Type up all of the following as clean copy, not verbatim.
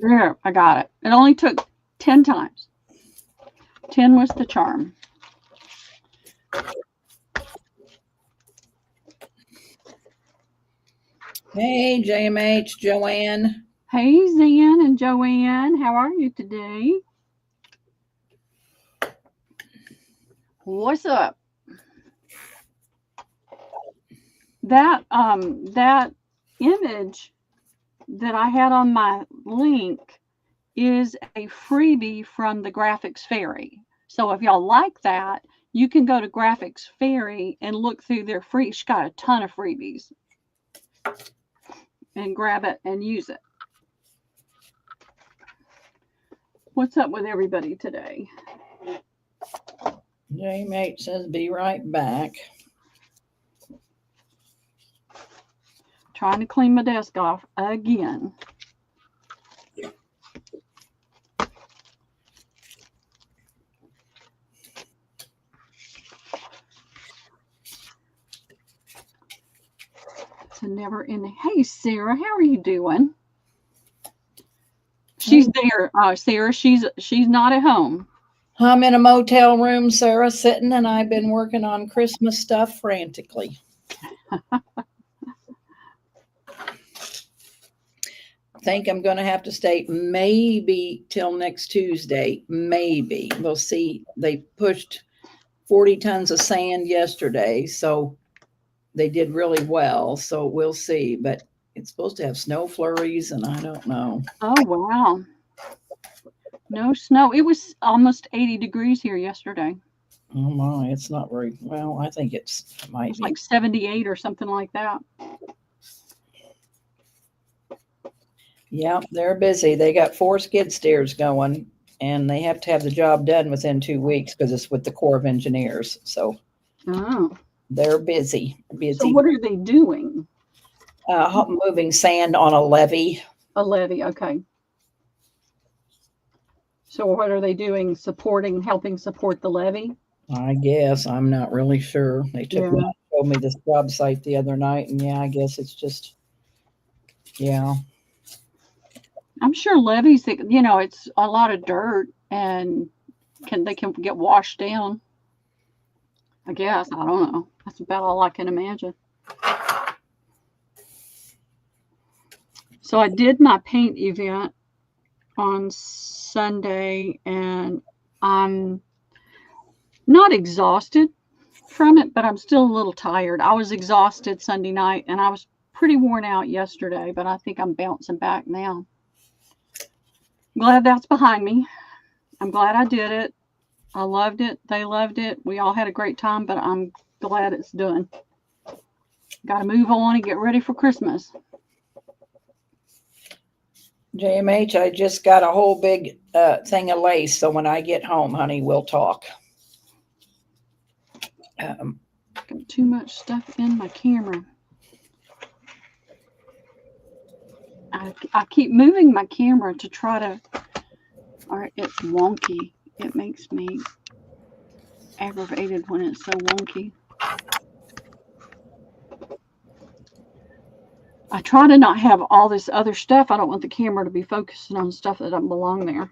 There, I got it. It only took 10 times. 10 was the charm. Hey, JMH, Joanne. Hey, Zan and Joanne, how are you today? What's up? That image that I had on my link is a freebie from the Graphics Fairy. So if y'all like that, you can go to Graphics Fairy and look through their free. She's got a ton of freebies and grab it and use it. What's up with everybody today? JMH says be right back. Trying to clean my desk off again. It's a never ending. Hey, Sarah, how are you doing? She's there, Sarah. She's not at home. I'm in a motel room, Sarah, sitting, and I've been working on Christmas stuff frantically. Think I'm going to have to stay maybe till next Tuesday. Maybe. We'll see. They pushed 40 tons of sand yesterday, so they did really well. So we'll see. But it's supposed to have snow flurries, and I don't know. Oh, wow. No snow. It was almost 80 degrees here yesterday. Oh, my. It's not very well. I think it might be like 78 or something like that. Yeah, they're busy. They got 4 skid steers going, and they have to have the job done within 2 weeks because it's with the Corps of Engineers. So they're busy. So what are they doing? Moving sand on a levee. A levee, okay. So what are they doing? Helping support the levee? I guess. I'm not really sure. They showed me this job site the other night, and I guess it's just, I'm sure levees, it's a lot of dirt and they can get washed down. I guess. I don't know. That's about all I can imagine. So I did my paint event on Sunday, and I'm not exhausted from it, but I'm still a little tired. I was exhausted Sunday night, and I was pretty worn out yesterday, but I think I'm bouncing back now. I'm glad that's behind me. I'm glad I did it. I loved it. They loved it. We all had a great time, but I'm glad it's done. Got to move on and get ready for Christmas. JMH, I just got a whole big thing of lace, so when I get home, honey, we'll talk. Got too much stuff in my camera. I keep moving my camera to try to, or it's wonky. It makes me aggravated when it's so wonky. I try to not have all this other stuff. I don't want the camera to be focusing on stuff that doesn't belong there.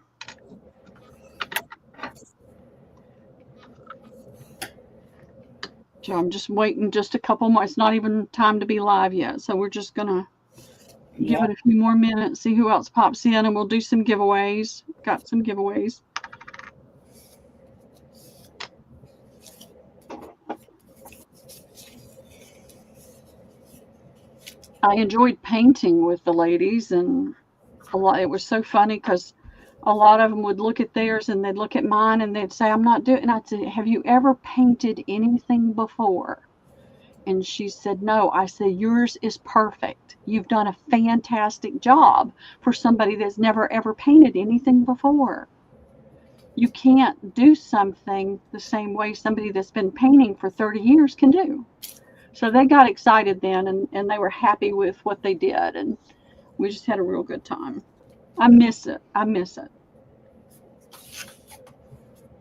So I'm just waiting just a couple more. It's not even time to be live yet. So we're just going to give it a few more minutes, see who else pops in, and we'll do some giveaways. Got some giveaways. I enjoyed painting with the ladies, and it was so funny because a lot of them would look at theirs and they'd look at mine and they'd say, I'm not doing it. And I'd say, have you ever painted anything before? And she said, no. I said, yours is perfect. You've done a fantastic job for somebody that's never ever painted anything before. You can't do something the same way somebody that's been painting for 30 years can do. So they got excited then, and they were happy with what they did, and we just had a real good time. I miss it. I miss it.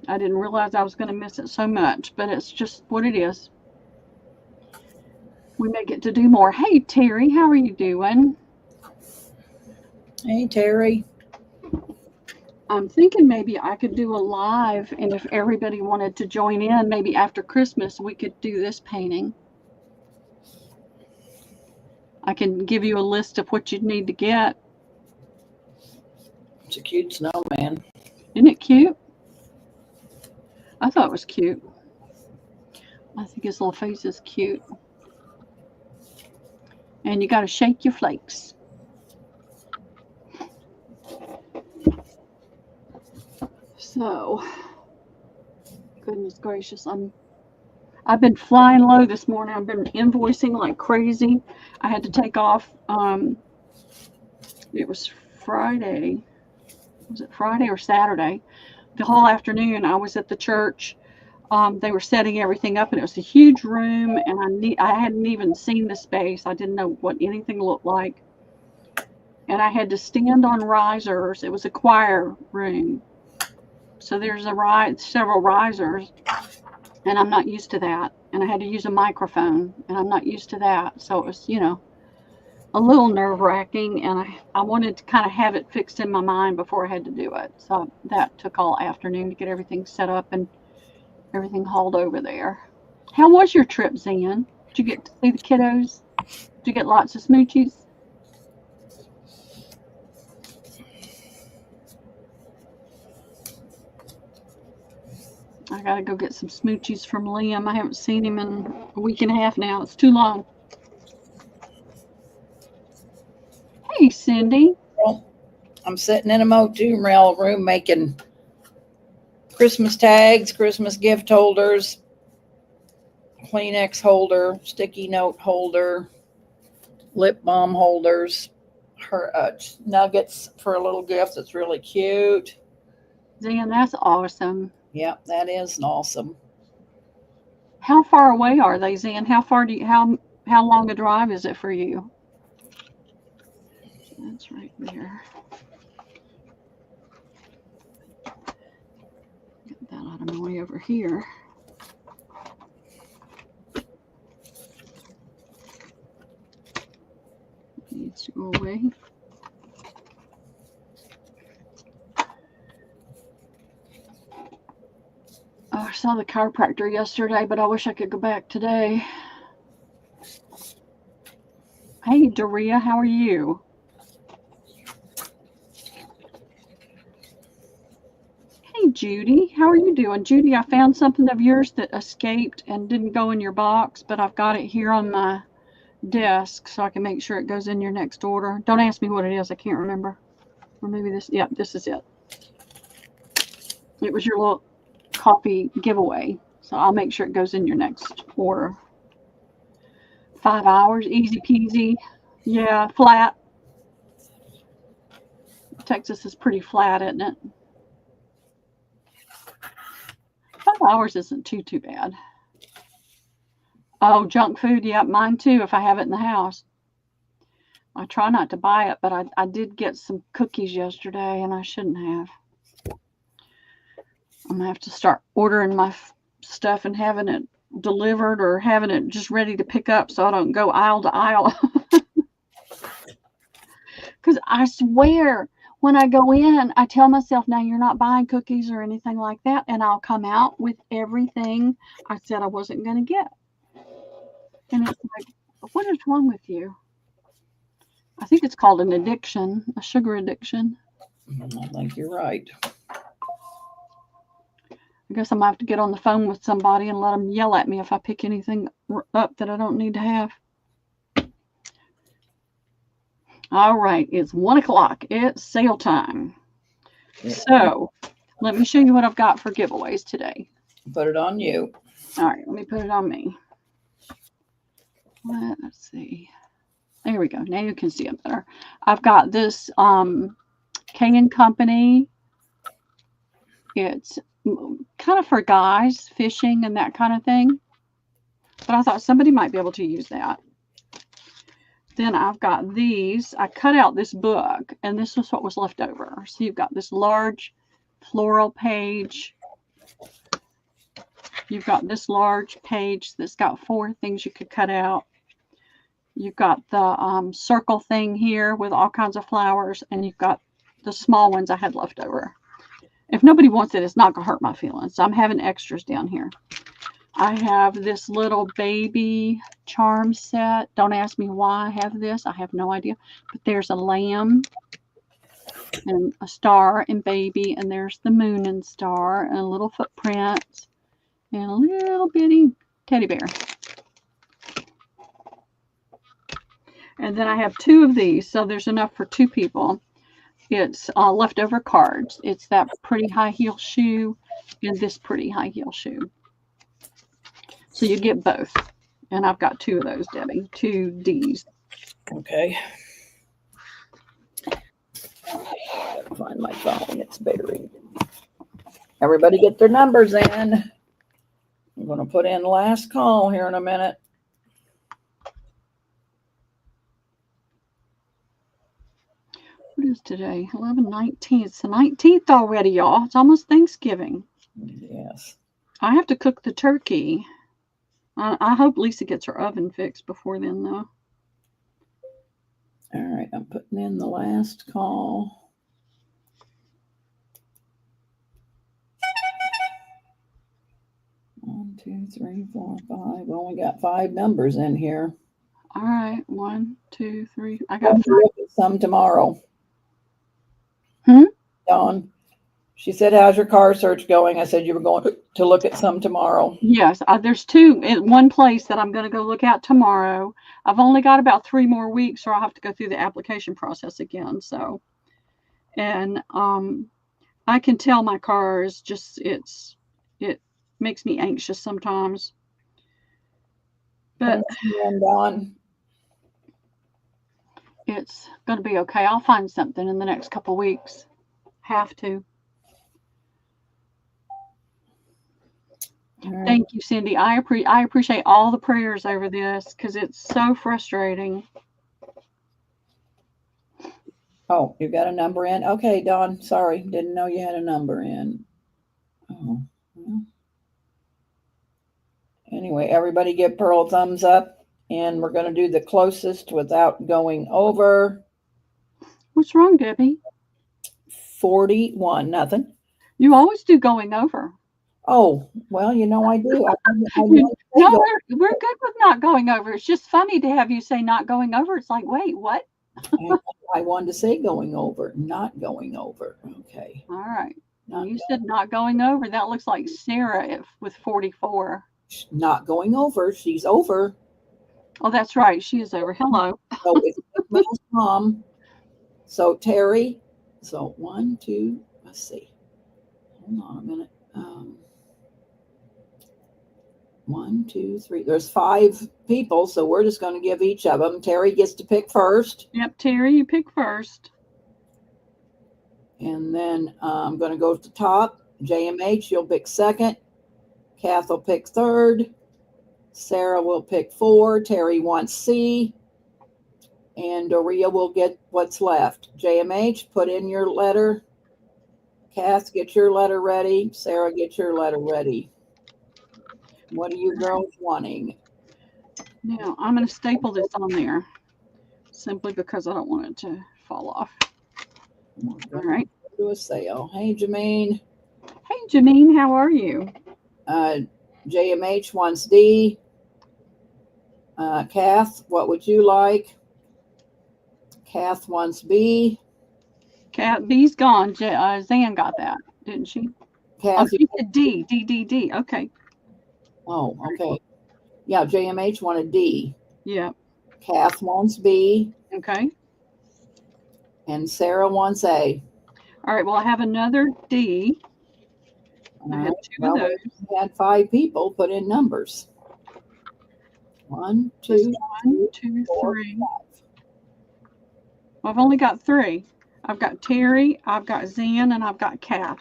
I didn't realize I was going to miss it so much, but it's just what it is. We may get to do more. Hey, Terry, how are you doing? Hey, Terry. I'm thinking maybe I could do a live, and if everybody wanted to join in, maybe after Christmas we could do this painting. I can give you a list of what you'd need to get. It's a cute snowman. Isn't it cute? I thought it was cute. I think his little face is cute. And you got to shake your flakes. So, goodness gracious, I've been flying low this morning. I've been invoicing like crazy. I had to take off. It was Friday. Was it Friday or Saturday? The whole afternoon I was at the church. They were setting everything up, and it was a huge room, and I hadn't even seen the space. I didn't know what anything looked like. And I had to stand on risers. It was a choir room. So there's several risers, and I'm not used to that. And I had to use a microphone, and I'm not used to that. So it was, a little nerve-wracking, and I wanted to kind of have it fixed in my mind before I had to do it. So that took all afternoon to get everything set up and everything hauled over there. How was your trip, Zan? Did you get to see the kiddos? Did you get lots of smoochies? I gotta go get some smoochies from Liam. I haven't seen him in a week and a half now. It's too long. Hey, Cindy. Well, I'm sitting in a motel room making Christmas tags, Christmas gift holders, Kleenex holder, sticky note holder, lip balm holders, her nuggets for a little gift that's really cute. Zan, that's awesome. Yep, that is awesome. How far away are they, Zan? How long a drive is it for you? That's right there. Get that out of my way over here. Needs to go away. Oh, I saw the chiropractor yesterday, but I wish I could go back today. Hey, Doria, how are you? Hey, Judy, how are you doing? Judy, I found something of yours that escaped and didn't go in your box, but I've got it here on my desk so I can make sure it goes in your next order. Don't ask me what it is. I can't remember. Or maybe this. Yeah, this is it. It was your little coffee giveaway. So I'll make sure it goes in your next order. 5 hours, easy peasy. Yeah, flat. Texas is pretty flat, isn't it? 5 hours isn't too bad. Oh, junk food. Yeah, mine too, if I have it in the house. I try not to buy it, but I did get some cookies yesterday, and I shouldn't have. I'm going to have to start ordering my stuff and having it delivered or having it just ready to pick up so I don't go aisle to aisle. Because I swear, when I go in, I tell myself, now you're not buying cookies or anything like that, and I'll come out with everything I said I wasn't going to get. And it's like, what is wrong with you? I think it's called an addiction, a sugar addiction. I think you're right. I guess I'm going to have to get on the phone with somebody and let them yell at me if I pick anything up that I don't need to have. All right, it's 1 o'clock. It's sale time. So let me show you what I've got for giveaways today. Put it on you. All right, let me put it on me. Let's see. There we go. Now you can see it better. I've got this K & Company. It's kind of for guys, fishing and that kind of thing. But I thought somebody might be able to use that. Then I've got these. I cut out this book, and this was what was left over. So you've got this large floral page. You've got this large page that's got 4 things you could cut out. You've got the circle thing here with all kinds of flowers, and you've got the small ones I had left over. If nobody wants it, it's not going to hurt my feelings. So I'm having extras down here. I have this little baby charm set. Don't ask me why I have this. I have no idea. But there's a lamb and a star and baby, and there's the moon and star and a little footprint and a little bitty teddy bear. And then I have 2 of these, so there's enough for 2 people. It's leftover cards. It's that pretty high heel shoe and this pretty high heel shoe. So you get both. And I've got 2 of those, Debbie. 2 Ds. Okay. Gotta find my phone. It's buried. Everybody get their numbers in. I'm going to put in last call here in a minute. What is today? 11/19. It's the 19th already, y'all. It's almost Thanksgiving. Yes. I have to cook the turkey. I hope Lisa gets her oven fixed before then, though. All right. I'm putting in the last call. One, 2, 3, 4, 5. Only got 5 numbers in here. All right. 1, 2, 3. I I'm got going to look at some tomorrow. Dawn. She said, how's your car search going? I said you were going to look at some tomorrow. Yes, there's 2 in one place that I'm going to go look at tomorrow. I've only got about 3 more weeks, or I'll have to go through the application process again. So, and I can tell my car is just it makes me anxious sometimes. But Dawn, it's going to be okay. I'll find something in the next couple of weeks. Have to. right. Thank you, Cindy. I appreciate all the prayers over this because it's so frustrating. Oh, you got a number in? Okay, Dawn. Sorry, didn't know you had a number in. Oh. Well. Anyway, everybody give Pearl a thumbs up, and we're going to do the closest without going over. What's wrong, Debbie? 41. Nothing. You always do going over. Oh, well, you know I do. No, we're good with not going over. It's just funny to have you say not going over. It's like, wait, what? I wanted to say going over, not going over. Okay. All right. You said not going over. That looks like Sarah with 44. Not going over. She's over. Oh, that's right. She is over. Hello. So it's Mom. So Terry. So 1, 2. Let's see. Hold on a minute. 1, 2, 3. There's 5 people, so we're just going to give each of them. Terry gets to pick first. Yep, Terry, you pick first. And then I'm going to go to the top. JMH, you'll pick second. Kath will pick third. Sarah will pick 4. Terry wants C. And Doria will get what's left. JMH, put in your letter. Kath, get your letter ready. Sarah, get your letter ready. What are you girls wanting? Now, I'm going to staple this on there simply because I don't want it to fall off. All right. Do a sale. Hey, Jameen. Hey, Jameen, how are you? JMH wants D. Kath, what would you like? Kath wants B. Cat B's gone. Zan got that, didn't she? Kath, she said D, D, D, D. Okay. Oh, okay. Yeah, JMH wanted D. Yeah. Kath wants B. Okay. And Sarah wants A. All right. Well, I have another D. I had 2 of those. We had 5 people put in numbers. 1, 2, 1, 2, 3. Well, I've only got 3. I've got Terry, I've got Zan, and I've got Kath.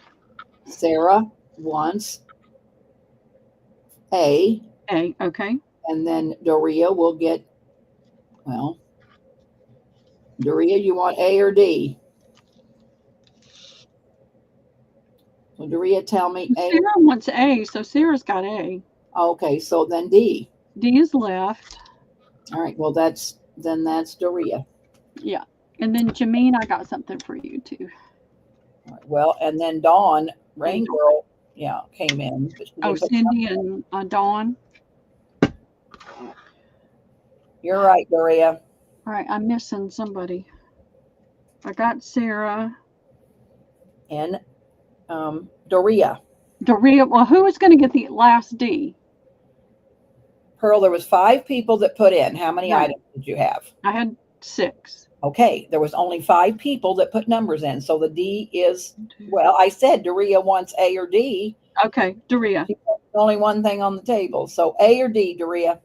Sarah wants A. A, okay. And then Doria will get, well, Doria, you want A or D? So Doria, tell me A. Sarah wants A, so Sarah's got A. Okay, so then D. D is left. All right, well, that's Doria. Yeah. And then Jameen, I got something for you too. Well, and then Dawn, Rain Girl, yeah, came in. But she Oh, didn't put Cindy and Dawn. You're right, Doria. All right, I'm missing somebody. I got Sarah. And Doria. Doria. Well, who is going to get the last D? Pearl, there was 5 people that put in. How many items did you have? I had 6. Okay, there was only 5 people that put numbers in. So the D is, well, I said Doria wants A or D. Okay, Doria. She put only one thing on the table. So A or D, Doria?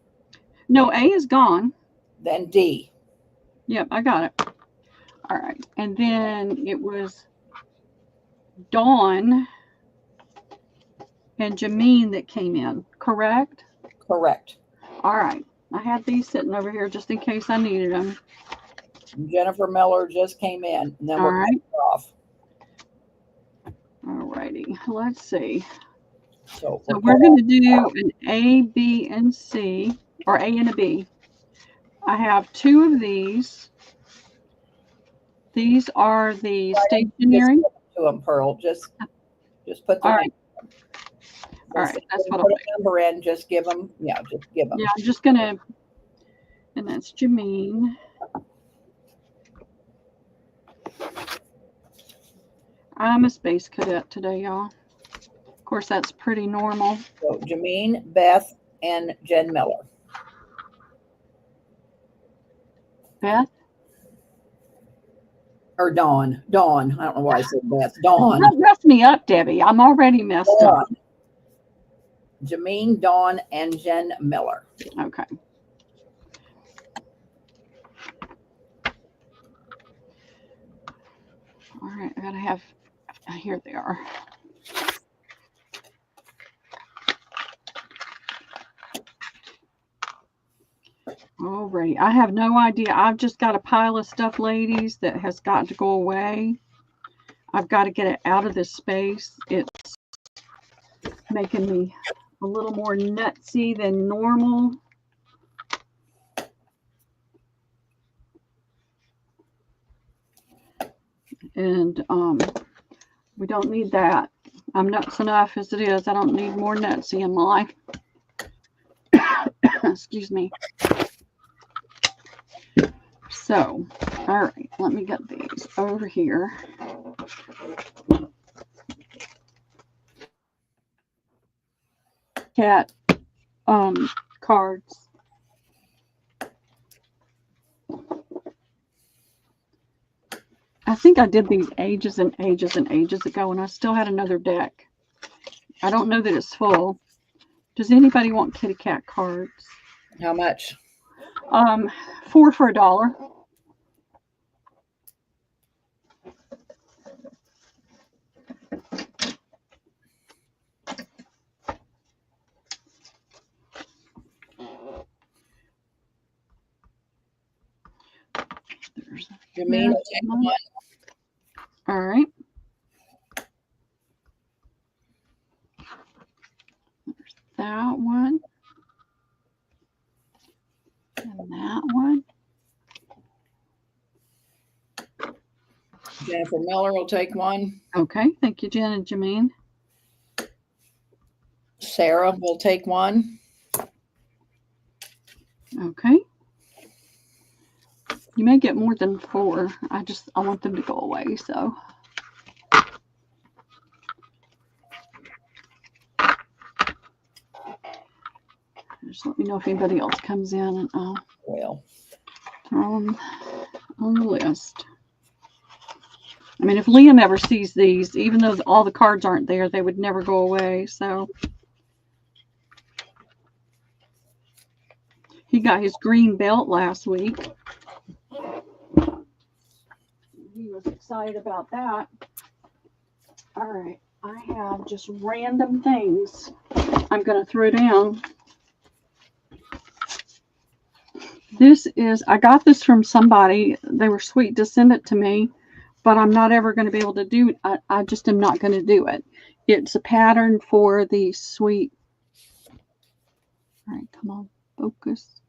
No, A is gone. Then D. Yep, I got it. All right. And then it was Dawn and Jameen that came in, correct? Correct. All right. I had these sitting over here just in case I needed them. Jennifer Miller just came in. And then All we're right. off. All righty. Let's see. So we're going to do an A, B, and C, or A and a B. I have 2 of these. These are the stationary. Just to them, Pearl. Just put them. All right. All right. That's what I'll do. Number in. Just give them. Yeah. Just give them. Yeah. I'm just going to. And that's Jameen. I'm a space cadet today, y'all. Of course, that's pretty normal. So Jameen, Beth, and Jen Miller. Beth? Or Dawn. Dawn. I don't know why I said Beth. Dawn. Don't mess me up, Debbie. I'm already messed up. Jameen, Dawn, and Jen Miller. Okay. All right, I gotta have, here they are. Alrighty, I have no idea. I've just got a pile of stuff, ladies, that has got to go away. I've got to get it out of this space. It's making me a little more nutsy than normal. And we don't need that. I'm nuts enough as it is. I don't need more nutsy in my life. Excuse me. So, all right, let me get these over here. Cat cards. I think I did these ages and ages and ages ago, and I still had another deck. I don't know that it's full. Does anybody want kitty cat cards? How much? 4 for $1. Jameen, take one. All right. There's that one. And that one. Jennifer Miller will take one. Okay. Thank you, Jen and Jameen. Sarah will take one. Okay. You may get more than 4. I want them to go away, so. Just let me know if anybody else comes in, and I'll throw them on the list. I mean, if Liam ever sees these, even though all the cards aren't there, they would never go away, so. He got his green belt last week. He was excited about that. All right, I have just random things I'm going to throw down. This is, I got this from somebody. They were sweet to send it to me, but I'm not ever going to be able to do it. I just am not going to do it. It's a pattern for the sweet. All right, come on, focus.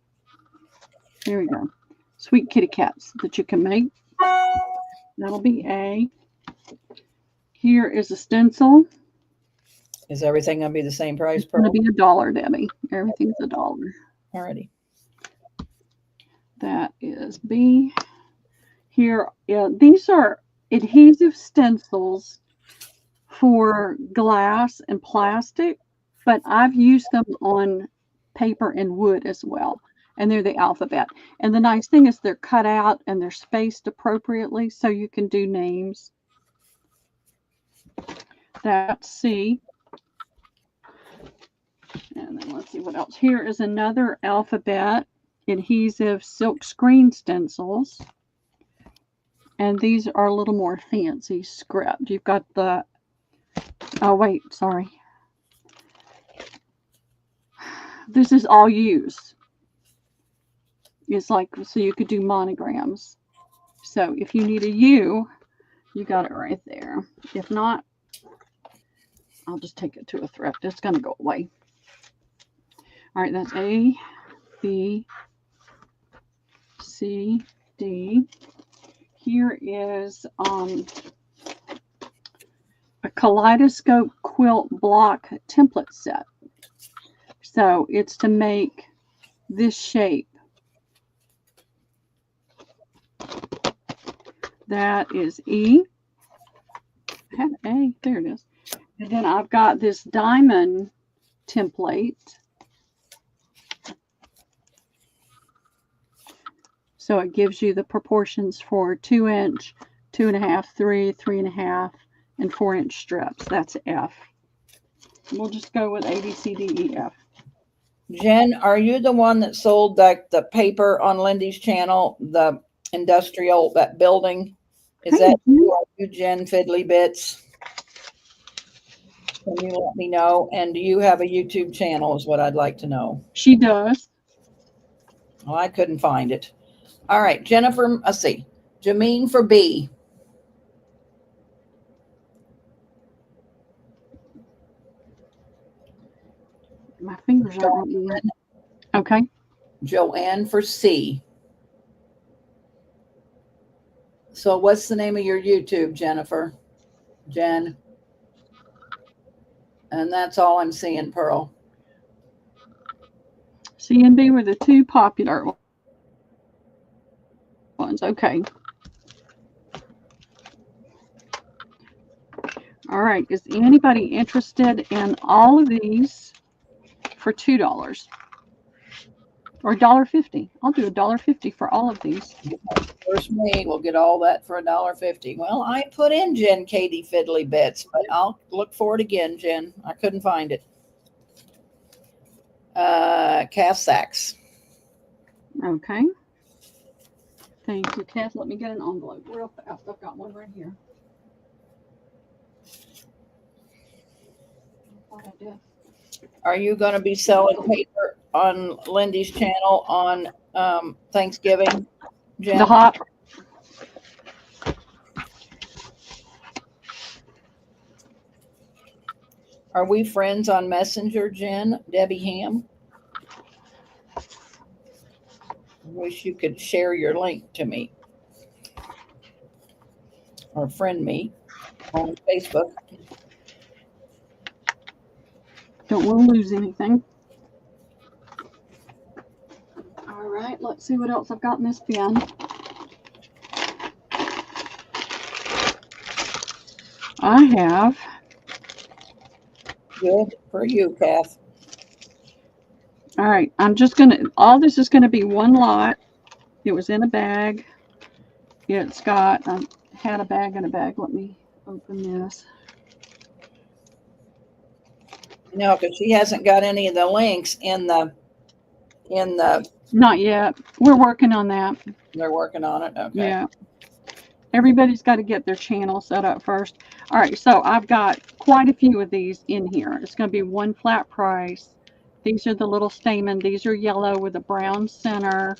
There we go. Sweet kitty cats that you can make. That'll be A. Here is a stencil. Is everything going to be the same price, It's going to Pearl? be $1, Debbie. Everything's $1. Alrighty. That is B. Here, these are adhesive stencils for glass and plastic, but I've used them on paper and wood as well. And they're the alphabet. And the nice thing is they're cut out and they're spaced appropriately so you can do names. That's C. And then let's see what else. Here is another alphabet adhesive silk screen stencils. And these are a little more fancy script. You've got the, oh wait, sorry. This is all use. It's like, so you could do monograms. So if you need a U, you got it right there. If not, I'll just take it to a thrift. It's going to go away. All right, that's A, B, C, D. Here is a kaleidoscope quilt block template set. So it's to make this shape. That is E. I had A, there it is. And then I've got this diamond template. So it gives you the proportions for 2-inch, 2.5, 3, 3.5, and 4-inch strips. That's F. We'll just go with A, B, C, D, E, F. Jen, are you the one that sold the paper on Lindy's channel, the industrial, that building? Is that you, Jen Fiddly Bits? Can you let me know? And do you have a YouTube channel is what I'd like to know. She does. Well, I couldn't find it. All right, Jennifer, let's see. Jameen for B. My fingers aren't right. Okay. Joanne for C. So what's the name of your YouTube, Jennifer? Jen. And that's all I'm seeing, Pearl. C and B were the two popular ones. Okay. All right. Is anybody interested in all of these for $2 or $1.50? I'll do $1.50 for all of these. First me, we'll get all that for $1.50. Well, I put in Jen Katie Fiddly Bits, but I'll look for it again, Jen. I couldn't find it. Calf sacks. Okay. Thank you, Kath. Let me get an envelope real fast. I've got one right here. I thought I did. Are you going to be selling paper on Lindy's channel on Thanksgiving, Jen? The hot. Are we friends on Messenger, Jen? Debbie Ham? Wish you could share your link to me or friend me on Facebook. Don't want to lose anything. All right, let's see what else I've got in this bin. I have. Good for you, Kath. All right, I'm just going to, all this is going to be one lot. It was in a bag. It's got, I had a bag in a bag. Let me open this. No, because she hasn't got any of the links in the. Not yet. We're working on that. They're working on it. Okay. Yeah. Everybody's got to get their channel set up first. All right, so I've got quite a few of these in here. It's going to be one flat price. These are the little stamen. These are yellow with a brown center.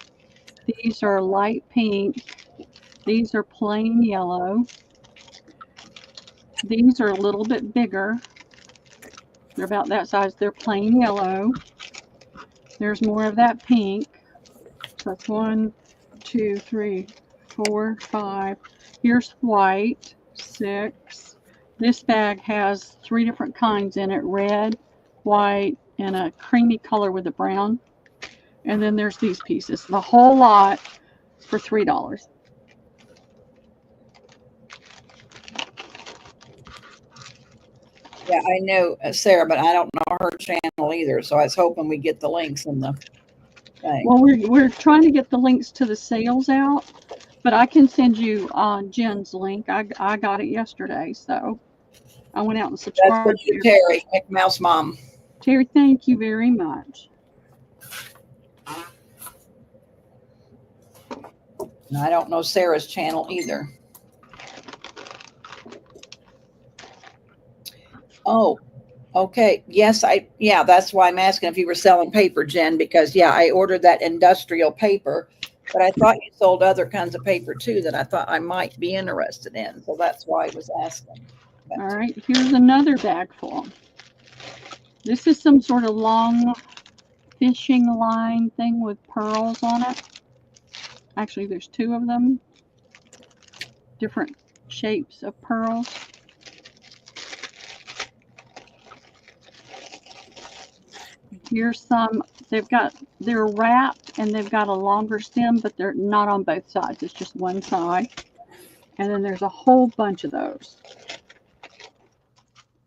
These are light pink. These are plain yellow. These are a little bit bigger. They're about that size. They're plain yellow. There's more of that pink. So that's 1, 2, 3, 4, 5. Here's white. 6. This bag has 3 different kinds in it: red, white, and a creamy color with a brown. And then there's these pieces. The whole lot for $3. Yeah, I know Sarah, but I don't know her channel either. So I was hoping we get the links in the thing. Well, we're trying to get the links to the sales out, but I can send you Jen's link. I got it yesterday, so I went out and That's for subscribed you, to Terry, Mickey Mouse Mom. Terry. Thank you very much. And I don't know Sarah's channel either. Oh, okay. Yes, yeah, that's why I'm asking if you were selling paper, Jen, because yeah, I ordered that industrial paper, but I thought you sold other kinds of paper too that I thought I might be interested in. So that's why I was asking. But, All right, here's another bag full. This is some sort of long fishing line thing with pearls on it. Actually, there's 2 of them, different shapes of pearls. Here's some. They're wrapped and they've got a longer stem, but they're not on both sides. It's just one side. And then there's a whole bunch of those.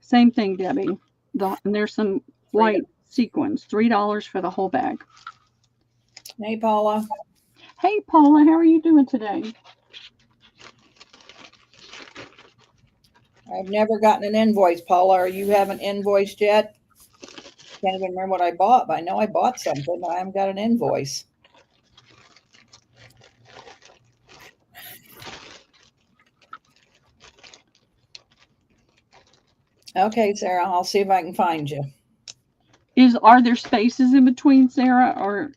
Same thing, Debbie. And there's some white sequins. $3 for the whole bag. hey, Paula. Hey, Paula, how are you doing today? I've never gotten an invoice, Paula. Are you haven't invoiced yet? Can't even remember what I bought, but I know I bought something, but I haven't got an invoice. Okay, Sarah, I'll see if I can find you. Are there spaces in between, Sarah, or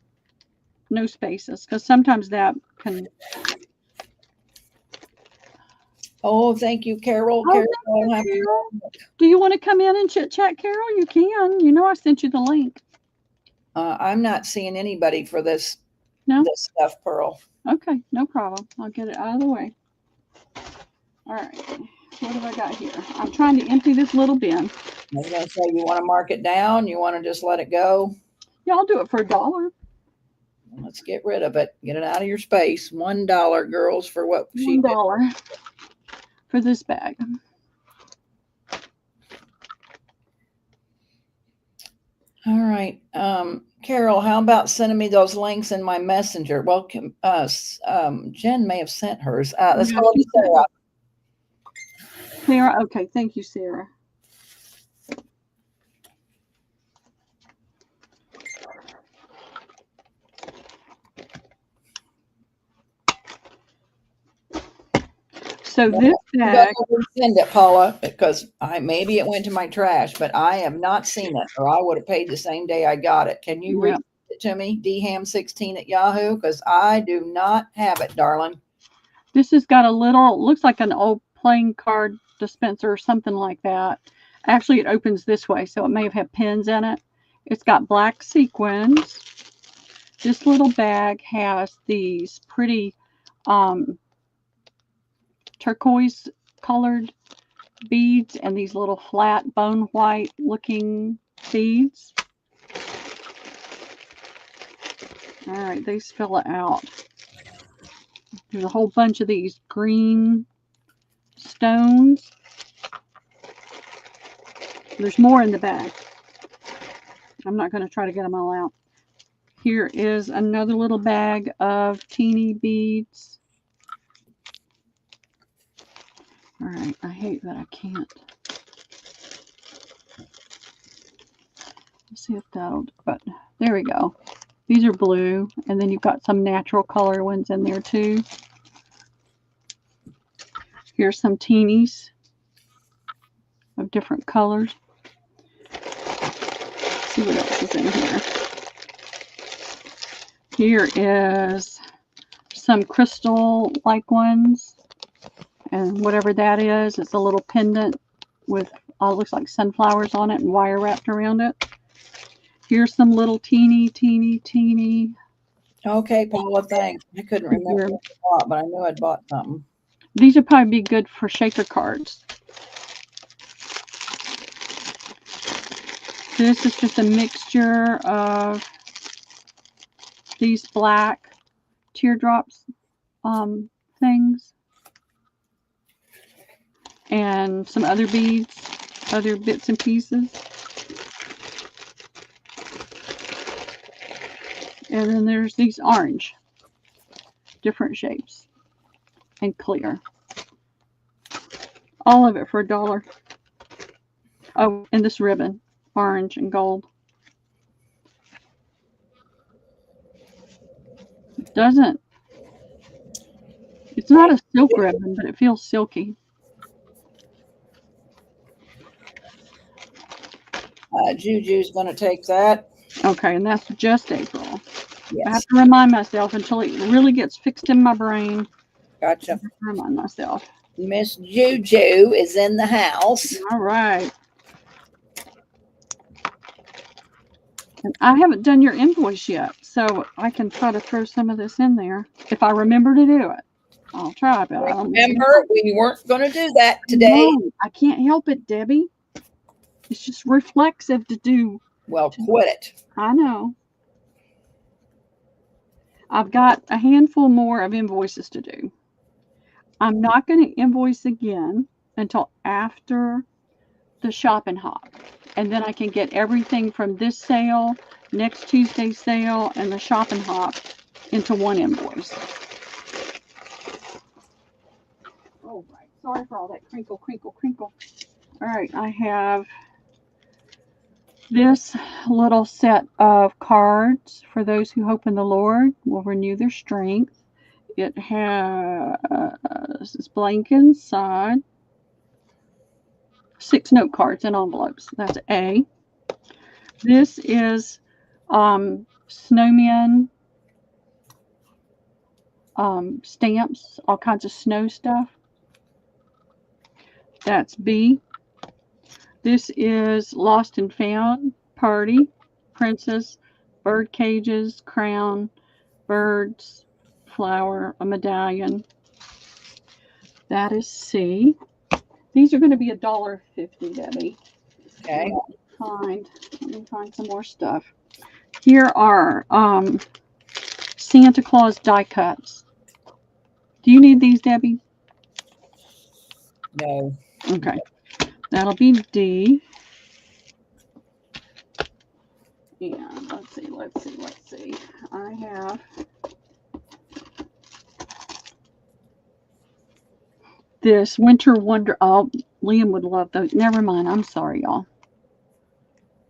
no spaces? Because sometimes that can. Oh, thank you, Carol. Oh, Carol, thank you, Carol. Do you want to come in and chit chat, Carol? You can. You know I sent you the link. I'm not seeing anybody for this. No? This stuff, Pearl. Okay, no problem. I'll get it out of the way. All right. What have I got here? I'm trying to empty this little bin. I was going to say, you want to mark it down? You want to just let it go? Yeah, I'll do it for $1. Let's get rid of it. Get it out of your space. $1, girls, for what she $1 for this bag. All right. Carol, how about sending me those links in my messenger? Well, Jen may have sent hers. Let's go to Sarah. Sarah, okay. Thank you, Sarah. So this bag. Send it, Paula, because maybe it went to my trash, but I have not seen it, or I would have paid the same day I got it. Can you read it to me, dham16 at Yahoo? Because I do not have it, darling. This has got a little, looks like an old playing card dispenser or something like that. Actually, it opens this way, so it may have had pins in it. It's got black sequins. This little bag has these pretty turquoise colored beads and these little flat bone white looking beads. All right, these fill it out. There's a whole bunch of these green stones. There's more in the bag. I'm not going to try to get them all out. Here is another little bag of teeny beads. All right, I hate that I can't. Let's see if that'll, but there we go. These are blue, and then you've got some natural color ones in there too. Here's some teenies of different colors. Let's see what else is in here. Here is some crystal-like ones, and whatever that is, it's a little pendant with looks like sunflowers on it and wire wrapped around it. Here's some little teeny. Okay, Paula, thanks. I couldn't remember what I bought, but I knew I'd bought something. These would probably be good for shaker cards. This is just a mixture of these black teardrops things and some other beads, other bits and pieces. And then there's these orange, different shapes, and clear. All of it for $1. Oh, and this ribbon, orange and gold. It's not a silk ribbon, but it feels silky. Juju's going to take that. Okay, and that's just April. Yes. I have to remind myself until it really gets fixed in my brain. Gotcha. I have to remind myself. Miss Juju is in the house. All right. And I haven't done your invoice yet, so I can try to throw some of this in there if I remember to do it. I'll try, but I don't remember we weren't going to do that today. No, I can't help it, Debbie. It's just reflexive to do. Well, quit it. I know. I've got a handful more of invoices to do. I'm not going to invoice again until after the shop and hop. And then I can get everything from this sale, next Tuesday's sale, and the shop and hop into one invoice. Oh, right. Sorry for all that crinkle, crinkle, crinkle. All right, I have this little set of cards for those who hope in the Lord will renew their strength. It has this blank inside. 6 note cards and envelopes. That's A. This is snowman stamps, all kinds of snow stuff. That's B. This is Lost and Found Party, Princess, bird cages, crown, birds, flower, a medallion. That is C. These are going to be $1.50, Debbie. Okay. Let me find some more stuff. Here are Santa Claus die cuts. Do you need these, Debbie? No. Okay. That'll be D. And let's see. I have this Winter Wonder. Oh, Liam would love those. Never mind. I'm sorry, y'all.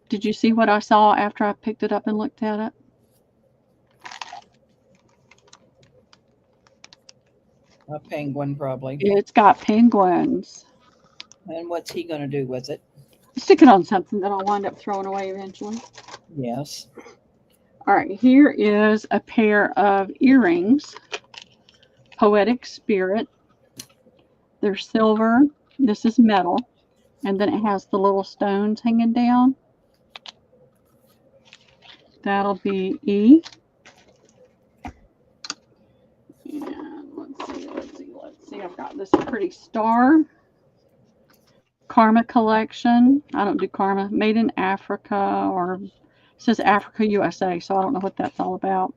Did you see what I saw after I picked it up and looked at it? A penguin, probably. It's got penguins. And what's he going to do with it? Stick it on something that I'll wind up throwing away eventually. Yes. All right, here is a pair of earrings. Poetic Spirit. They're silver. This is metal. And then it has the little stones hanging down. That'll be E. And let's see. I've got this pretty star. Karma collection. I don't do Karma. Made in Africa, or it says Africa, USA, so I don't know what that's all about.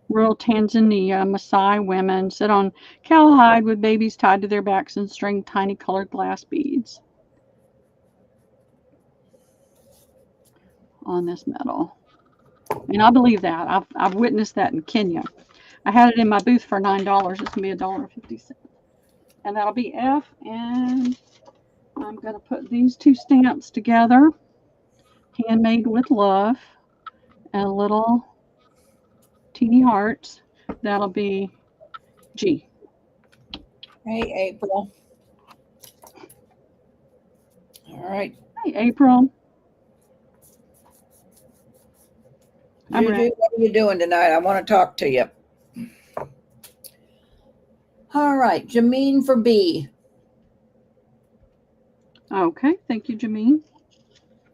Rural Tanzania, Maasai women sit on cowhide with babies tied to their backs and string tiny colored glass beads on this metal. And I believe that. I've witnessed that in Kenya. I had it in my booth for $9. It's going to be $1.50. And that'll be F. And I'm going to put these 2 stamps together. Handmade with love. And little teeny hearts. That'll be G. Hey, April. All right. Hey, April. Juju, what are you doing tonight? I want to talk to you. All right. Jameen for B. Okay. Thank you, Jameen.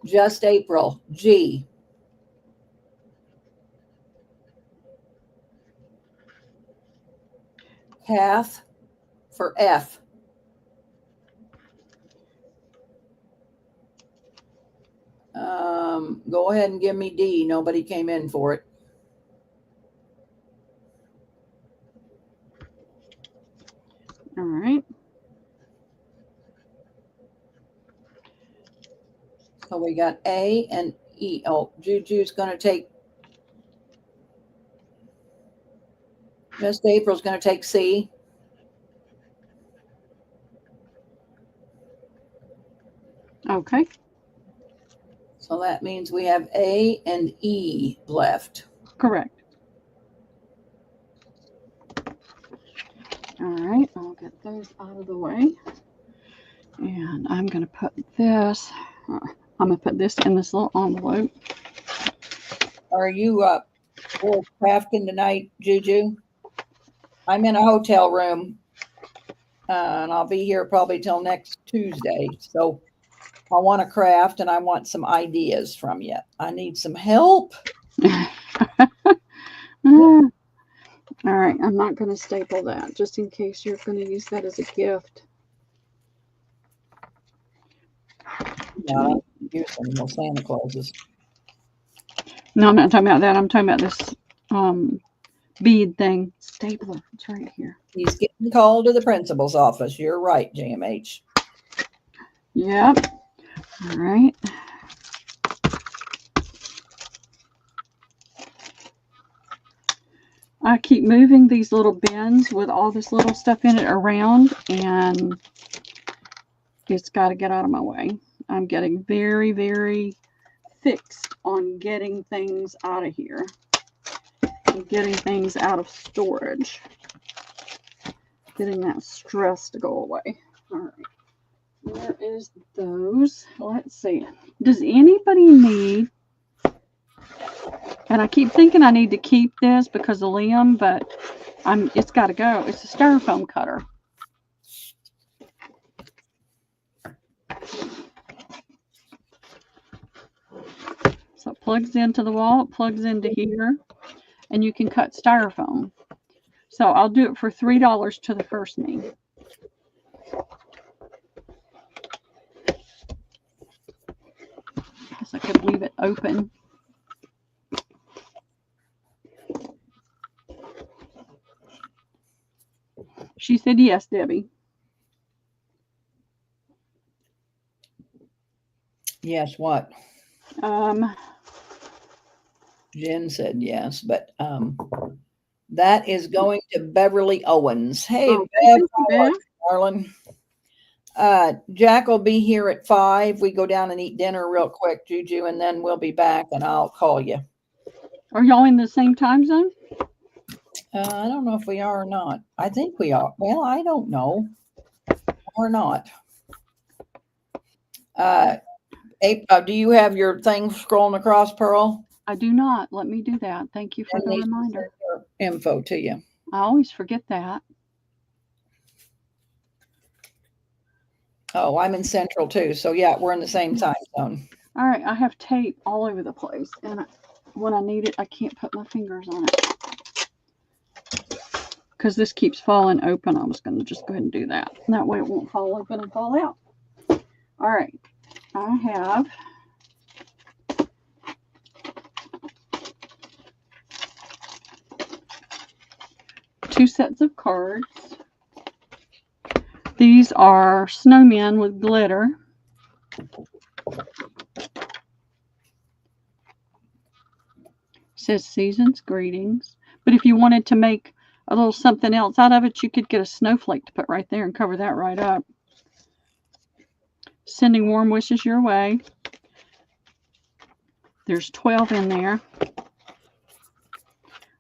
Just April. G. Kath for F. Go ahead and give me D. Nobody came in for it. All right. So we got A and E. Oh, Juju's going to take. Miss April's going to take C. Okay. So that means we have A and E left. Correct. All right, I'll get those out of the way. And I'm going to put this, I'm going to put this in this little envelope. Are you for crafting tonight, Juju? I'm in a hotel room, and I'll be here probably till next Tuesday. So I want to craft, and I want some ideas from you. I need some help. All right, I'm not going to staple that, just in case you're going to use that as a gift. Yeah, I don't use any more Santa Clauses. No, I'm not talking about that. I'm talking about this bead thing. Stapler, it's right here. He's getting called to the principal's office. You're right, JMH. Yep. All right. I keep moving these little bins with all this little stuff in it around, and it's got to get out of my way. I'm getting very, very fixed on getting things out of here and getting things out of storage. Getting that stress to go away. All right. Where is those? Let's see. Does anybody need, and I keep thinking I need to keep this because of Liam, but it's got to go. It's a styrofoam cutter. So it plugs into the wall, it plugs into here, and you can cut styrofoam. So I'll do it for $3 to the first me. Guess I could leave it open. She said yes, Debbie. Yes, what? Jen said yes, but that is going to Beverly Owens. Hey, Bev, how are you, darling? Jack will be here at 5. We go down and eat dinner real quick, Juju, and then we'll be back and I'll call you. Are y'all in the same time zone? I don't know if we are or not. I think we are. Well, I don't know. Or not. Do you have your thing scrolling across, Pearl? I do not. Let me do that. Thank you for the reminder. Info to you. I always forget that. Oh, I'm in Central too. So yeah, we're in the same time zone. All right. I have tape all over the place, and when I need it, I can't put my fingers on it because this keeps falling open. I was going to just go ahead and do that. And that way it won't fall open and fall out. All right. I have two sets of cards. These are snowmen with glitter. Says season's greetings. But if you wanted to make a little something else out of it, you could get a snowflake to put right there and cover that right up. Sending warm wishes your way. There's 12 in there.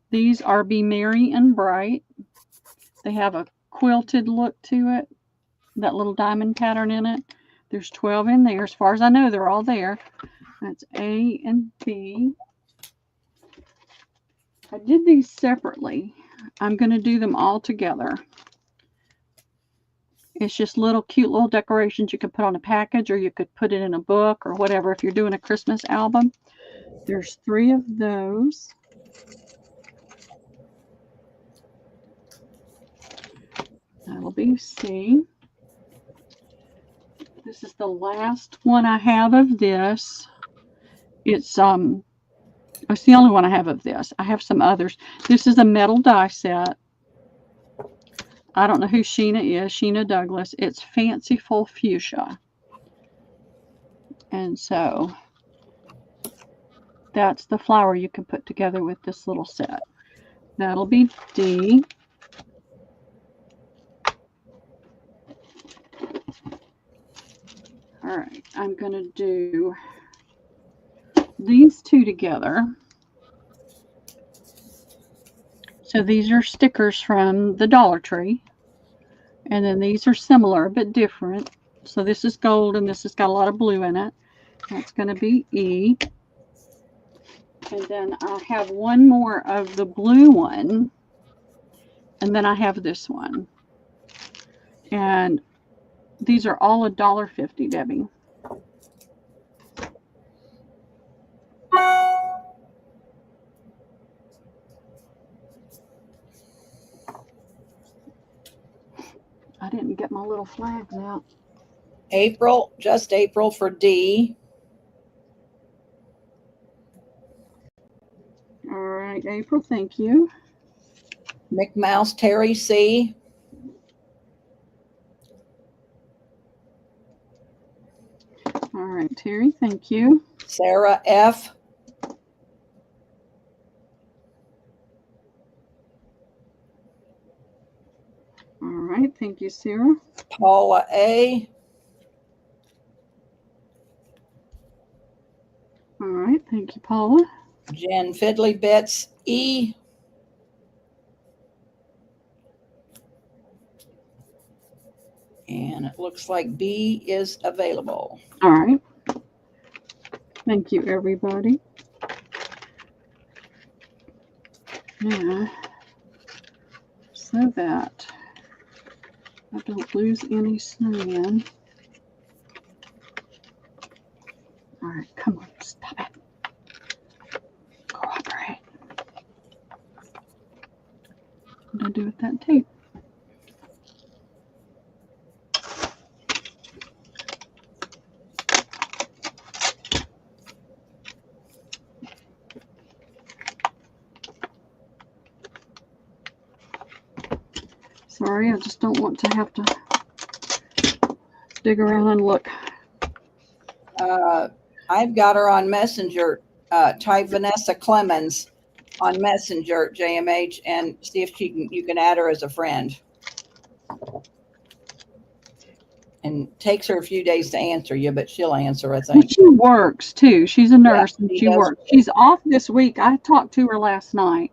These are Be Merry and Bright. They have a quilted look to it. That little diamond pattern in it. There's 12 in there. As far as I know, they're all there. That's A and B. I did these separately. I'm going to do them all together. It's just little cute little decorations you could put on a package, or you could put it in a book or whatever if you're doing a Christmas album. There's 3 of those. That'll be C. This is the last one I have of this. It's the only one I have of this. I have some others. This is a metal die set. I don't know who Sheena is. Sheena Douglas. It's Fanciful Fuchsia. And so that's the flower you can put together with this little set. That'll be D. All right, I'm going to do these two together. So these are stickers from the Dollar Tree. And then these are similar but different. So this is gold and this has got a lot of blue in it. That's going to be E. And then I have one more of the blue one. And then I have this one. And these are all $1.50, Debbie. I didn't get my little flags out. April, just April for D. All right, April, thank you. Mick Mouse, Terry C. All right, Terry, thank you. Sarah F. All right, thank you, Sarah. Paula A. All right, thank you, Paula. Jen Fiddly Bits E. And it looks like B is available. All right. Thank you, everybody. Yeah. So that I don't lose any snow. All right, come on, stop it. Cooperate. What do I do with that tape? Sorry, I just don't want to have to dig around and look. I've got her on Messenger. Type Vanessa Clemens on Messenger, JMH, and see if you can add her as a friend. And takes her a few days to answer you, but she'll answer, I think. Well, she works too. She's a nurse, Yeah, and she works. She's off this week. I talked to her last night.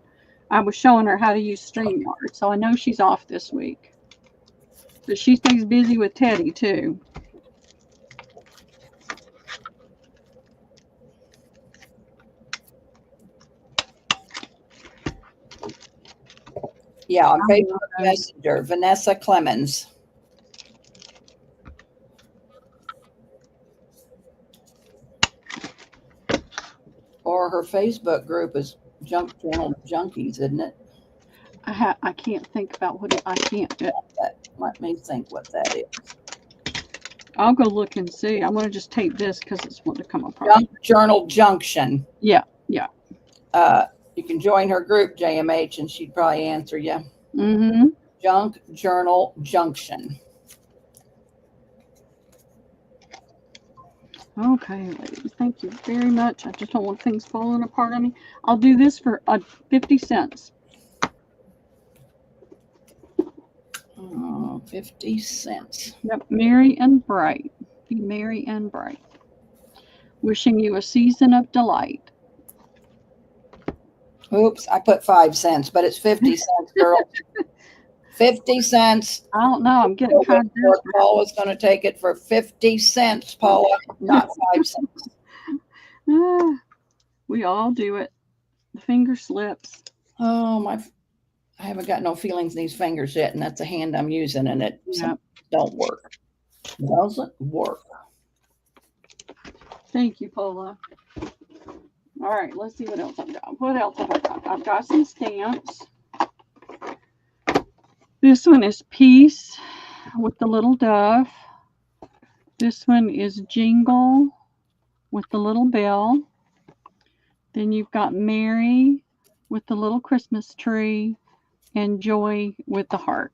I was showing her how to use StreamYard, so I know she's off this week. But she stays busy with Teddy too. Yeah, on Facebook Messenger, Vanessa Clemens. Or her Facebook group is Junk Journal Junkies, isn't it? I can't think about what I can't. Let me think what that is. I'll go look and see. I'm going to just tape this because it's going to come apart. Junk Journal Junction. Yeah, yeah. You can join her group, JMH, and she'd probably answer you. Mm-hmm. Junk Journal Junction. Okay, ladies, thank you very much. I just don't want things falling apart on me. I'll do this for 50 cents. 50 cents. Yep, merry and bright. Be merry and bright. Wishing you a season of delight. Oops, I put 5 cents, but it's 50 cents, girl. 50 cents. I don't know. I'm getting kind of desperate. Paula's going to take it for 50 cents, Paula, not 5 cents. We all do it. The finger slips. Oh, I haven't got no feelings in these fingers yet, and that's the hand I'm using, and it don't work. Doesn't work. Thank you, Paula. All right, let's see what else I've got. What else have I got? I've got some stamps. This one is Peace with the little dove. This one is Jingle with the little bell. Then you've got Mary with the little Christmas tree and Joy with the heart.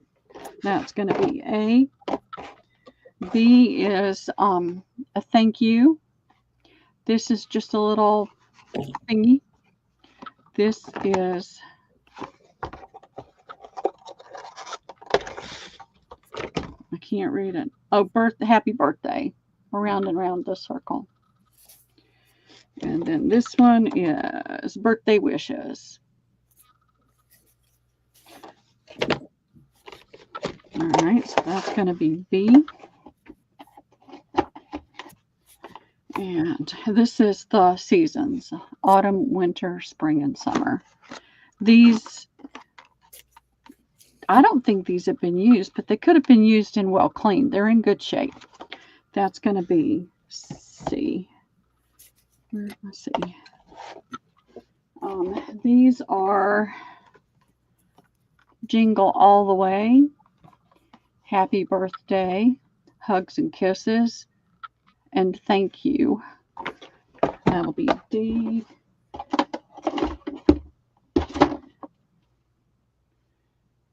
That's going to be A. B is a thank you. This is just a little thingy. This is I can't read it. Oh, happy birthday. Around and around the circle. And then this one is birthday wishes. All right, so that's going to be B. And this is the seasons, autumn, winter, spring, and summer. These, I don't think these have been used, but they could have been used and well cleaned. They're in good shape. That's going to be C. Let's see. These are Jingle All the Way, Happy Birthday, Hugs and Kisses, and Thank You. That'll be D. All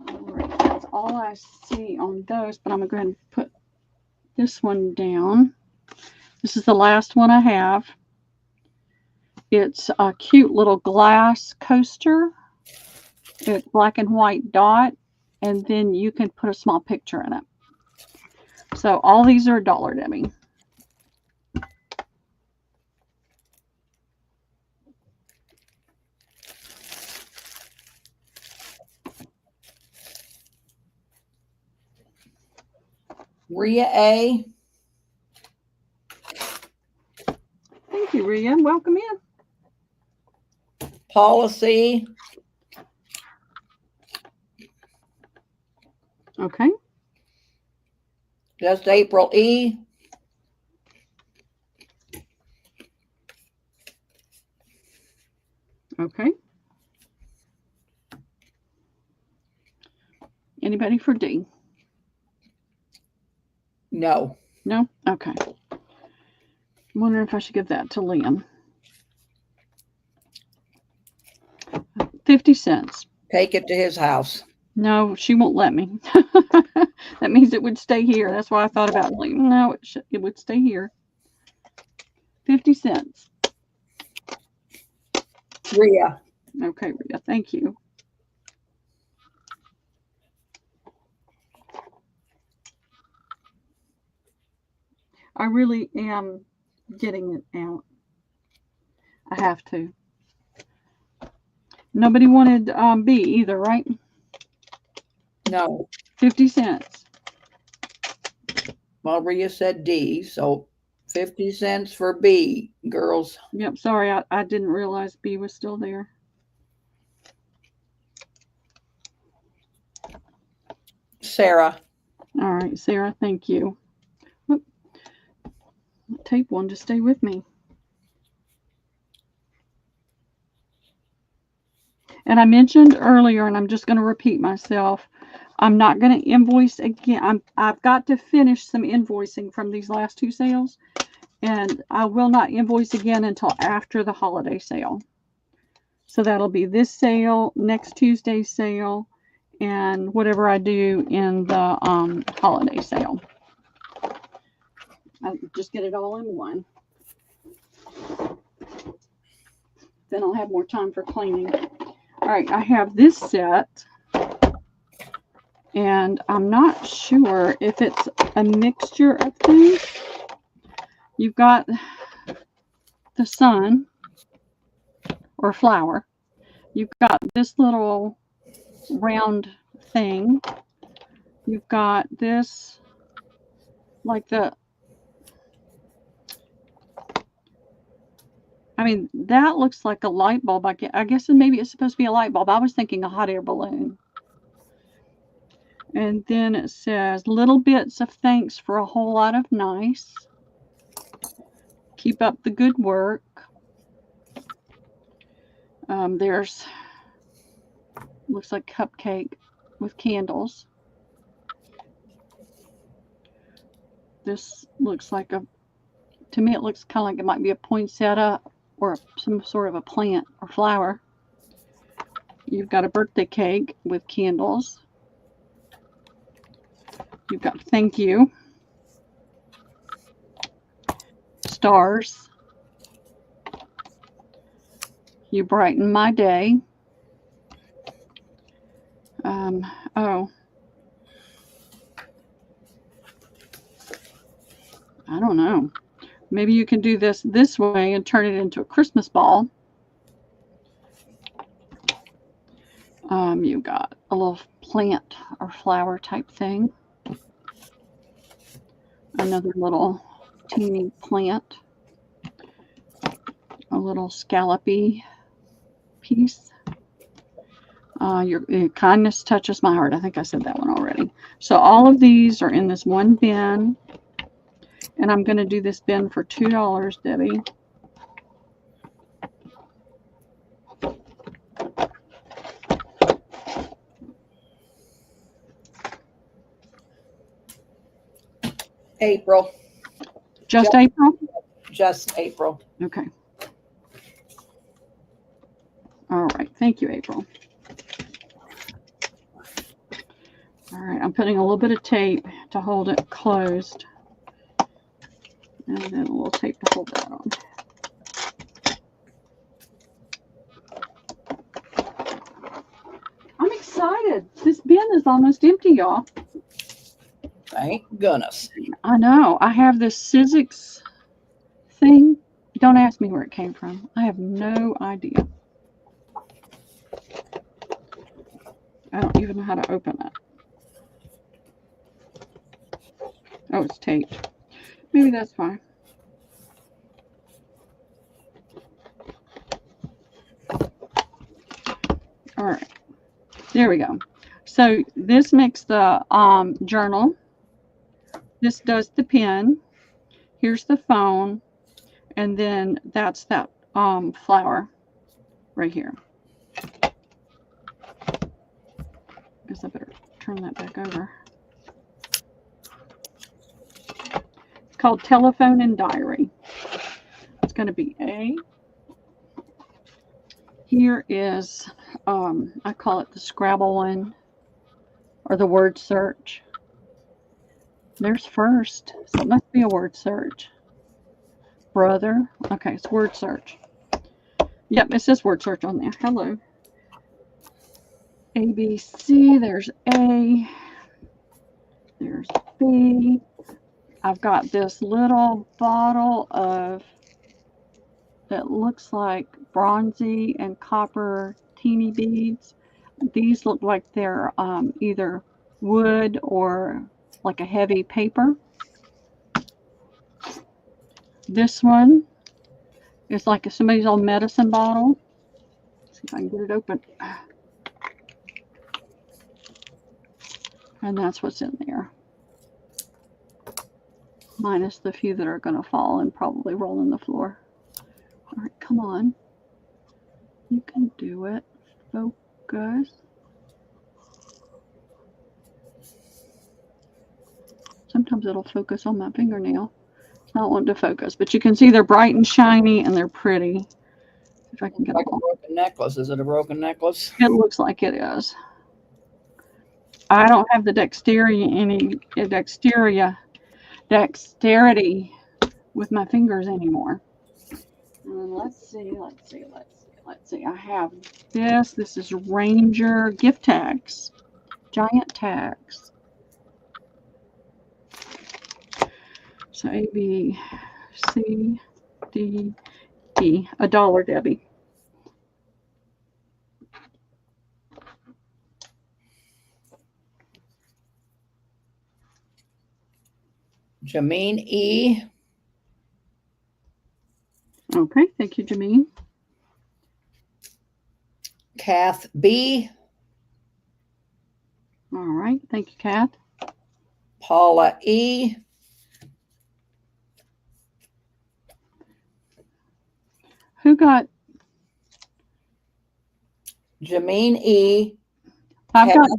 right, that's all I see on those, but I'm going to go ahead and put this one down. This is the last one I have. It's a cute little glass coaster. It's black and white dot, and then you can put a small picture in it. So all these are $1, Debbie. Rhea A. Thank you, Rhea. Welcome in. Paula C. Okay. Just April E. Okay. Anybody for D? No. No? Okay. I'm wondering if I should give that to Liam. 50 cents. Take it to his house. No, she won't let me. That means it would stay here. That's why I thought about Liam. No, it would stay here. 50 cents. Rhea. Okay, Rhea. Thank you. I really am getting it out. I have to. Nobody wanted B either, right? No. 50 cents. Well, Rhea said D, so 50 cents for B, girls. Yep, sorry, I didn't realize B was still there. Sarah. All right, Sarah, thank you. Whoop. Tape one to stay with me. And I mentioned earlier, and I'm just going to repeat myself, I'm not going to invoice again. I've got to finish some invoicing from these last two sales, and I will not invoice again until after the holiday sale. So that'll be this sale, next Tuesday's sale, and whatever I do in the holiday sale. I'll just get it all in one. Then I'll have more time for cleaning. All right, I have this set, and I'm not sure if it's a mixture of things. You've got the sun or flower. You've got this little round thing. You've got this, like I mean, that looks like a light bulb. I guess maybe it's supposed to be a light bulb. I was thinking a hot air balloon. And then it says, little bits of thanks for a whole lot of nice. Keep up the good work. There's, looks like cupcake with candles. This looks like to me it looks kind of like it might be a poinsettia or some sort of a plant or flower. You've got a birthday cake with candles. You've got thank you, stars. You brighten my day. Oh, I don't know. Maybe you can do this way and turn it into a Christmas ball. You've got a little plant or flower type thing. Another little teeny plant. A little scallopy piece. Your kindness touches my heart. I think I said that one already. So all of these are in this one bin. And I'm going to do this bin for $2, Debbie. April. Just April? Just April. Okay. All right. Thank you, April. All right. I'm putting a little bit of tape to hold it closed. And then a little tape to hold that on. I'm excited. This bin is almost empty, y'all. Thank goodness. I know. I have this Sizzix thing. Don't ask me where it came from. I have no idea. I don't even know how to open it. Oh, it's taped. Maybe that's fine. All right. There we go. So this makes the journal. This does the pen. Here's the phone. And then that's that flower right here. Guess I better turn that back over. It's called Telephone and Diary. It's going to be A. Here is, I call it the Scrabble one, or the word search. There's first, so it must be a word search. Brother. Okay, it's word search. Yep, it says word search on there. Hello. A, B, C. There's A. There's B. I've got this little bottle of, it looks like bronzy and copper teeny beads. These look like they're either wood or like a heavy paper. This one is like somebody's old medicine bottle. Let's see if I can get it open. And that's what's in there. Minus the few that are going to fall and probably roll on the floor. All right, come on. You can do it. Focus. Sometimes it'll focus on my fingernail. It's not wanting to focus, but you can see they're bright and shiny and they're pretty. If I can get like a broken necklace. Is it a broken necklace? It looks like it is. I don't have the dexterity with my fingers anymore. Let's see. I have this. This is Ranger gift tags, giant tags. So A, B, C, D, E. $1, Debbie. Jameen E. Okay, thank you, Jameen. Kath B. All right, thank you, Kath. Paula E. Who got? Jameen E. I've got.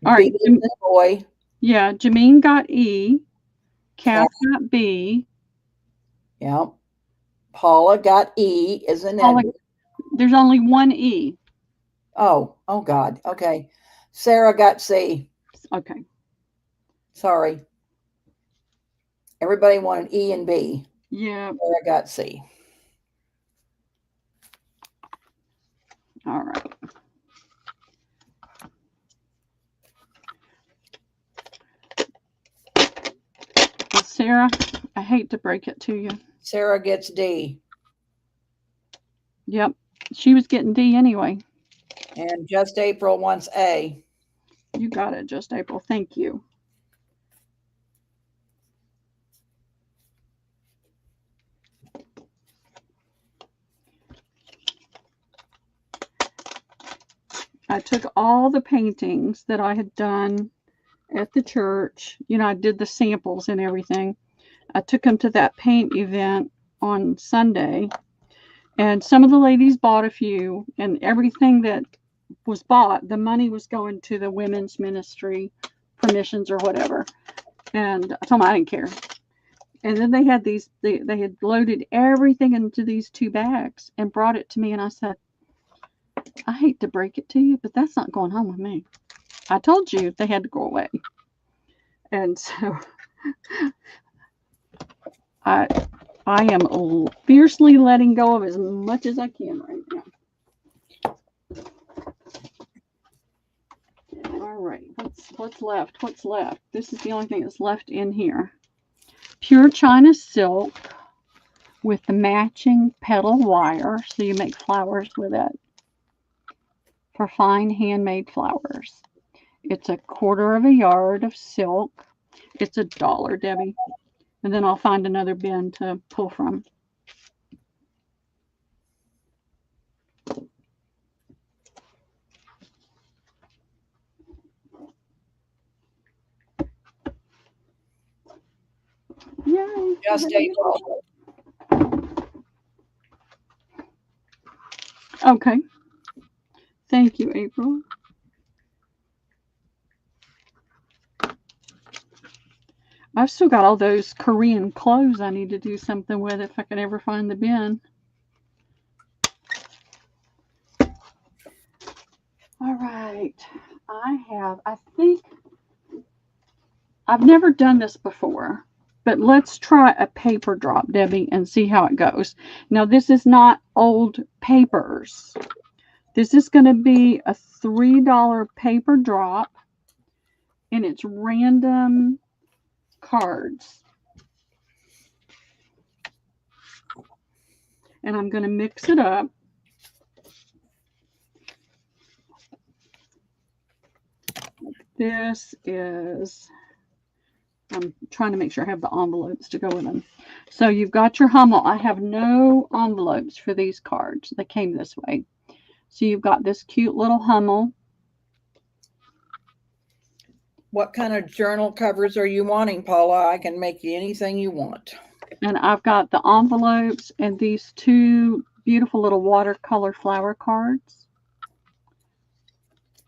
All right, boy. Yeah, Jameen got E. Kath got B. Yep. Paula got E, isn't Paula, it? there's only one E. Oh God. Okay. Sarah got C. Okay. Sorry. Everybody wanted E and B. Yeah. Sarah got C. All right. Well, Sarah, I hate to break it to you. Sarah gets D. Yep. She was getting D anyway. And Just April wants A. You got it, Just April. Thank you. I took all the paintings that I had done at the church. You know, I did the samples and everything. I took them to that paint event on Sunday. And some of the ladies bought a few, and everything that was bought, the money was going to the women's ministry permissions or whatever. And I told them I didn't care. And then they had these, they had loaded everything into these 2 bags and brought it to me. And I said, I hate to break it to you, but that's not going home with me. I told you they had to go away. And so I am fiercely letting go of as much as I can right now. All right, what's left? What's left? This is the only thing that's left in here. Pure China silk with the matching petal wire, so you make flowers with it for fine handmade flowers. It's 1/4 yard of silk. It's $1, Debbie. And then I'll find another bin to pull from. Yay. Just April. Okay. Thank you, April. I've still got all those Korean clothes I need to do something with if I can ever find the bin. All right. I think I've never done this before, but let's try a paper drop, Debbie, and see how it goes. Now, this is not old papers. This is going to be a $3 paper drop, and it's random cards. And I'm going to mix it up. This is, I'm trying to make sure I have the envelopes to go with them. So you've got your Hummel. I have no envelopes for these cards. They came this way. So you've got this cute little Hummel. What kind of journal covers are you wanting, Paula? I can make you anything you want. And I've got the envelopes and these 2 beautiful little watercolor flower cards.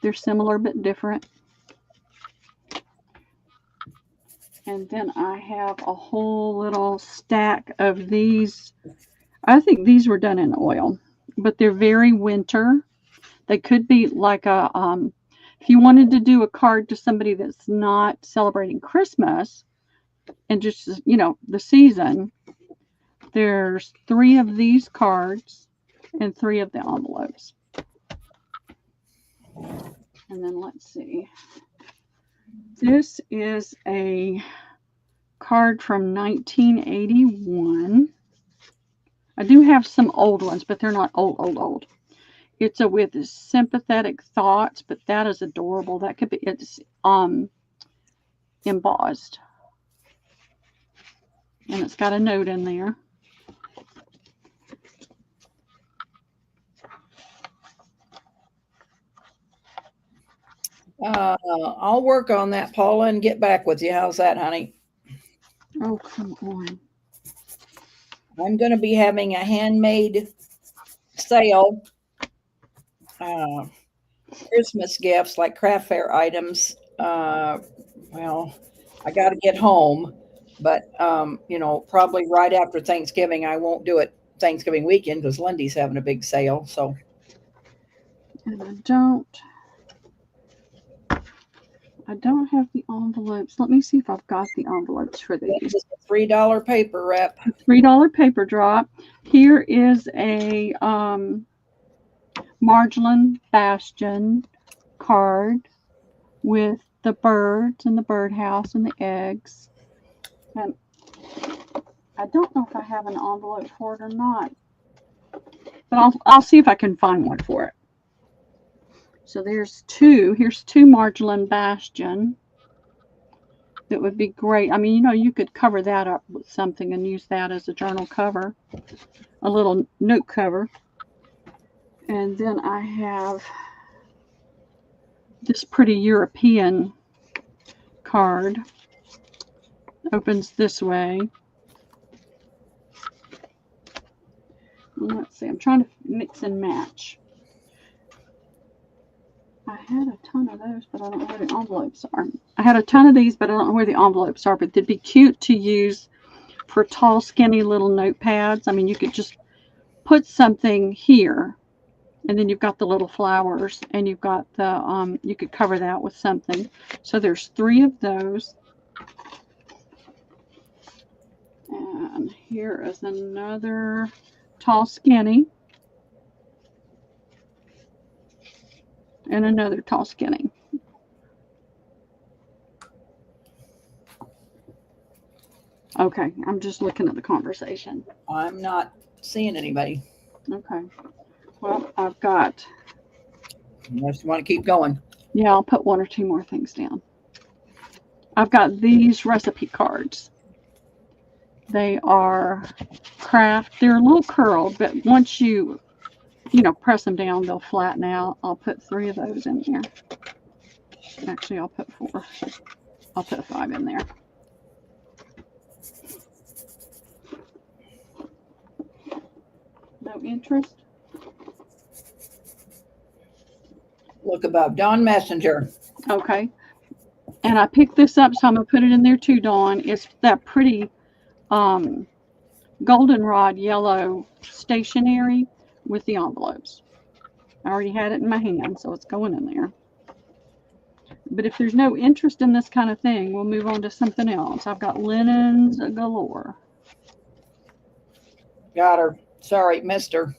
They're similar but different. And then I have a whole little stack of these. I think these were done in oil, but they're very winter. They could be like a, if you wanted to do a card to somebody that's not celebrating Christmas and just, you know, the season, there's 3 of these cards and 3 of the envelopes. And then let's see. This is a card from 1981. I do have some old ones, but they're not old. It's with sympathetic thoughts, but that is adorable. That could be, it's embossed. And it's got a note in there. I'll work on that, Paula, and get back with you. How's that, honey? Oh, come on. I'm going to be having a handmade sale. Christmas gifts, like craft fair items. Well, I got to get home, but, you know, probably right after Thanksgiving, I won't do it Thanksgiving weekend because Lindy's having a big sale. So, and I don't have the envelopes. Let me see if I've got the envelopes for these. Just a $3 paper wrap. $3 paper drop. Here is a Marjolaine Bastion card with the birds and the birdhouse and the eggs. And I don't know if I have an envelope for it or not, but I'll see if I can find one for it. So there's two. Here's two Marjolaine Bastion. That would be great. I mean, you could cover that up with something and use that as a journal cover, a little note cover. And then I have this pretty European card. Opens this way. Let's see, I'm trying to mix and match. I had a ton of those, but I don't know where the envelopes are. I had a ton of these, but I don't know where the envelopes are. But they'd be cute to use for tall, skinny little notepads. I mean, you could just put something here, and then you've got the little flowers, and you've got the, you could cover that with something. So there's 3 of those. And here is another tall, skinny. And another tall, skinny. Okay, I'm just looking at the conversation. I'm not seeing anybody. Okay. Well, I've got... Unless you want to keep going. Yeah, I'll put 1 or 2 more things down. I've got these recipe cards. They are craft. They're a little curled, but once you press them down, they'll flatten out. I'll put 3 of those in there. Actually, I'll put 4. I'll put 5 in there. No interest? Look above. Dawn Messenger. Okay. And I picked this up, so I'm going to put it in there too, Dawn. It's that pretty goldenrod yellow stationery with the envelopes. I already had it in my hand, so it's going in there. But if there's no interest in this kind of thing, we'll move on to something else. I've got linens galore. Got her. Sorry, missed her.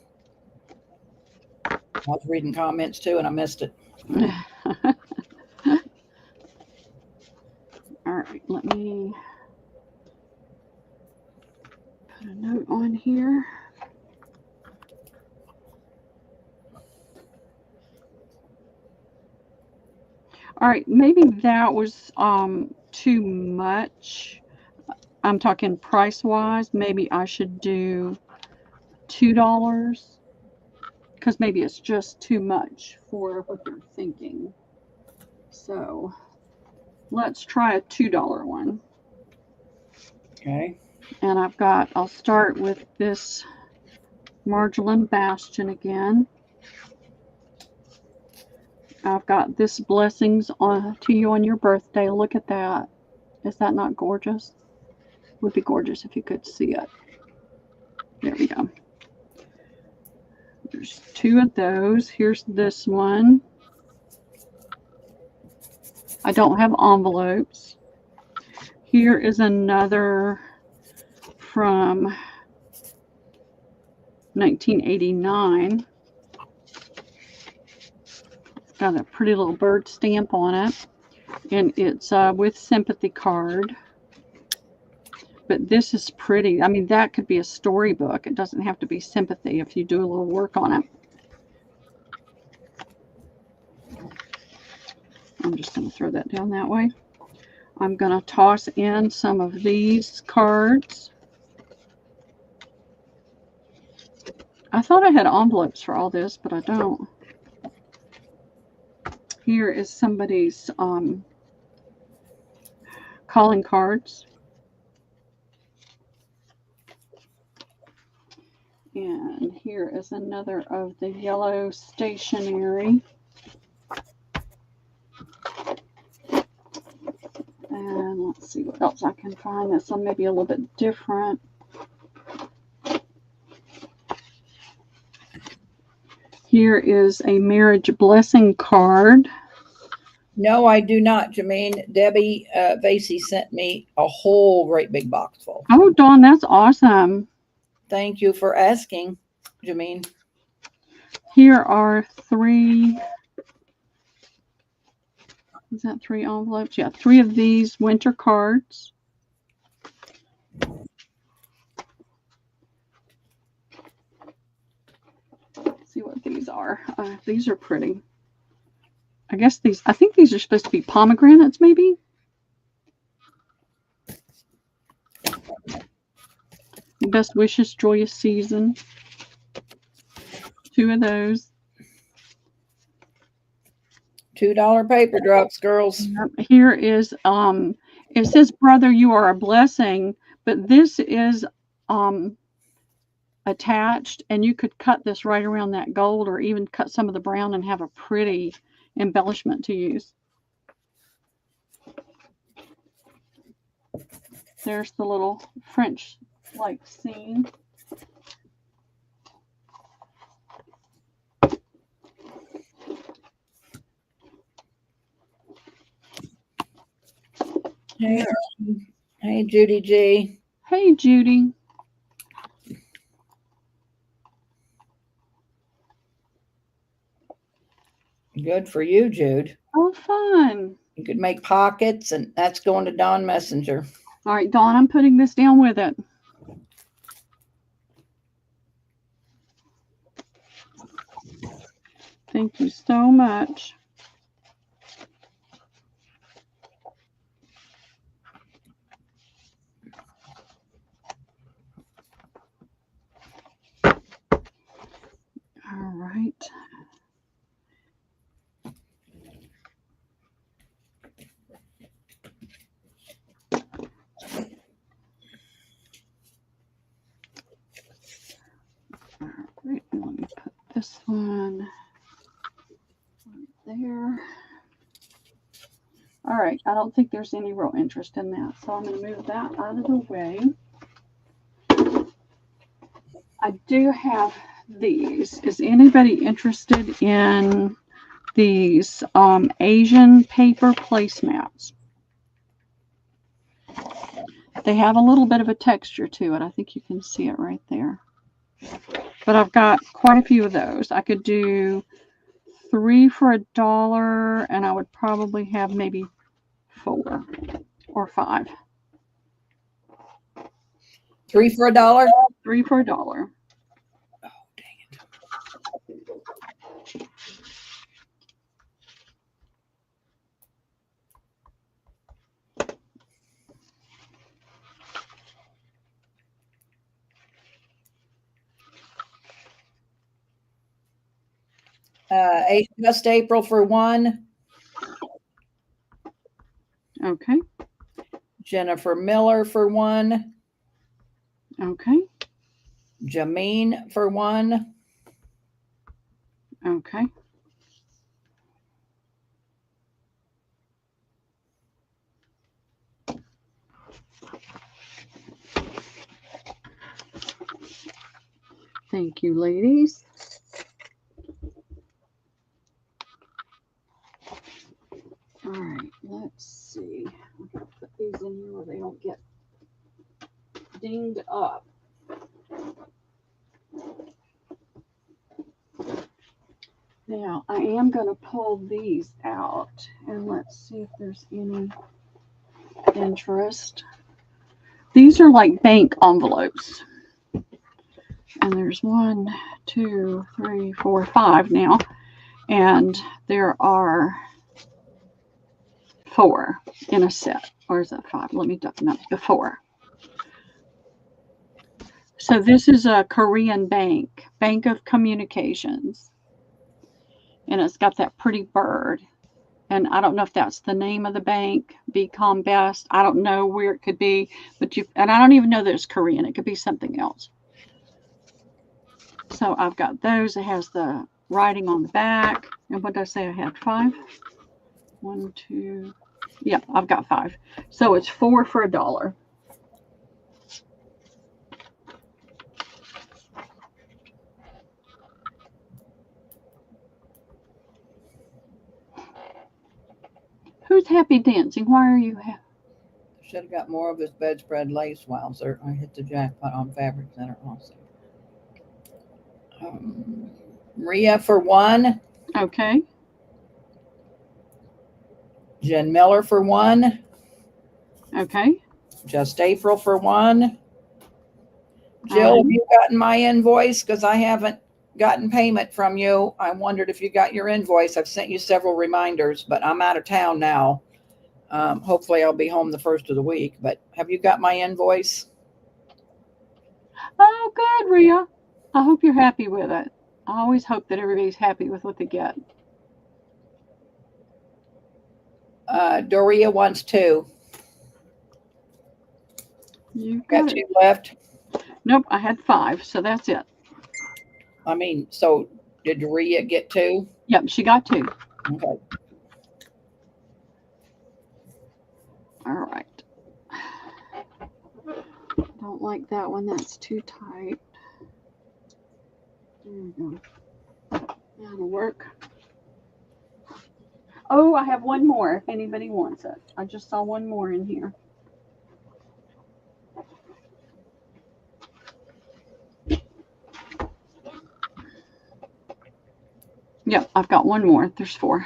I was reading comments too, and I missed it. All right, let me put a note on here. All right, maybe that was too much. I'm talking price-wise. Maybe I should do $2 because maybe it's just too much for what they're thinking. So let's try a $2 one. Okay. And I'll start with this Marjolaine Bastion again. I've got this blessings to you on your birthday. Look at that. Is that not gorgeous? Would be gorgeous if you could see it. There we go. There's 2 of those. Here's this one. I don't have envelopes. Here is another from 1989. It's got a pretty little bird stamp on it. And it's with sympathy card. But this is pretty. I mean, that could be a storybook. It doesn't have to be sympathy if you do a little work on it. I'm just going to throw that down that way. I'm going to toss in some of these cards. I thought I had envelopes for all this, but I don't. Here is somebody's calling cards. And here is another of the yellow stationery. And let's see what else I can find. This one may be a little bit different. Here is a marriage blessing card. No, I do not, Jermaine. Debbie Vasey sent me a whole great big box full. Oh, Dawn, that's awesome. Thank you for asking, Jermaine. Here are 3. Is that 3 envelopes? Yeah, 3 of these winter cards. Let's see what these are. These are pretty. I think these are supposed to be pomegranates, maybe? Best wishes, joyous season. 2 of those. $2 paper drops, girls. Here is, it says, brother, you are a blessing, but this is attached, and you could cut this right around that gold or even cut some of the brown and have a pretty embellishment to use. There's the little French like scene. Hey, Judy G. Hey, Judy. Good for you, Jude. Oh, fun. You could make pockets, and that's going to Dawn Messenger. All right, Dawn, I'm putting this down with it. Thank you so much. All right. All right, let me put this one there. All right, I don't think there's any real interest in that, so I'm going to move that out of the way. I do have these. Is anybody interested in these Asian paper placemats? They have a little bit of a texture to it. I think you can see it right there. But I've got quite a few of those. I could do 3 for $1, and I would probably have maybe 4 or 5. 3 for $1? 3 for $1. Oh, dang it. Just April for 1. Okay. Jennifer Miller for 1. Okay. Jameen for 1. Okay. Thank you, ladies. All right, let's see. I'm going to put these in here where they don't get dinged up. Now, I am going to pull these out, and let's see if there's any interest. These are like bank envelopes. And there's 1, 2, 3, 4, 5 now. And there are 4 in a set. Or is that 5? Let me no, the 4. So this is a Korean bank, Bank of Communications. And it's got that pretty bird. And I don't know if that's the name of the bank, BCom Best. I don't know where it could be, but and I don't even know that it's Korean. It could be something else. So I've got those. It has the writing on the back. And what did I say I had? 5? 1, 2. Yeah, I've got 5. So it's 4 for $1. Who's happy dancing? Why are you happy? Should have got more of this bedspread lace, Wowzer. I hit the jackpot on Fabric Center also. Maria for 1. Okay. Jen Miller for 1. Okay. Just April for 1. Jill, have you gotten my invoice? Because I haven't gotten payment from you. I wondered if you got your invoice. I've sent you several reminders, but I'm out of town now. Hopefully I'll be home the first of the week, but have you got my invoice? Oh, good, Rhea. I hope you're happy with it. I always hope that everybody's happy with what they get. Doria wants 2. You got 2 left? Nope, I had 5, so that's it. I mean, so did Doria get 2? Yep, she got 2. Okay. All right. Don't like that one. That's too tight. There we go. That'll work. Oh, I have one more if anybody wants it. I just saw one more in here. Yep, I've got one more. There's 4.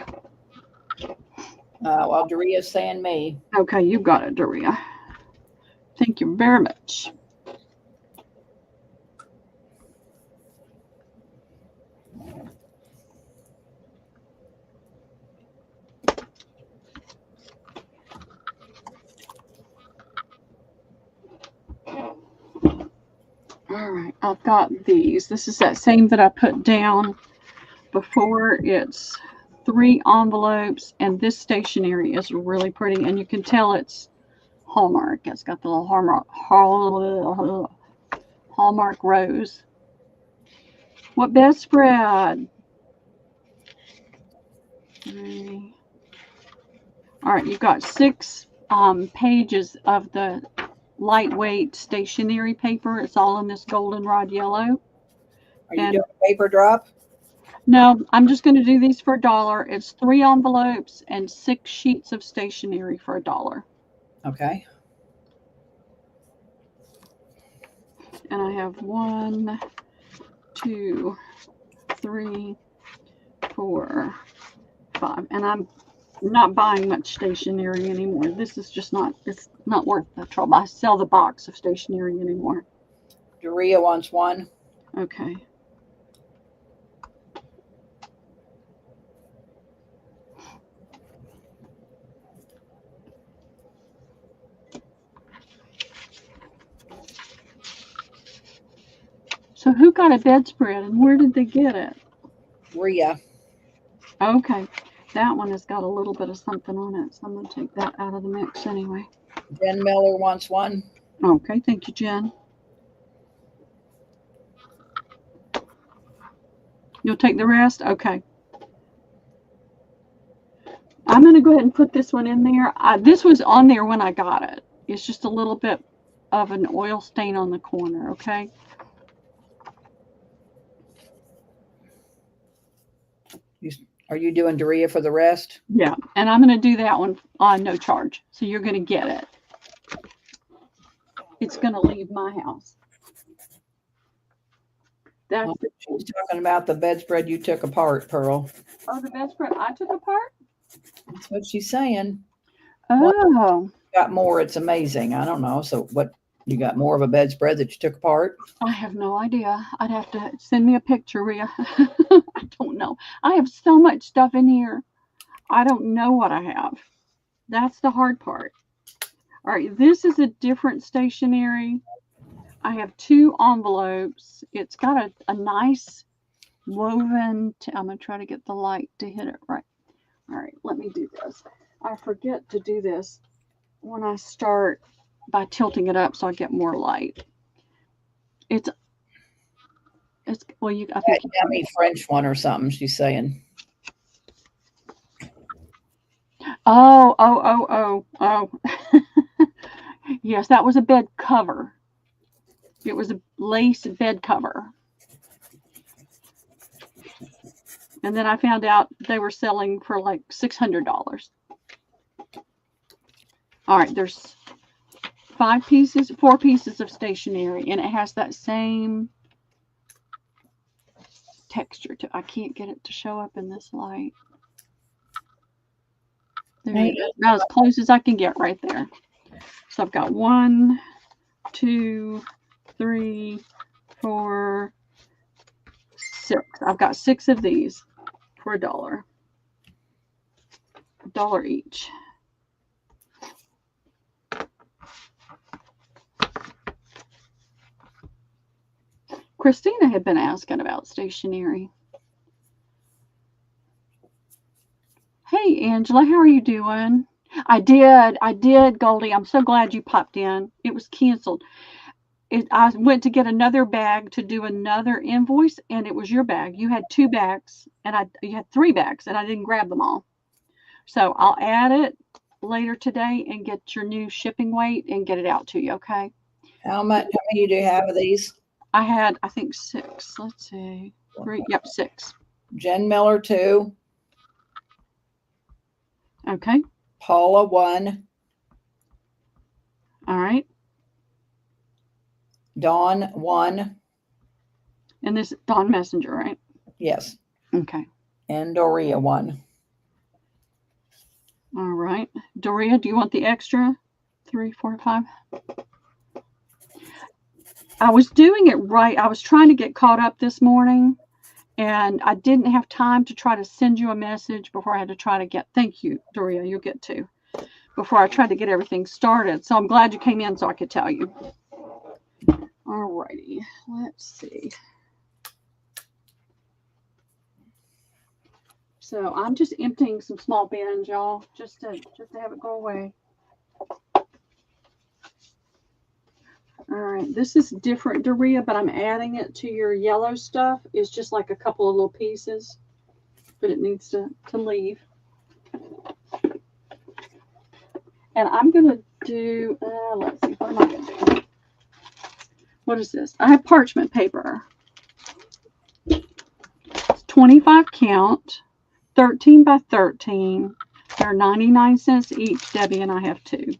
Well, Doria's saying me. Okay, you got it, Doria. Thank you very much. All right, I've got these. This is that same that I put down before. It's 3 envelopes, and this stationery is really pretty, and you can tell it's Hallmark. It's got the little Hallmark rose. What bedspread? 3. All right, you've got 6 pages of the lightweight stationery paper. It's all in this goldenrod yellow. Are you doing a paper drop? No, I'm just going to do these for $1. It's 3 envelopes and 6 sheets of stationery for $1. Okay. And I have 1, 2, 3, 4, 5. And I'm not buying much stationery anymore. This is just not, it's not worth the trouble. I sell the box of stationery anymore. Doria wants 1. Okay. So who got a bedspread and where did they get it? Rhea. Okay. That one has got a little bit of something on it, so I'm going to take that out of the mix anyway. Jen Miller wants 1. Okay, thank you, Jen. You'll take the rest? Okay. I'm going to go ahead and put this one in there. This was on there when I got it. It's just a little bit of an oil stain on the corner, okay? Are you doing Doria for the rest? Yeah, and I'm going to do that one on no charge. So you're going to get it. It's going to leave my house. That's She's talking about the bedspread you took apart, Pearl. Oh, the bedspread I took apart? That's what she's saying. Oh. Got more. It's amazing. I don't know. So what, you got more of a bedspread that you took apart? I have no idea. I'd have to send me a picture, Rhea. I don't know. I have so much stuff in here. I don't know what I have. That's the hard part. All right, this is a different stationery. I have 2 envelopes. It's got a nice woven, I'm going to try to get the light to hit it right. All right, let me do this. I forget to do this when I start by tilting it up so I get more light. It's well, I think that yummy French one or something, she's saying. Oh. Yes, that was a bed cover. It was a lace bed cover. And then I found out they were selling for like $600. All right, there's 4 pieces of stationery, and it has that same texture to. I can't get it to show up in this light. There it is. About as close as I can get right there. So I've got 1, 2, 3, 4, 6. I've got 6 of these for $1. $1 each. Christina had been asking about stationery. Hey, Angela, how are you doing? I did, Goldie. I'm so glad you popped in. It was canceled. I went to get another bag to do another invoice, and it was your bag. You had 2 bags, and you had 3 bags, and I didn't grab them all. So I'll add it later today and get your new shipping weight and get it out to you, okay? How many do you have of these? I had, I think, 6. Let's see. 3, yep, 6. Jen Miller 2. Okay. Paula 1. All right. Dawn 1. And this is Dawn Messenger, right? Yes. Okay. And Doria 1. All right. Doria, do you want the extra 3, 4, 5? I was doing it right. I was trying to get caught up this morning, and I didn't have time to try to send you a message before I had to try to get, thank you, Doria, you'll get 2, before I tried to get everything started. So I'm glad you came in so I could tell you. All righty. Let's see. So I'm just emptying some small bins, y'all, just to have it go away. All right, this is different, Doria, but I'm adding it to your yellow stuff. It's just like a couple of little pieces, but it needs to leave. And I'm going to do, let's see, what am I going to do? What is this? I have parchment paper. It's 25 count, 13 by 13. They're 99 cents each, Debbie, and I have 2.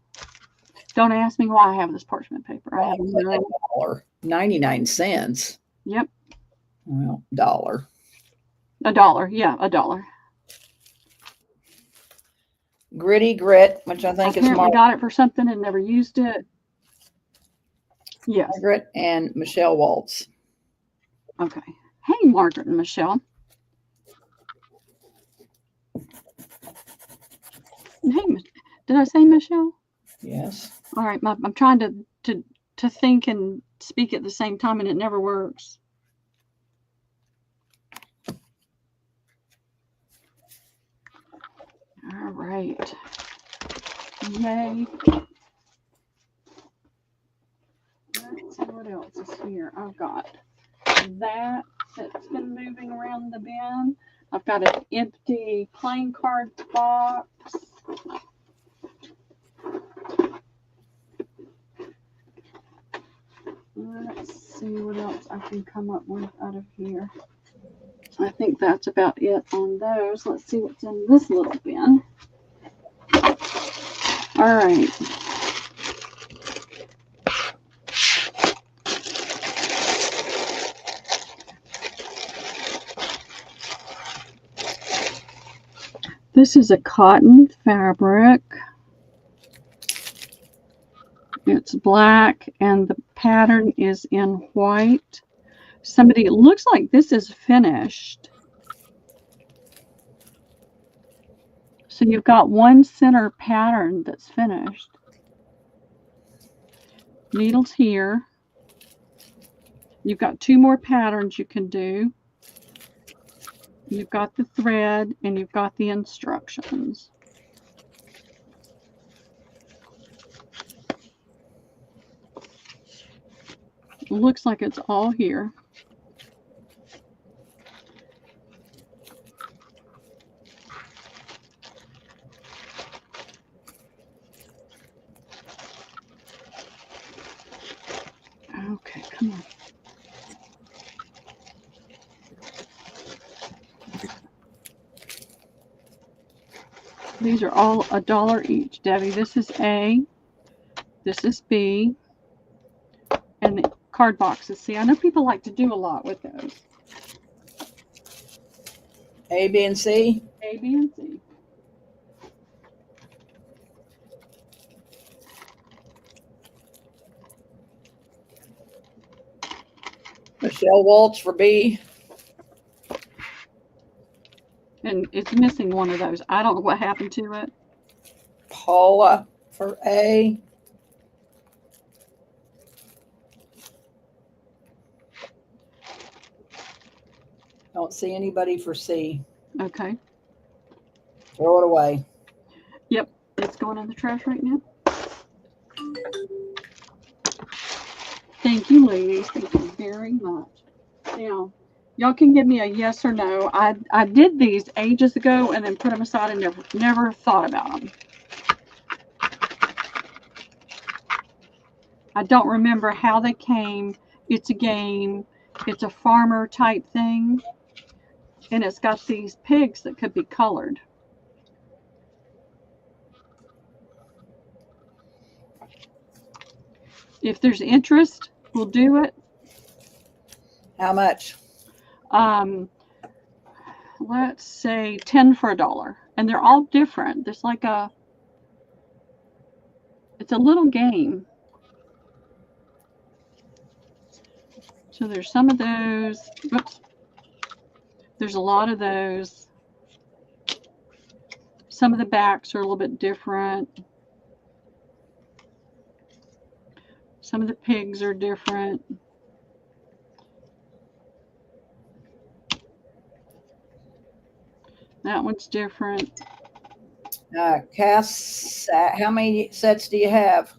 Don't ask me why I have this parchment paper. I have $1. 99 cents. Yep. Well, $1. $1. Yeah, $1. Gritty Grit, which I think is Margaret. Got it for something and never used it. Yes. Margaret and Michelle Waltz. Okay. Hey, Margaret and Michelle. Hey, did I say Michelle? Yes. All right. I'm trying to think and speak at the same time, and it never works. All right. Yay. Let's see what else is here. I've got that's been moving around the bin. I've got an empty playing card box. Let's see what else I can come up with out of here. I think that's about it on those. Let's see what's in this little bin. All right. This is a cotton fabric. It's black and the pattern is in white. It looks like this is finished. So you've got one center pattern that's finished. Needles here. You've got 2 more patterns you can do. You've got the thread and you've got the instructions. It looks like it's all here. Okay, come on. these are all $1 each, Debbie. This is A, this is B, and the card boxes. See, I know people like to do a lot with those. A, B, and C? A, B, and C. Michelle Waltz for B. And it's missing one of those. I don't know what happened to it. Paula for A. Don't see anybody for C. Okay. Throw it away. Yep, it's going in the trash right now. Thank you, ladies. Thank you very much. Now, y'all can give me a yes or no. I did these ages ago and then put them aside and never thought about them. I don't remember how they came. It's a game. It's a farmer type thing. And it's got these pigs that could be colored. If there's interest, we'll do it. How much? Let's say 10 for $1. And they're all different. There's like it's a little game. So there's some of those. Whoops. There's a lot of those. Some of the backs are a little bit different. Some of the pigs are different. That one's different. Cass, how many sets do you have?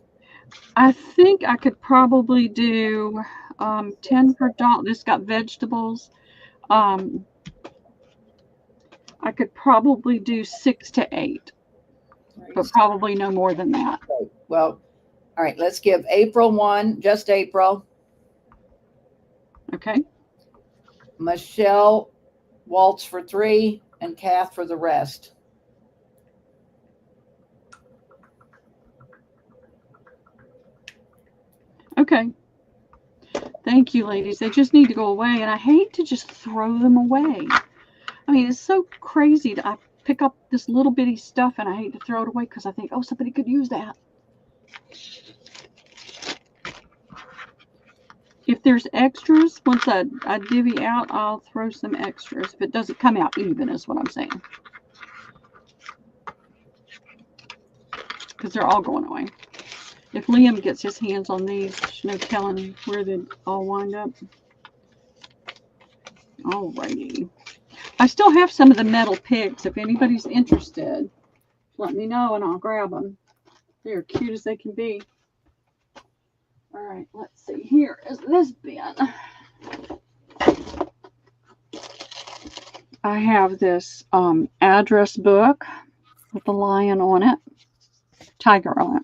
I think I could probably do 10 per $1. This got vegetables. I could probably do 6 to 8, but probably no more than that. Okay. Well, all right, let's give April 1, just April. Okay. Michelle Waltz for 3 and Kath for the rest. Okay. Thank you, ladies. They just need to go away, and I hate to just throw them away. I mean, it's so crazy I pick up this little bitty stuff, and I hate to throw it away because I think, oh, somebody could use that. If there's extras, once I divvy out, I'll throw some extras. If it doesn't come out even, is what I'm saying. Because they're all going away. If Liam gets his hands on these, there's no telling where they'd all wind up. Alrighty. I still have some of the metal pigs. If anybody's interested, let me know and I'll grab them. They're cute as they can be. All right, let's see. Here is this bin. I have this address book with a lion on it, tiger on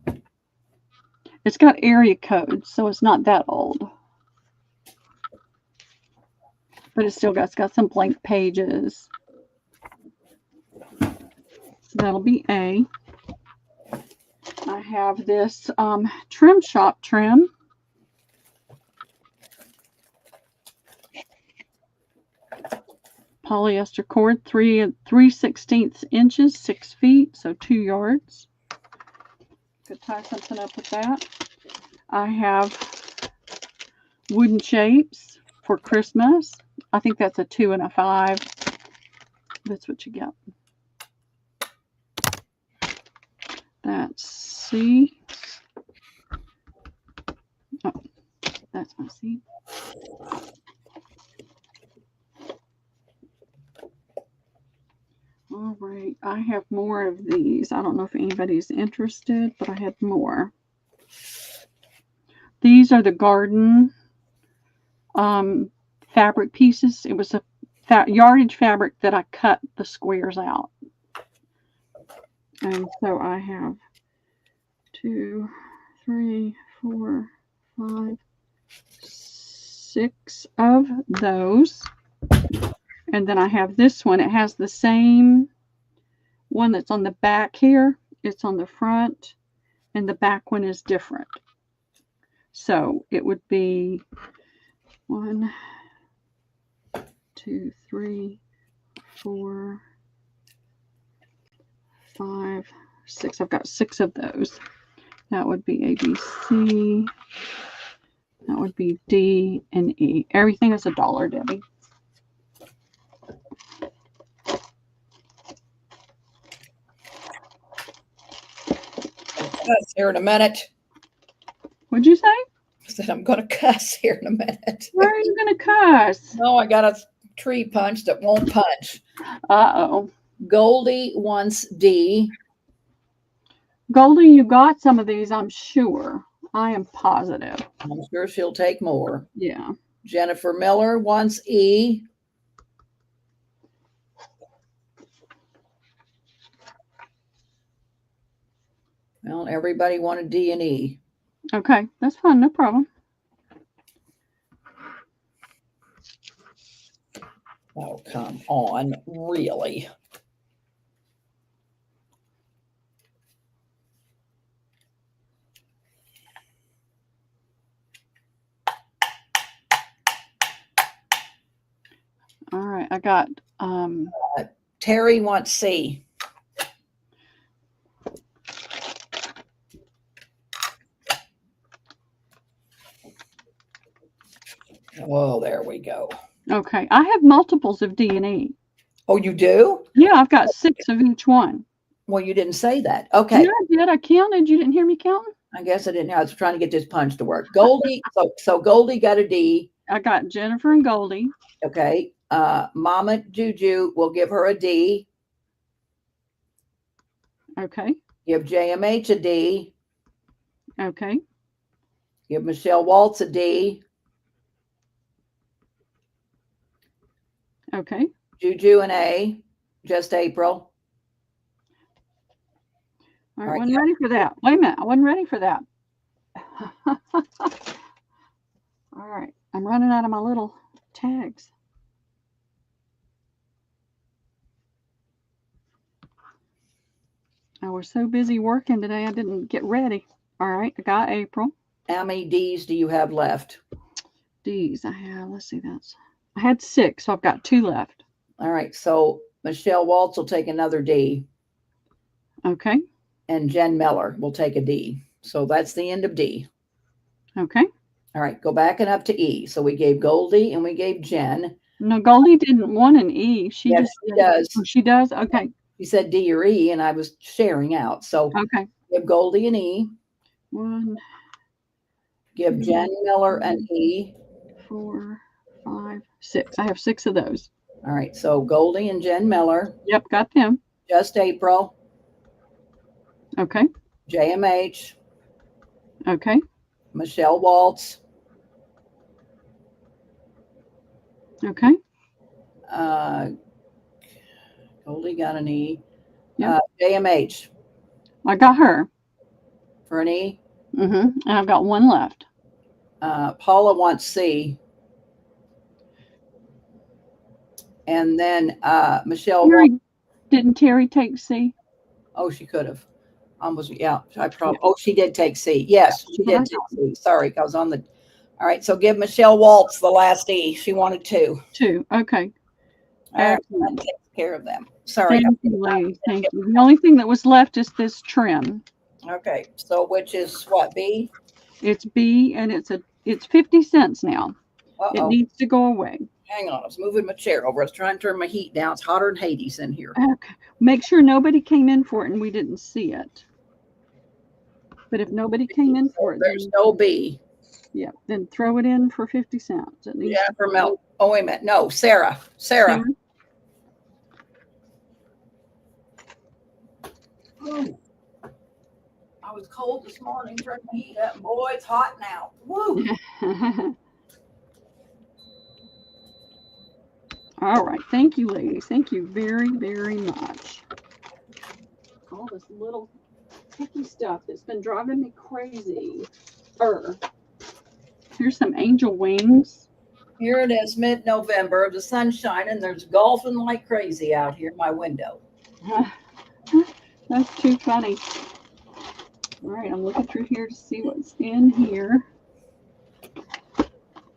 it. It's got area codes, so it's not that old. But it's still got some blank pages. So that'll be A. I have this trim shop trim. Polyester cord, 3/16 inches, 6 feet, so 2 yards. Could tie something up with that. I have wooden shapes for Christmas. I think that's a 2 and a 5. That's what you get. That's C. Oh, that's my C. All right, I have more of these. I don't know if anybody's interested, but I have more. These are the garden fabric pieces. It was a yardage fabric that I cut the squares out. And so I have 2, 3, 4, 5, 6 of those. And then I have this one. It has the same one that's on the back here. It's on the front, and the back one is different. So it would be 1, 2, 3, 4, 5, 6. I've got 6 of those. That would be A, B, C. That would be D and E. Everything is $1, Debbie. Cuss here in a minute. What'd you say? I said I'm going to cuss here in a minute. Where are you going to cuss? No, I got a tree punch that won't punch. Uh-oh. Goldie wants D. Goldie, you got some of these, I'm sure. I am positive. I'm sure she'll take more. Yeah. Jennifer Miller wants E. Well, everybody wanted D and E. Okay, that's fine. No problem. Oh, come on. Really? All right, I got Terry wants C. Whoa, there we go. okay. I have multiples of D and E. Oh, you do? Yeah, I've got 6 of each one. Well, you didn't say that. Okay. Yeah, I did. I counted. You didn't hear me counting? I guess I didn't know. I was trying to get this punch to work. Goldie, so Goldie got a D. I got Jennifer and Goldie. Okay. Mama Juju will give her a D. Okay. Give JMH a D. Okay. Give Michelle Waltz a D. Okay. Juju an A. Just April. All right, wasn't ready for that. Wait a minute. I wasn't ready for that. All right. I'm running out of my little tags. I was so busy working today, I didn't get ready. All right. I got April. How many D's do you have left? D's. I have, let's see, I had 6, so I've got 2 left. All right. So Michelle Waltz will take another D. Okay. And Jen Miller will take a D. So that's the end of D. Okay. All right. Go back and up to E. So we gave Goldie and we gave Jen. No, Goldie didn't want an E. She Yes, just she does. Oh, she does? Okay. She said D or E, and I was sharing out. So Okay. give Goldie an E. 1, Give Jen Miller an E. 4, 5, 6. I have 6 of those. All right. So Goldie and Jen Miller. Yep, got them. Just April. Okay. JMH. Okay. Michelle Waltz. Okay. Goldie got an E. Yep. JMH I got her. for an E. And I've got 1 left. Paula wants C. And then Michelle. Didn't Terry take C? Oh, she could have. Yeah, I probably. Yeah. Oh, she did take C. Yes, she did take C. Sorry, I was on the. All right, so give Michelle Waltz the last E. She wanted 2. 2. Okay. All right, that takes care of them. Sorry. Thank you, lady. Thank you. The only thing that was left is this trim. Okay, so which is what, B? It's B, and it's 50 cents now. Uh-oh. It needs to go away. Hang on, I was moving my chair over. I was trying to turn my heat down. It's hotter than Hades in here. Okay. Make sure nobody came in for it and we didn't see it. But if nobody came in for it, there's no B. Yeah, then throw it in for 50 cents. It needs Jennifer Mel. Oh, wait a minute. No, Sarah. Ooh. I was cold this morning, turned the heat up. Boy, it's hot now. Woo. All right. Thank you, ladies. Thank you very, very much. All this little picky stuff that's been driving me crazy. Here's some angel wings. Here it is, mid-November. The sun's shining. There's golfing like crazy out here my window. That's too funny. All right, I'm looking through here to see what's in here.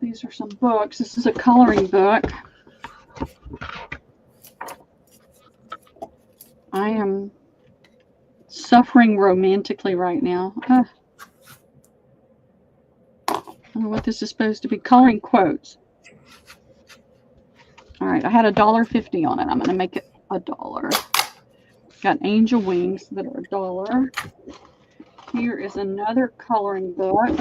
These are some books. This is a coloring book. I am suffering romantically right now. I don't know what this is supposed to be. Coloring quotes. All right, I had $1.50 on it. I'm going to make it $1. Got angel wings that are $1. Here is another coloring book.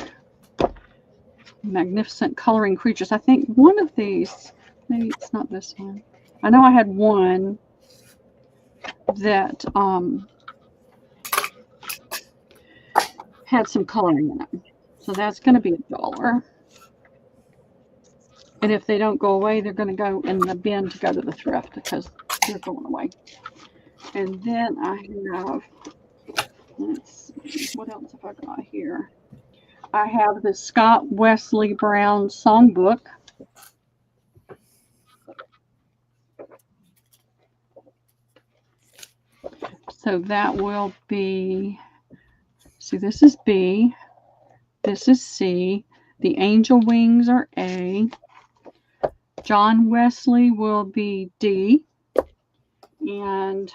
Magnificent coloring creatures. I think one of these, maybe it's not this one. I know I had one that had some coloring in it. So that's going to be $1. And if they don't go away, they're going to go in the bin to go to the thrift because they're going away. And then I have, let's see, what else have I got here? I have the Scott Wesley Brown songbook. So that will be, see, this is B, this is C, the angel wings are A, John Wesley will be D, and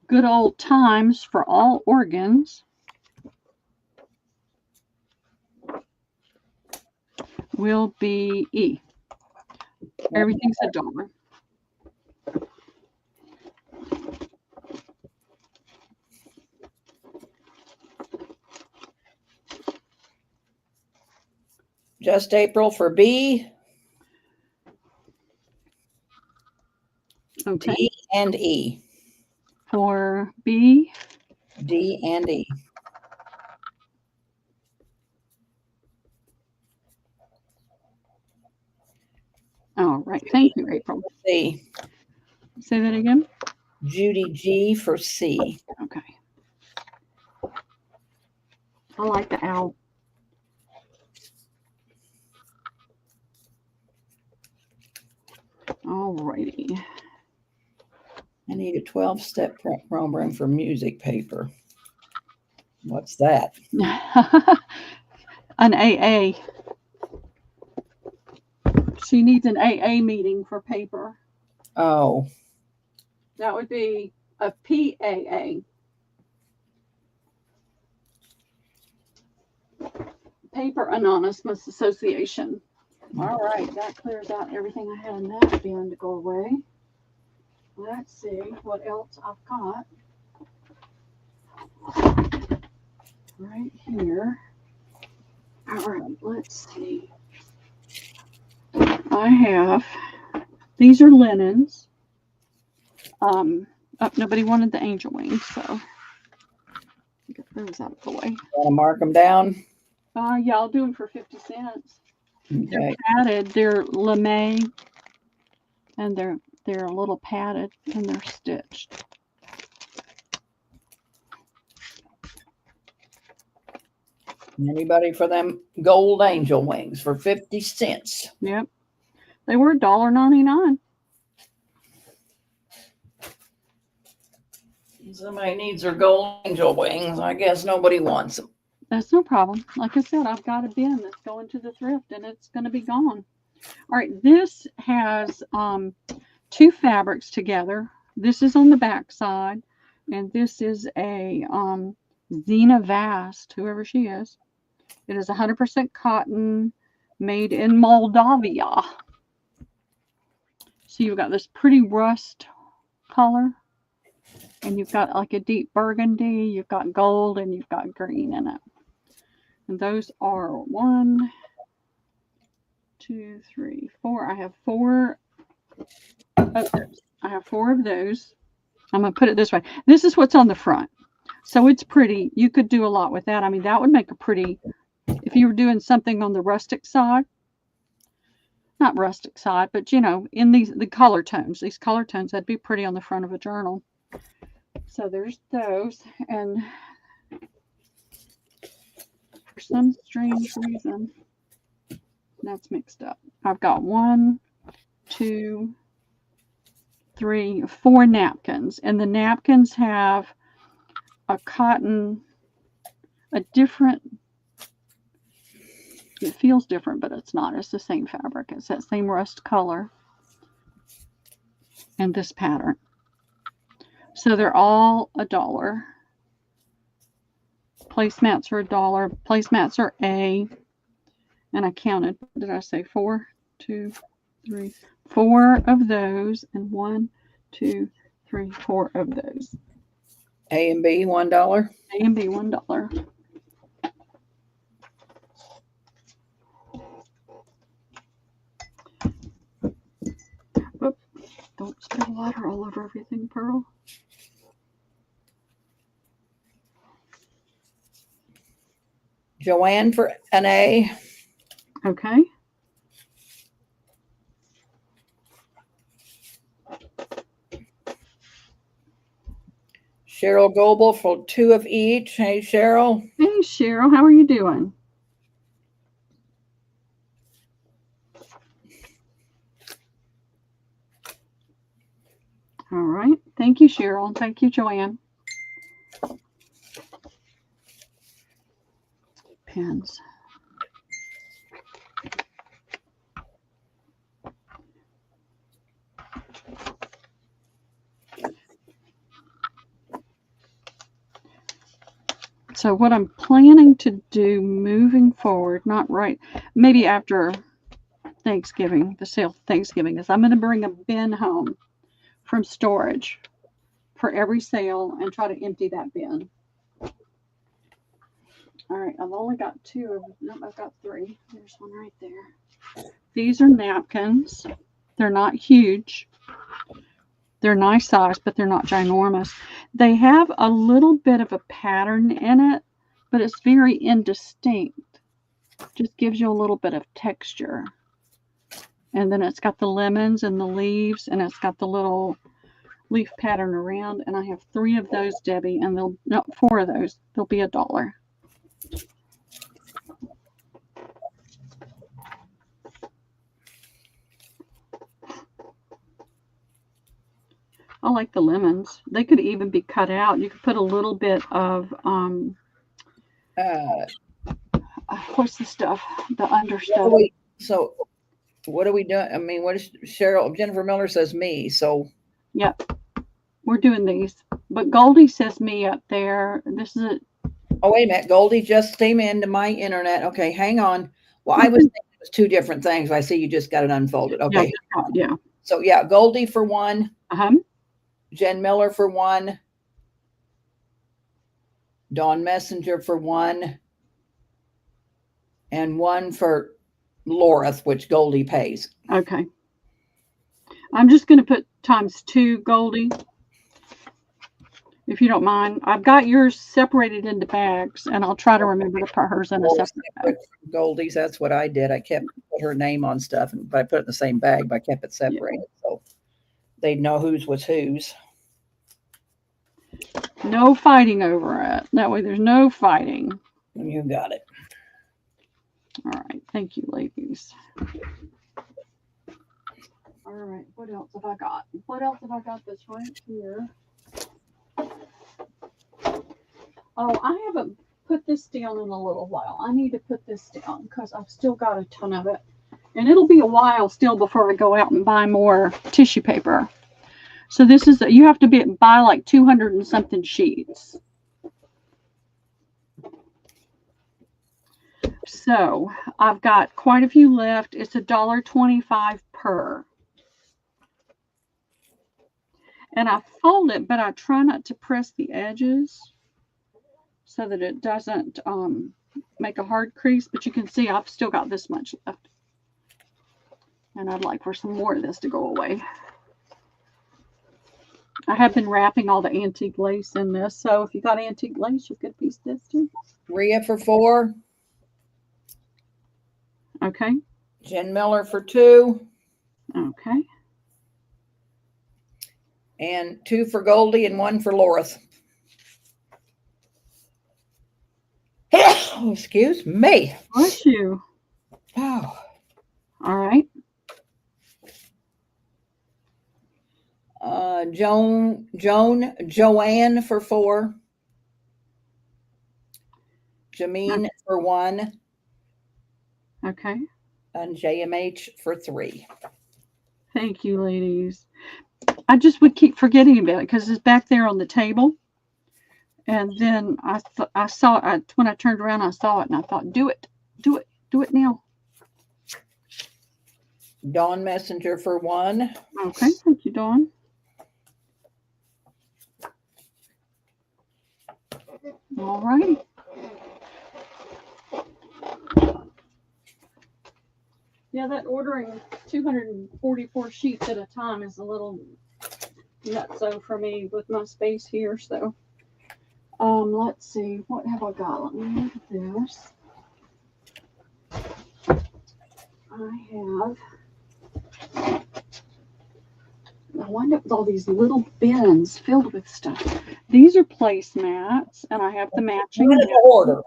good old times for all organs will be E. Everything's $1. Just April for B. Okay. D and E. For B, D and E. all right. Thank you, April. C. Say that again. Judy G for C. Okay. I like the owl. All righty. I need a 12-step program for music paper. What's that? An AA. She needs an AA meeting for paper. Oh. That would be a PAA. Paper Anonymous Association. All right, that clears out everything I had in that bin to go away. Let's see what else I've got. Right here. All right, let's see. I have, these are linens. Oh, nobody wanted the angel wings, so get those out of the way. Want to mark them down? Yeah, I'll do them for 50 cents. Okay. They're padded. They're lame, and they're a little padded, and they're stitched. Anybody for them gold angel wings for 50 cents? Yep. They were $1.99. Somebody needs their gold angel wings. I guess nobody wants them. That's no problem. Like I said, I've got a bin that's going to the thrift, and it's going to be gone. All right, this has two fabrics together. This is on the back side, and this is a Zena Vast, whoever she is. It is 100% cotton, made in Moldavia. So you've got this pretty rust color, and you've got like a deep burgundy, you've got gold, and you've got green in it. And those are 1, 2, 3, 4. I have 4 of those. I have 4 of those. I'm going to put it this way. This is what's on the front. So it's pretty. You could do a lot with that. I mean, that would make a pretty, if you were doing something on the rustic side, not rustic side, but you know, in the color tones, these color tones, that'd be pretty on the front of a journal. So there's those. And for some strange reason, That's mixed up. I've got 1, 2, 3, 4 napkins, and the napkins have a cotton, a different, it feels different, but it's not. It's the same fabric. It's that same rust color and this pattern. So they're all $1. Placemats are $1. Placemats are A. And I counted, what did I say? 4, 2, 3, 4 of those, and 1, 2, 3, 4 of those. A and B, $1. A and B, $1. Oop, don't spill water all over everything, Pearl. Joanne for an A. Okay. Cheryl Goebel for 2 of each. Hey, Cheryl. Hey, Cheryl, how are you doing? All right. Thank you, Cheryl. Thank you, Joanne. Pens. So what I'm planning to do moving forward, not right, maybe after Thanksgiving, the sale Thanksgiving, is I'm going to bring a bin home from storage for every sale and try to empty that bin. All right, I've only got 2 of them. Nope, I've got 3. There's one right there. These are napkins. They're not huge. They're nice size, but they're not ginormous. They have a little bit of a pattern in it, but it's very indistinct. Just gives you a little bit of texture. And then it's got the lemons and the leaves, and it's got the little leaf pattern around. And I have 3 of those, Debbie, and they'll, no, 4 of those. They'll be $1. I like the lemons. They could even be cut out. You could put a little bit of what's the stuff? The understuff. So what are we doing? I mean, what is Cheryl? Jennifer Miller says me. So yep, we're doing these. But Goldie says me up there. This is it. Oh, wait a minute. Goldie just came into my internet. Okay, hang on. Well, I was thinking it was 2 different things. I see you just got it unfolded. Okay. Yeah. So yeah, Goldie for 1. Uh-huh. Jen Miller for 1. Dawn Messenger for 1. And 1 for Lorith, which Goldie pays. Okay. I'm just going to put ×2, Goldie, if you don't mind. I've got yours separated into bags, and I'll try to remember to put hers in a separate bag. Goldie's, that's what I did. I kept put her name on stuff, but I put it in the same bag, but I kept it separated. Yeah. So they'd know whose was whose. No fighting over it. That way there's no fighting. You got it. All right. Thank you, ladies. All right. What else have I got? What else have I got that's right here? Oh, I haven't put this down in a little while. I need to put this down because I've still got a ton of it. And it'll be a while still before I go out and buy more tissue paper. So this is, you have to buy like 200 and something sheets. So I've got quite a few left. It's $1.25 per. And I fold it, but I try not to press the edges so that it doesn't make a hard crease. But you can see I've still got this much left. And I'd like for some more of this to go away. I have been wrapping all the antique lace in this. So if you got antique lace, you get a piece of this too. Rhea for 4. Okay. Jen Miller for 2. Okay. And 2 for Goldie and 1 for Lorith. Oh, excuse me. Bless you. Oh. All right. Joanne for 4. Jameen for 1. Okay. And JMH for 3. Thank you, ladies. I just would keep forgetting about it because it's back there on the table. And then I saw it when I turned around. I saw it and I thought, do it now. Dawn Messenger for 1. Okay, thank you, Dawn. All right. Yeah, that ordering 244 sheets at a time is a little nutso for me with my space here. So, let's see, what have I got? Let me look at this. I wind up with all these little bins filled with stuff. These are placemats, and I have the matching. You're a hoarder.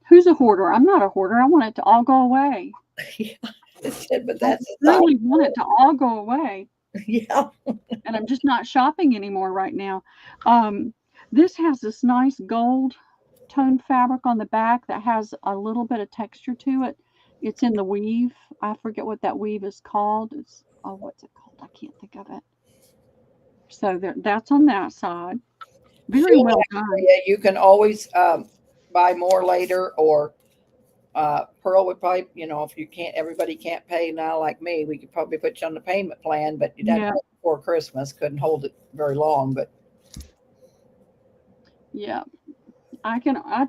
Who's a hoarder? I'm not a hoarder. I want it to all go away. Yeah, but that's I really want it to all go away. Yeah. And I'm just not shopping anymore right now. This has this nice gold tone fabric on the back that has a little bit of texture to it. It's in the weave. I forget what that weave is called. What's it called? I can't think of it. So that's on that side. Very well done. Yeah, you can always buy more later, or Pearl would probably, if you can't, everybody can't pay now like me, we could probably put you on the payment plan, but you'd have to pay before Christmas. Couldn't hold it very long, but yeah, I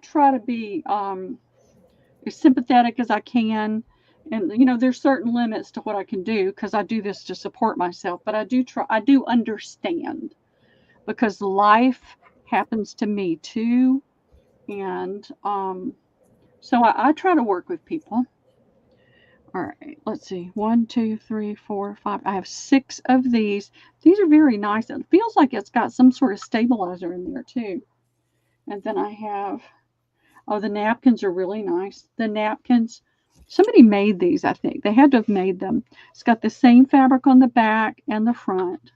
try to be as sympathetic as I can. And there's certain limits to what I can do because I do this to support myself, but I do understand because life happens to me too. And so I try to work with people. All right, let's see. 1, 2, 3, 4, 5. I have 6 of these. These are very nice. It feels like it's got some sort of stabilizer in there too. And then I have, the napkins are really nice. The napkins, somebody made these, I think. They had to have made them. It's got the same fabric on the back and the front.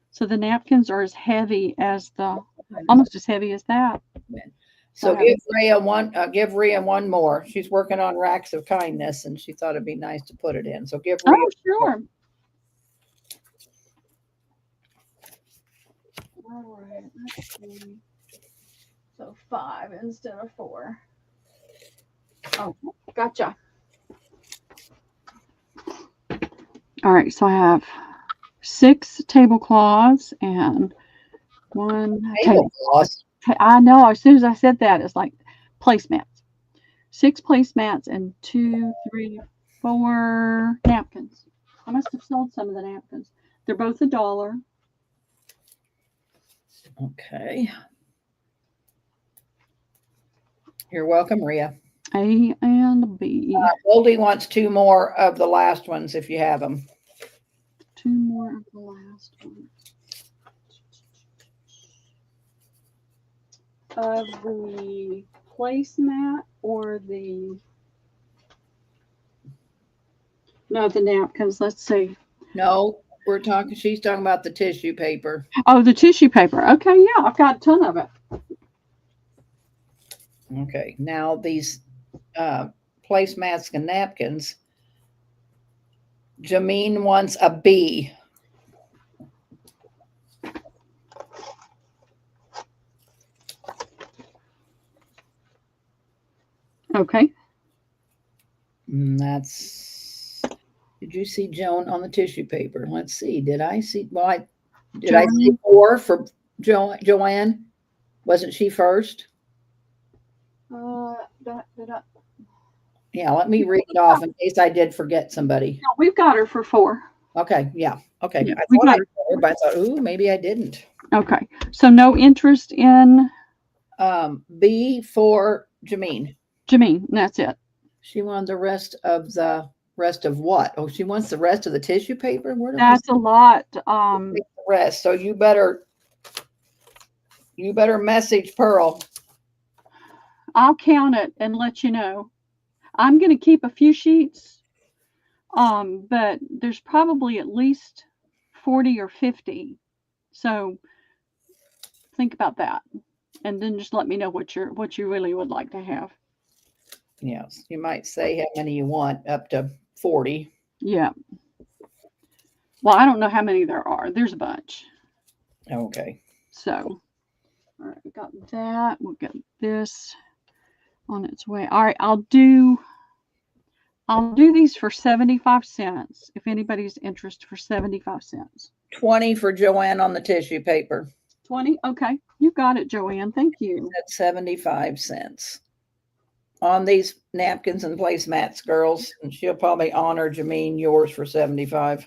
So the napkins are almost as heavy as that. So give Rhea one more. She's working on racks of kindness, and she thought it'd be nice to put it in. So give Rhea. Oh, sure. All right, let's see. So 5 instead of 4. Oh, gotcha. All right, so I have 6 tablecloths and 1 tablecloth. I know, as soon as I said that, it's like placemats. 6 placemats and 2, 3, 4 napkins. I must have sold some of the napkins. They're both $1. Okay. You're welcome, Rhea. A and B. Goldie wants 2 more of the last ones if you have them. 2 more of the last ones. Of the placemat or the napkins. Let's see. No, she's talking about the tissue paper. Oh, the tissue paper. Okay, yeah, I've got a ton of it. Okay, now these placemats and napkins. Jameen wants a B. Okay. Did you see Joan on the tissue paper? Let's see. Did I see? Well, I see 4 for Joanne? Wasn't she first? Yeah, let me read it off in case I did forget somebody. No, we've got her for 4. Okay, yeah. Okay. Yeah, I thought I did, but I thought, ooh, maybe I didn't. Okay. So no interest in B for Jameen. Jameen, that's it. She wanted the rest of what? Oh, she wants the rest of the tissue paper? That's a lot. The rest. So you better message Pearl. I'll count it and let you know. I'm going to keep a few sheets But there's probably at least 40 or 50. So think about that. And then just let me know what you really would like to have. Yes, you might say how many you want, up to 40. Yeah. Well, I don't know how many there are. There's a bunch. Okay. So, all right, we got that. We'll get this on its way. All right, I'll do these for 75 cents if anybody's interested, for 75 cents. 20 for Joanne on the tissue paper. 20? Okay. You got it, Joanne. Thank you. That's 75 cents. On these napkins and placemats, girls, and she'll probably honor Jameen yours for 75.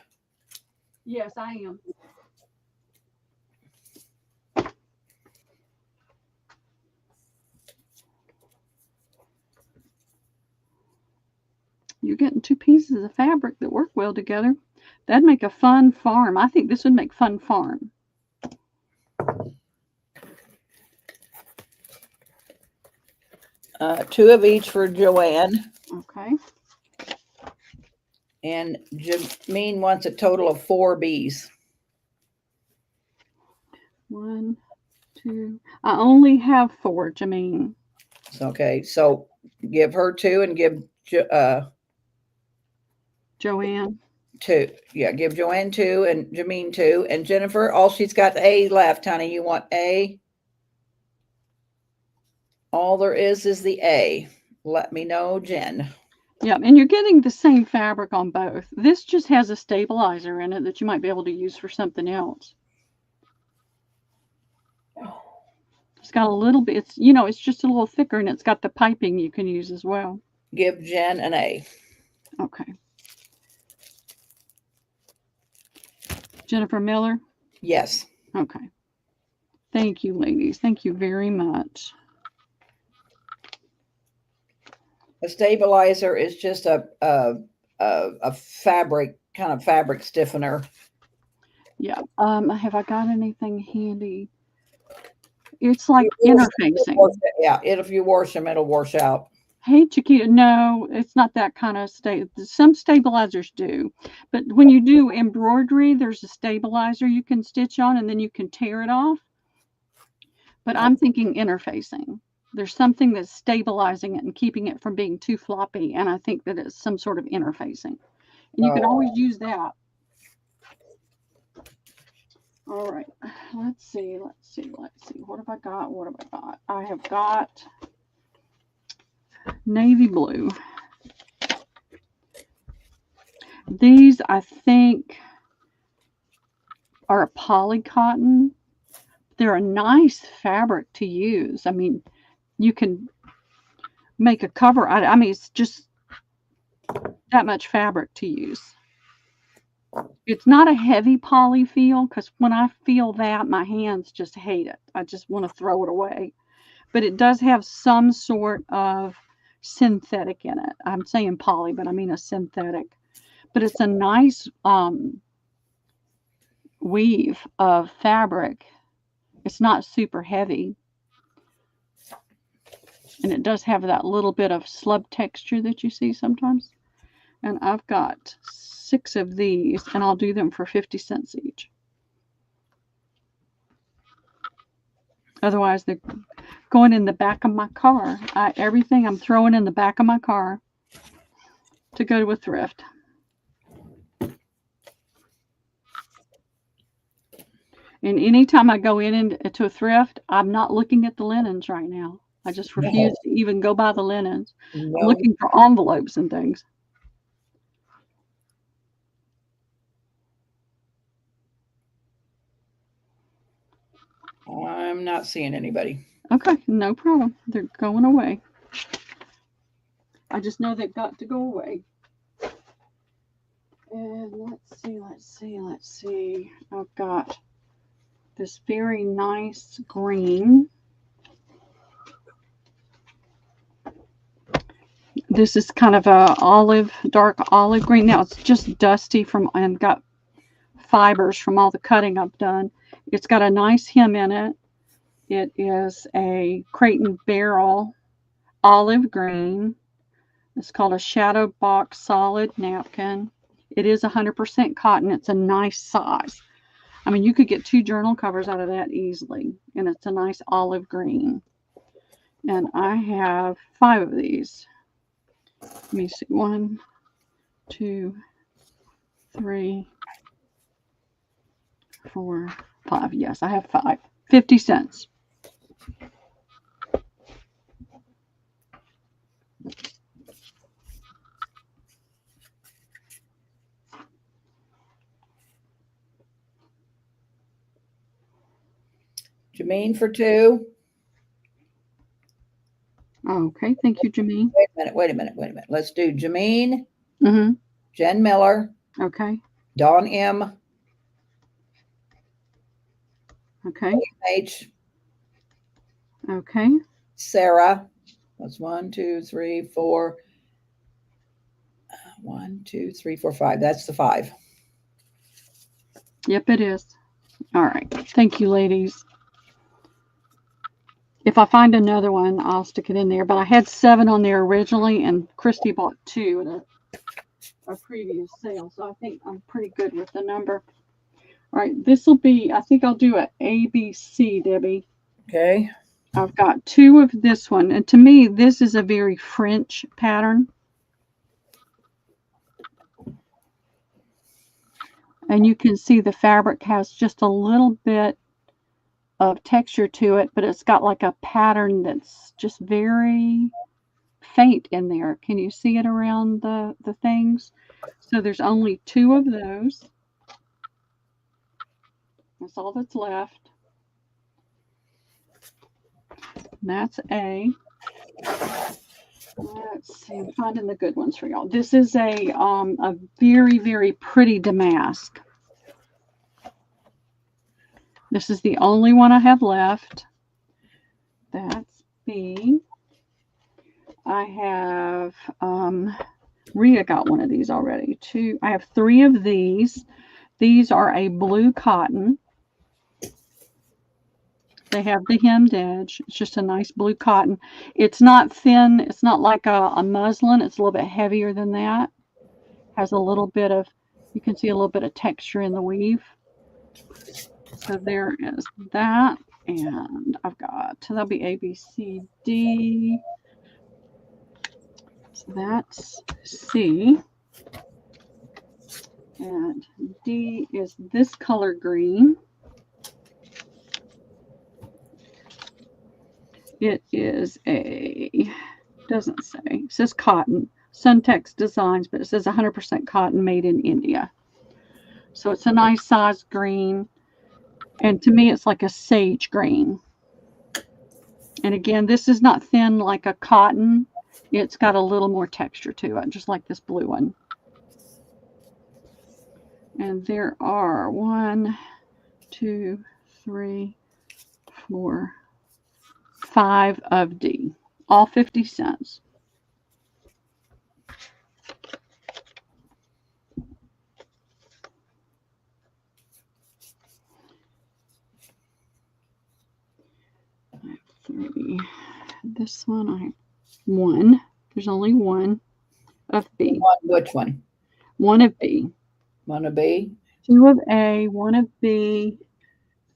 Yes, I am. You're getting two pieces of fabric that work well together. That'd make a fun farm. I think this would make fun farm. Two of each for Joanne. Okay. And Jameen wants a total of 4 bees. 1, 2. I only have 4, Jameen. Okay, so give her 2 and give Joanne. 2. Yeah, give Joanne 2 and Jameen 2. And Jennifer, all she's got A left, honey. You want A? All there is the A. Let me know, Jen. Yeah, and you're getting the same fabric on both. This just has a stabilizer in it that you might be able to use for something else. It's got a little bit, it's just a little thicker, and it's got the piping you can use as well. Give Jen an A. Okay. Jennifer Miller? Yes. Okay. Thank you, ladies. Thank you very much. A stabilizer is just a fabric, kind of fabric stiffener. Yeah. Have I got anything handy? It's like interfacing. Yeah, if you wash them, it'll wash out. Hey, Chiquita, no, it's not that kind of some stabilizers do, but when you do embroidery, there's a stabilizer you can stitch on, and then you can tear it off. But I'm thinking interfacing. There's something that's stabilizing it and keeping it from being too floppy, and I think that it's some sort of interfacing. And you can always use that. All right, let's see. What have I got? I have got navy blue. These, I think, are a poly cotton. They're a nice fabric to use. I mean, you can make a cover. I mean, it's just that much fabric to use. It's not a heavy poly feel, because when I feel that, my hands just hate it. I just want to throw it away. But it does have some sort of synthetic in it. I'm saying poly, but I mean a synthetic. But it's a nice weave of fabric. It's not super heavy. And it does have that little bit of slub texture that you see sometimes. And I've got 6 of these, and I'll do them for 50 cents each. Otherwise, they're going in the back of my car. Everything I'm throwing in the back of my car to go to a thrift. And anytime I go into a thrift, I'm not looking at the linens right now. I just refuse to even go by the linens. No. I'm looking for envelopes and things. I'm not seeing anybody. Okay, no problem. They're going away. I just know they've got to go away. And let's see. I've got this very nice green. This is kind of a dark olive green. Now it's just dusty and got fibers from all the cutting I've done. It's got a nice hem in it. It is a crate and barrel olive green It's called a Shadow Box Solid Napkin. It is 100% cotton. It's a nice size. I mean, you could get 2 journal covers out of that easily. And it's a nice olive green. And I have 5 of these. Let me see. 1, 2, 3, 4, 5. Yes, I have 5. 50 cents. Jameen for 2. Okay, thank you, Jameen. Wait a minute. Let's do Jameen, Mm-hmm. Jen Miller, Okay. Dawn M, Okay. H, Okay. Sarah. That's 1, 2, 3, 4. 1, 2, 3, 4, 5. That's the 5. Yep, it is. All right. Thank you, ladies. If I find another one, I'll stick it in there. But I had 7 on there originally, and Christy bought 2 at a previous sale. So I think I'm pretty good with the number. All right. This will be, I think I'll do an ABC, Debbie. Okay. I've got 2 of this one. And to me, this is a very French pattern. And you can see the fabric has just a little bit of texture to it, but it's got like a pattern that's just very faint in there. Can you see it around the things? So there's only 2 of those. That's all that's left. That's A. Let's see, I'm finding the good ones for y'all. This is a very, very pretty damask. This is the only one I have left. That's B. I have Rhea got one of these already. 2. I have 3 of these. These are a blue cotton. They have the hemmed edge. It's just a nice blue cotton. It's not thin. It's not like a muslin. It's a little bit heavier than that. Has a little bit of, you can see a little bit of texture in the weave. So there is that. And I've got, that'll be A, B, C, D. So that's C. And D is this color green. It is doesn't say, it says cotton, Suntex Designs, but it says 100% cotton made in India. So it's a nice size green. And to me, it's like a sage green. And again, this is not thin like a cotton. It's got a little more texture to it, just like this blue one. And there are 1, 2, 3, 4, 5 of D, all 50 cents. I have 3. This one, I have 1. There's only 1 of B. Which one? 1 of B. 1 of B. 2 of A, 1 of B,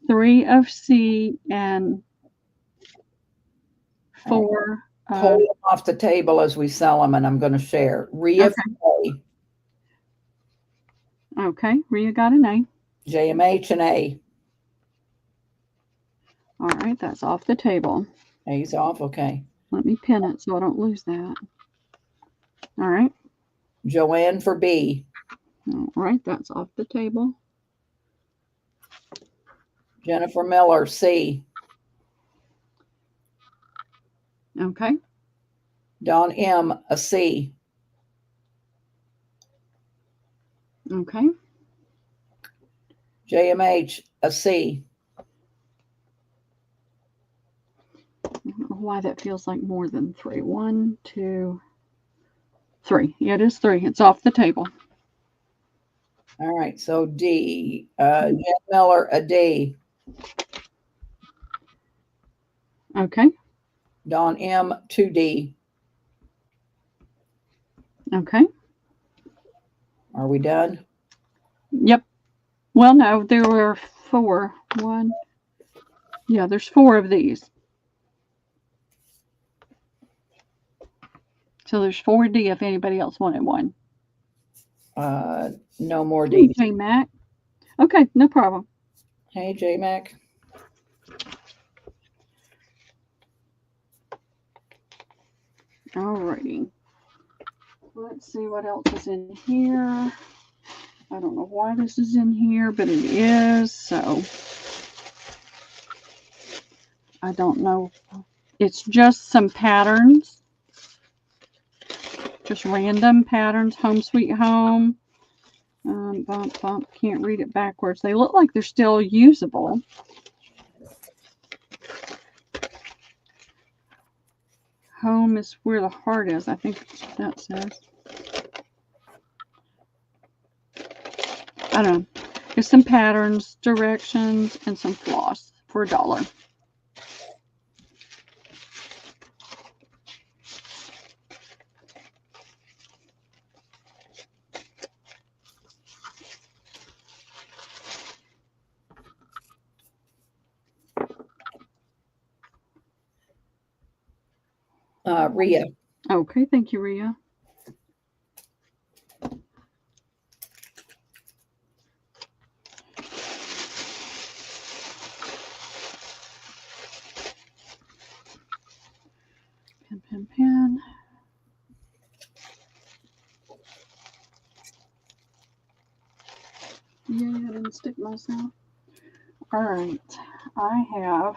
3 of C, and 4 Pull them off the table as we sell them, and I'm going to share. Rhea for A. Okay, Rhea got an A. JMH and A. All right, that's off the table. A's off, okay. Let me pin it so I don't lose that. All right. Joanne for B. All right, that's off the table. Jennifer Miller, C. Okay. Dawn M, a C. Okay. JMH, a C. I don't know why that feels like more than 3. 1, 2, 3. Yeah, it is 3. It's off the table. All right, so D. Jen Miller, a D. Okay. Dawn M, 2D. Okay. Are we done? Yep. Well, no, there were 4. One. Yeah, there's 4 of these. So there's 4D if anybody else wanted one. No more Hey, D's. J Mac. Okay, no problem. Hey, J Mac. Alrighty. Let's see what else is in here. I don't know why this is in here, but it is. So I don't know. It's just some patterns. Just random patterns. Home Sweet Home. Bump, bump. Can't read it backwards. They look like they're still usable. Home is where the heart is. I think that says. I don't know. There's some patterns, directions, and some floss for $1. Rhea. Okay, thank you, Rhea. Pen, pen, pen. Yeah, I didn't stick myself. All right, I have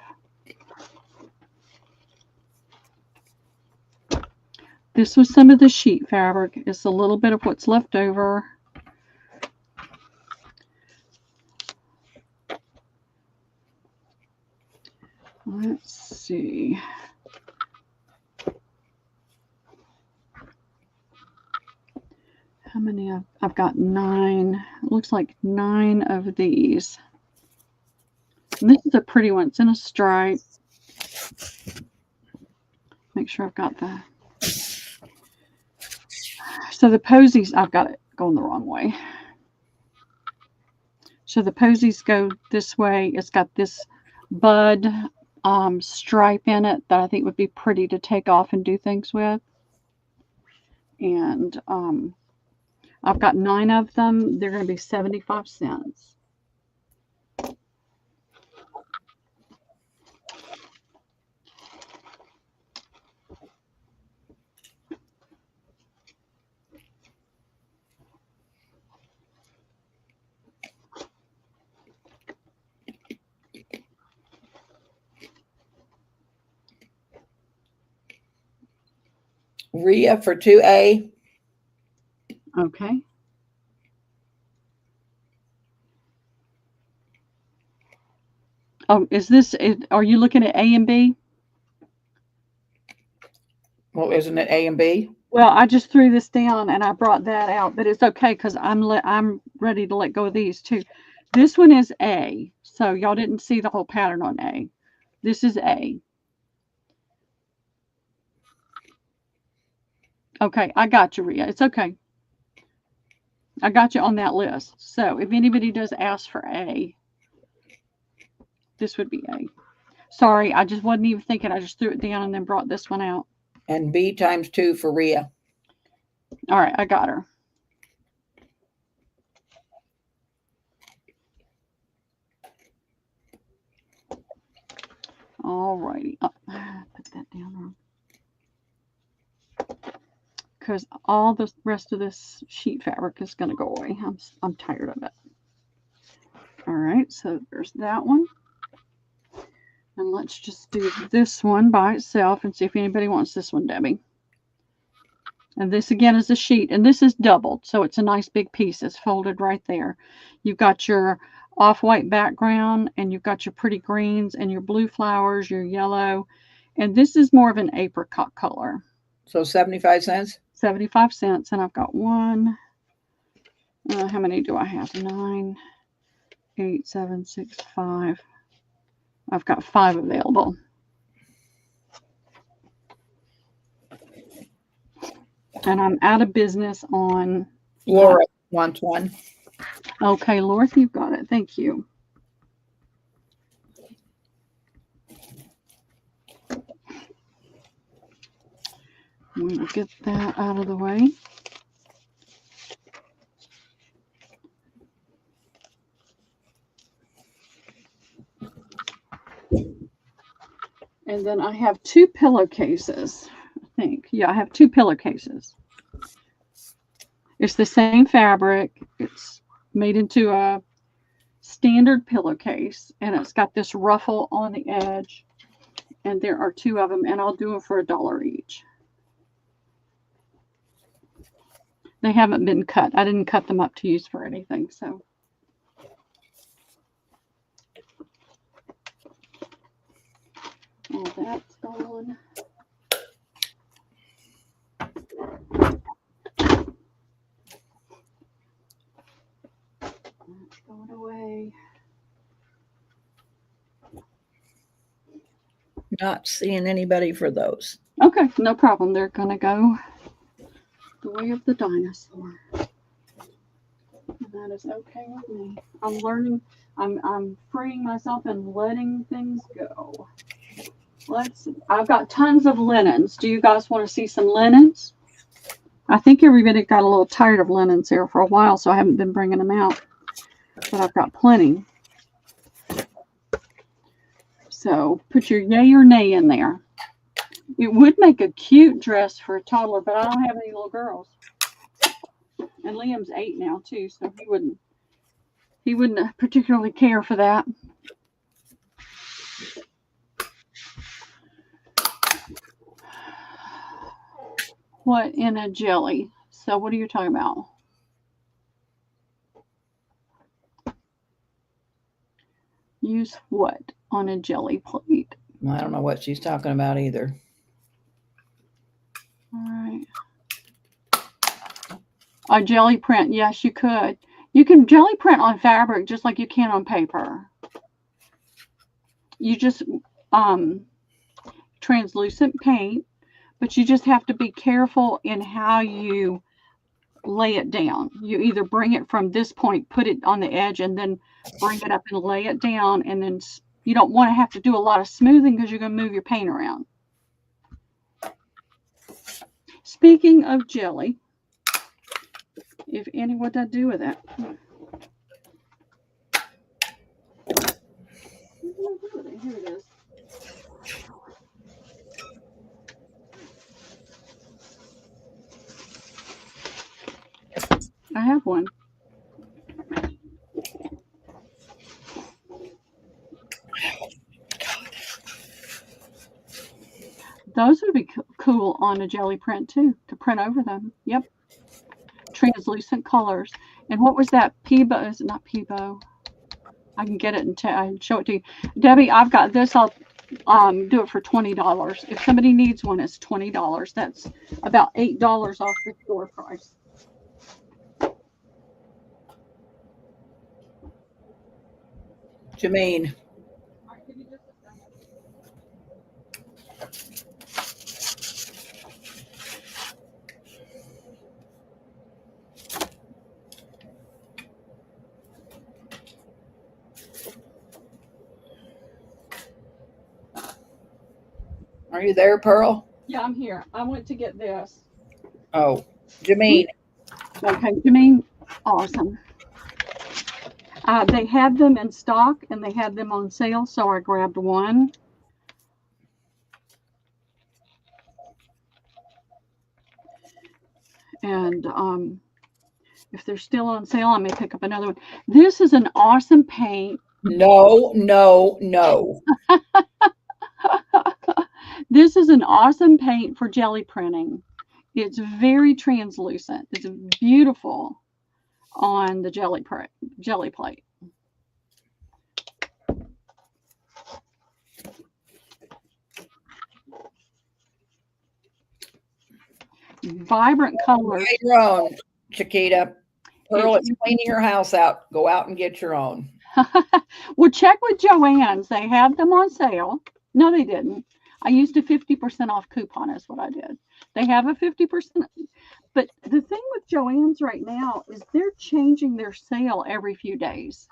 this was some of the sheet fabric. It's a little bit of what's left over. Let's see. How many? I've got 9. It looks like 9 of these. And this is a pretty one. It's in a stripe. Make sure I've got the. So the posies, I've got it going the wrong way. So the posies go this way. It's got this bud stripe in it that I think would be pretty to take off and do things with. And I've got 9 of them. They're going to be 75 cents. Rhea for 2A. Okay. Oh, are you looking at A and B? Well, isn't it A and B? Well, I just threw this down and I brought that out, but it's okay because I'm ready to let go of these too. This one is A, so y'all didn't see the whole pattern on A. This is A. Okay, I got you, Rhea. It's okay. I got you on that list. So if anybody does ask for A, this would be A. Sorry, I just wasn't even thinking. I just threw it down and then brought this one out. And B times 2 for Rhea. All right, I got her. All righty. Oh, put that down wrong. Because all the rest of this sheet fabric is going to go away. I'm tired of it. All right, so there's that one. And let's just do this one by itself and see if anybody wants this one, Debbie. And this again is a sheet, and this is doubled, so it's a nice big piece. It's folded right there. You've got your off-white background, and you've got your pretty greens and your blue flowers, your yellow, and this is more of an apricot color. So 75 cents? 75 cents, and I've got one. How many do I have? 9, 8, 7, 6, 5. I've got 5 available. And I'm out of business on. Laura wants one. Okay, Laura, you've got it. Thank you. We will get that out of the way. And then I have 2 pillowcases, I think. Yeah, I have 2 pillowcases. It's the same fabric. It's made into a standard pillowcase, and it's got this ruffle on the edge. And there are 2 of them, and I'll do them for $1 each. They haven't been cut. I didn't cut them up to use for anything, so. All that's gone. That's going away. Not seeing anybody for those. Okay, no problem. They're going to go the way of the dinosaur. And that is okay with me. I'm learning. I'm freeing myself and letting things go. Let's see. I've got tons of linens. Do you guys want to see some linens? I think everybody got a little tired of linens here for a while, so I haven't been bringing them out. But I've got plenty. So put your yay or nay in there. It would make a cute dress for a toddler, but I don't have any little girls. And Liam's 8 now too, so he wouldn't particularly care for that. What in a jelly? So what are you talking about? Use what on a jelly plate? I don't know what she's talking about either. All right. A jelly print. Yes, you could. You can jelly print on fabric just like you can on paper. You just translucent paint, but you just have to be careful in how you lay it down. You either bring it from this point, put it on the edge, and then bring it up and lay it down, and then you don't want to have to do a lot of smoothing because you're going to move your paint around. Speaking of jelly, if any, what did I do with it? Here it is. I have one. Those would be cool on a jelly print too, to print over them. Yep. Translucent colors. And what was that? Peebo? Is it not Peebo? I can get it and I can show it to you. Debbie, I've got this. I'll do it for $20. If somebody needs one, it's $20. That's about $8 off the store price. Jermaine. Are you there, Pearl? Yeah, I'm here. I went to get this. Oh, Jermaine. Okay, Jermaine, awesome. They had them in stock and they had them on sale, so I grabbed one. And if they're still on sale, I may pick up another one. This is an awesome paint. No, no, no. This is an awesome paint for jelly printing. It's very translucent. It's beautiful on the jelly plate. Vibrant colors. Get your own, Chiquita. Pearl is cleaning your house out. Go out and get your own. Well, check with Joann's. They have them on sale. No, they didn't. I used a 50% off coupon is what I did. They have a 50%. But the thing with Joann's right now is they're changing their sale every few days.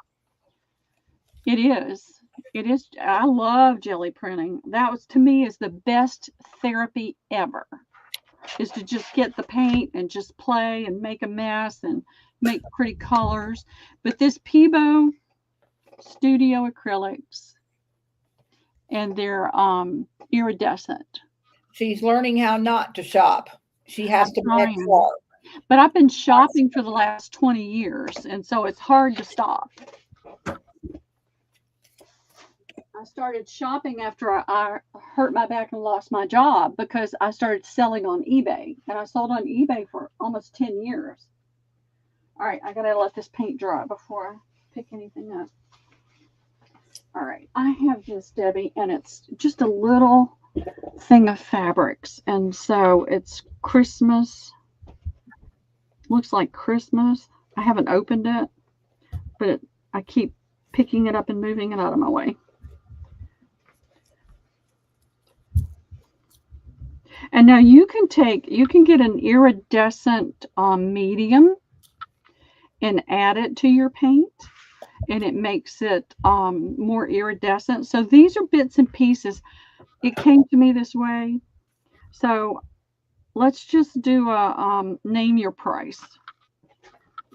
It is. It is. I love jelly printing. That was, to me, is the best therapy ever, is to just get the paint and just play and make a mess and make pretty colors. But this Peebo Studio acrylics, and they're iridescent. She's learning how not to shop. She has to make sure. But I've been shopping for the last 20 years, and so it's hard to stop. I started shopping after I hurt my back and lost my job because I started selling on eBay, and I sold on eBay for almost 10 years. All right, I gotta let this paint dry before I pick anything up. All right, I have this, Debbie, and it's just a little thing of fabrics, and so it's Christmas. Looks like Christmas. I haven't opened it, but I keep picking it up and moving it out of my way. And now you can get an iridescent medium and add it to your paint, and it makes it more iridescent. So these are bits and pieces. It came to me this way. So let's just do a name your price.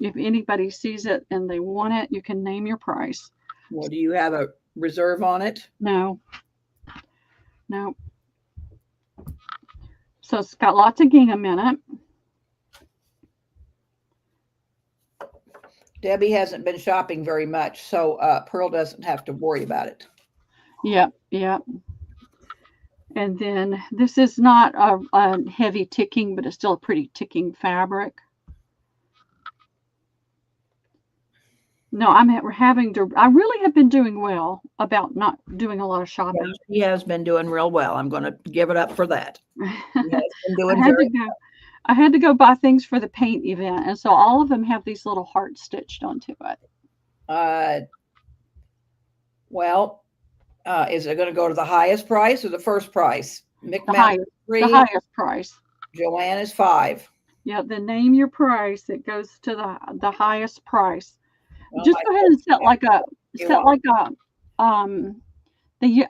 If anybody sees it and they want it, you can name your price. Well, do you have a reserve on it? No. So it's got lots of gingham in it. Debbie hasn't been shopping very much, so Pearl doesn't have to worry about it. Yep. And then this is not a heavy ticking, but it's still a pretty ticking fabric. No, I really have been doing well about not doing a lot of shopping. Yeah, he has been doing real well. I'm going to give it up for that. He has been doing I had to go buy things for the paint event, and so all of them have these little hearts stitched onto it. Well, is it going to go to the highest price or the first price? The highest price. Joann is 5. Yeah, then name your price. It goes to the highest price. Well, just go ahead and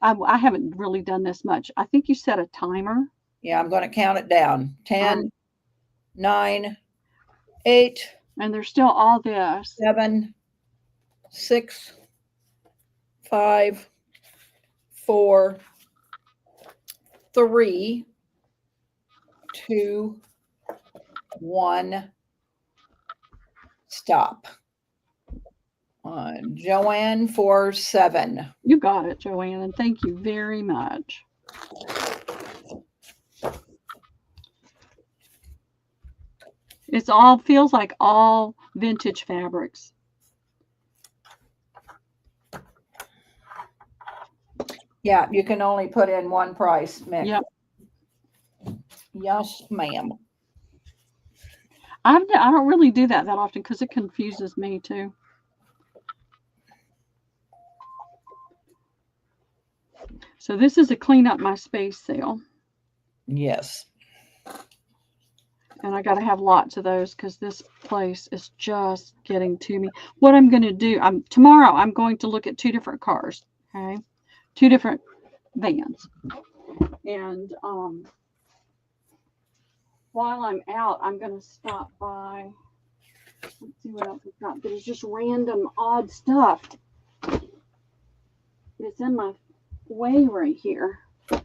I haven't really done this much. I think you set a timer. Yeah, I'm going to count it down. 10, 9, 8. And there's still all this. 7, 6, 5, 4, 3, 2, 1. Stop. Joann for 7. You got it, Joann, and thank you very much. It's all feels like all vintage fabrics. Yeah, you can only put in one price, Mick. Yep. Yes, ma'am. I don't really do that often because it confuses me too. So this is a clean up my space sale. Yes. And I got to have lots of those because this place is just getting to me. What I'm going to do, tomorrow I'm going to look at 2 different cars, okay? 2 different vans. And while I'm out, I'm going to stop by. Let's see what else we've got. There's just random odd stuff. It's in my way right here. And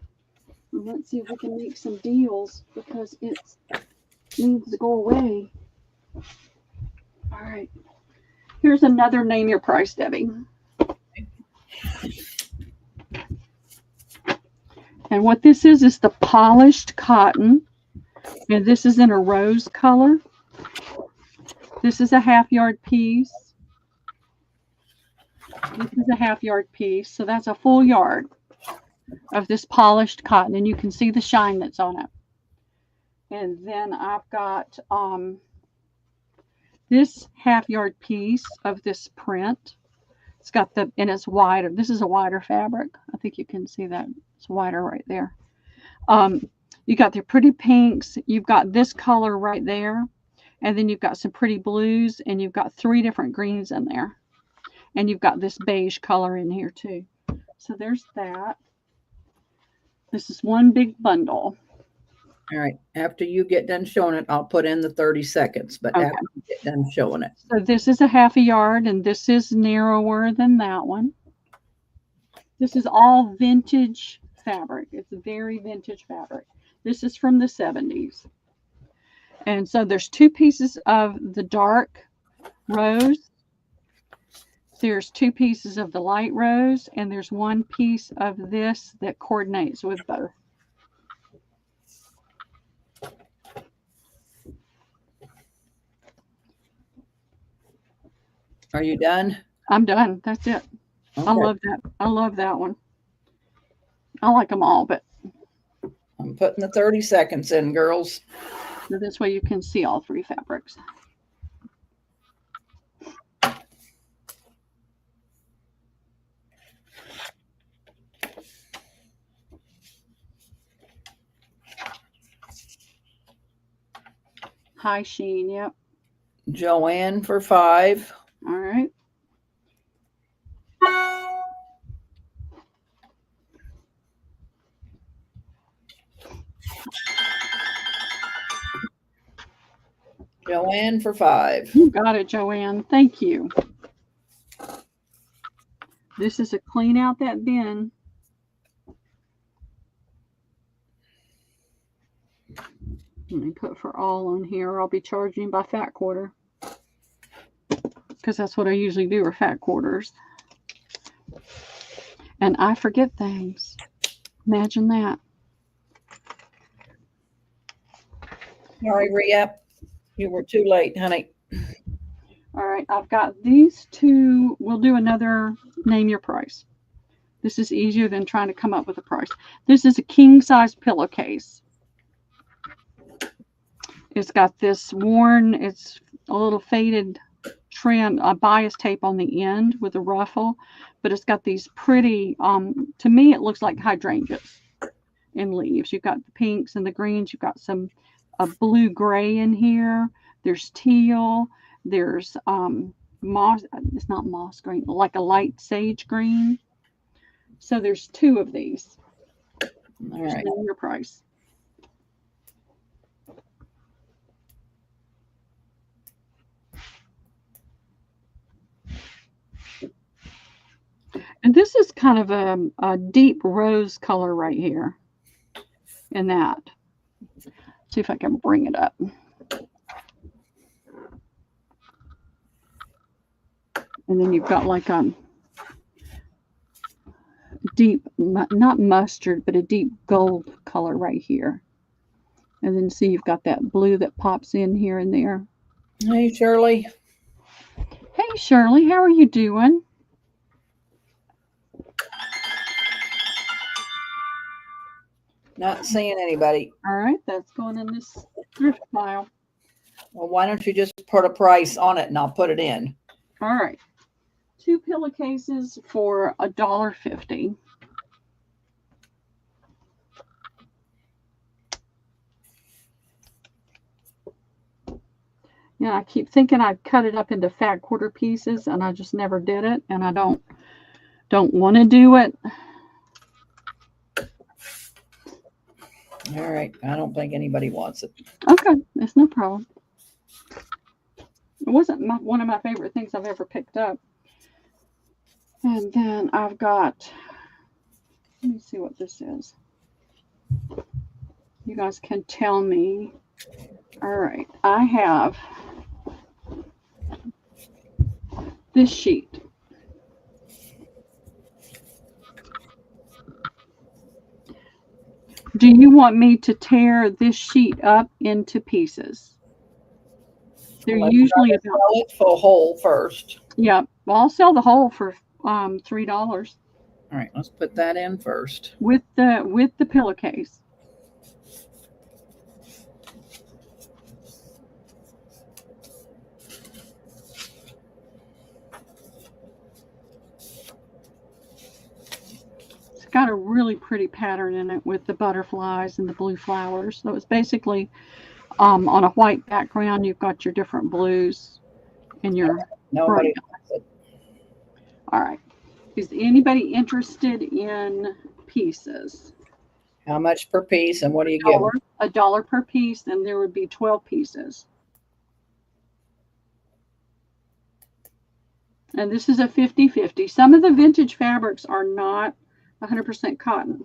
let's see if we can make some deals because it needs to go away. All right. Here's another name your price, Debbie. And what this is the polished cotton. And this is in a rose color. This is a 1/2 yard piece. This is a 1/2 yard piece. So that's a full yard of this polished cotton. And you can see the shine that's on it. And then I've got this 1/2 yard piece of this print. It's got and it's wider. This is a wider fabric. I think you can see that. It's wider right there. You got the pretty pinks. You've got this color right there. And then you've got some pretty blues. And you've got 3 different greens in there. And you've got this beige color in here too. So there's that. This is one big bundle. All right. After you get done showing it, I'll put in the 30 seconds, but Okay. after you get done showing it. So this is a half a yard, and this is narrower than that one. This is all vintage fabric. It's very vintage fabric. This is from the 70s. And so there's 2 pieces of the dark rose. There's 2 pieces of the light rose, and there's 1 piece of this that coordinates with both. Are you done? I'm done. That's it. Okay. I love that. I love that one. I like them all, but I'm putting the 30 seconds in, girls. so this way you can see all 3 fabrics. High sheen, yep. Joanne for 5. All right. Joanne for 5. You got it, Joanne. Thank you. This is a clean out that bin. Let me put for all on here, or I'll be charging by fat quarter. Because that's what I usually do, are fat quarters. And I forget things. Imagine that. Sorry, Rhea. You were too late, honey. All right, I've got these 2. We'll do another name your price. This is easier than trying to come up with a price. This is a king size pillowcase. It's got this worn, it's a little faded trim, a bias tape on the end with a ruffle, but it's got these pretty, to me it looks like hydrangeas in leaves. You've got the pinks and the greens. You've got some blue gray in here. There's teal. There's moss. It's not moss green, like a light sage green. So there's 2 of these. All right. Name your price. And this is kind of a deep rose color right here in that. See if I can bring it up. And then you've got like a deep, not mustard, but a deep gold color right here. And then see, you've got that blue that pops in here and there. Hey, Shirley. Hey, Shirley, how are you doing? Not seeing anybody. All right, that's going in this thrift pile. Well, why don't you just put a price on it and I'll put it in. All right. 2 pillowcases for $1.50. Yeah, I keep thinking I'd cut it up into fat quarter pieces, and I just never did it, and I don't want to do it. All right. I don't think anybody wants it. Okay, that's no problem. It wasn't one of my favorite things I've ever picked up. And then I've got, let me see what this is. You guys can tell me. All right, I have this sheet. Do you want me to tear this sheet up into pieces? They're usually about, sell it for whole first. yeah. Well, I'll sell the whole for $3 All right, let's put that in first. with the pillowcase. It's got a really pretty pattern in it with the butterflies and the blue flowers. So it's basically on a white background, you've got your different blues and your Nobody bright. wants it. All right. Is anybody interested in pieces? How much per piece and what do you give them? $1 per piece, and there would be 12 pieces. And this is a 50-50. Some of the vintage fabrics are not 100% cotton.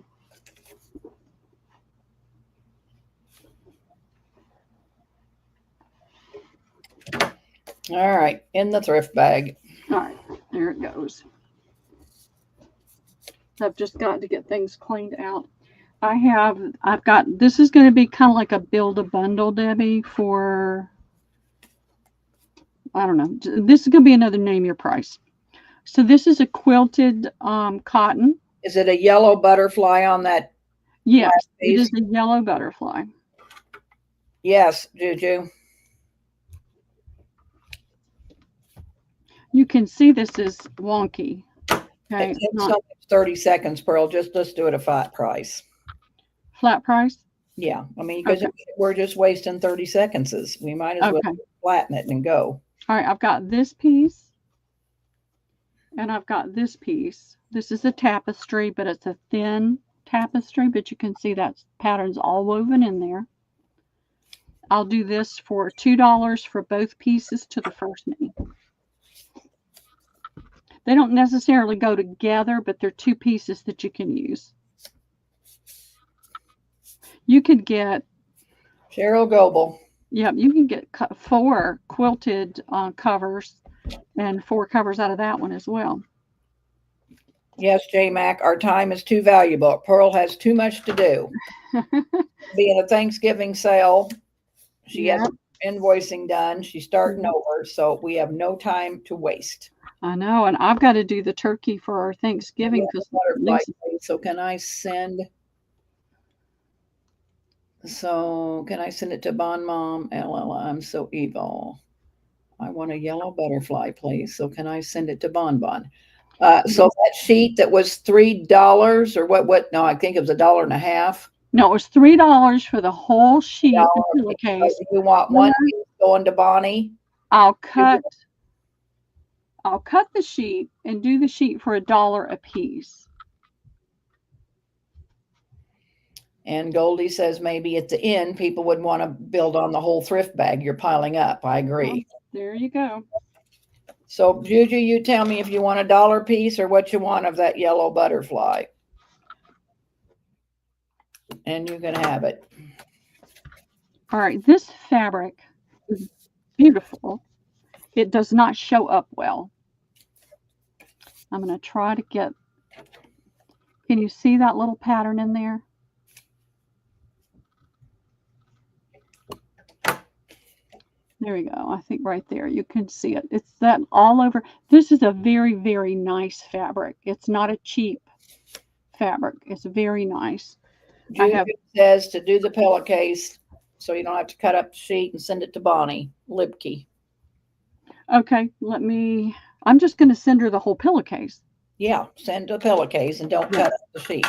All right, in the thrift bag. All right, there it goes. I've just got to get things cleaned out. I've got, this is going to be kind of like a build a bundle, Debbie, for, I don't know. This is going to be another name your price. So this is a quilted cotton. Is it a yellow butterfly on that? Yes, it is a yellow butterfly. Yes, Juju. You can see this is wonky. Okay, It's not 30 seconds, Pearl. Let's do it a flat price. Flat price? Yeah, I mean, because we're just wasting 30 seconds. We might as well flatten it and go. All right, I've got this piece, and I've got this piece. This is a tapestry, but it's a thin tapestry, but you can see that pattern's all woven in there. I'll do this for $2 for both pieces to the first knee. They don't necessarily go together, but they're two pieces that you can use. You could get Cheryl Goebel. Yep, you can get 4 quilted covers and 4 covers out of that one as well. Yes, J Mac, our time is too valuable. Pearl has too much to do. Being a Thanksgiving sale, she has invoicing done. She's starting over, so we have no time to waste. I know, and I've got to do the turkey for our Thanksgiving because so can I send it to Bon Mom? I'm so evil. I want a yellow butterfly, please. So can I send it to Bon Bon? So that sheet that was $3 or what? No, I think it was $1.50. No, it was $3 for the whole sheet. Pillowcase. You want one piece going to Bonnie? I'll cut the sheet and do the sheet for $1 a piece. And Goldie says maybe at the end people would want to build on the whole thrift bag you're piling up. I agree. Well, there you go. So Juju, you tell me if you want $1 piece or what you want of that yellow butterfly. And you can have it. All right, this fabric is beautiful. It does not show up well. I'm going to try to get, can you see that little pattern in there? There we go. I think right there you can see it. It's that all over. This is a very, very nice fabric. It's not a cheap fabric. It's very nice. Juju says to do the pillowcase so you don't have to cut up the sheet and send it to Bonnie Libke. Okay, I'm just going to send her the whole pillowcase. Yeah, send a pillowcase and don't cut up the sheet.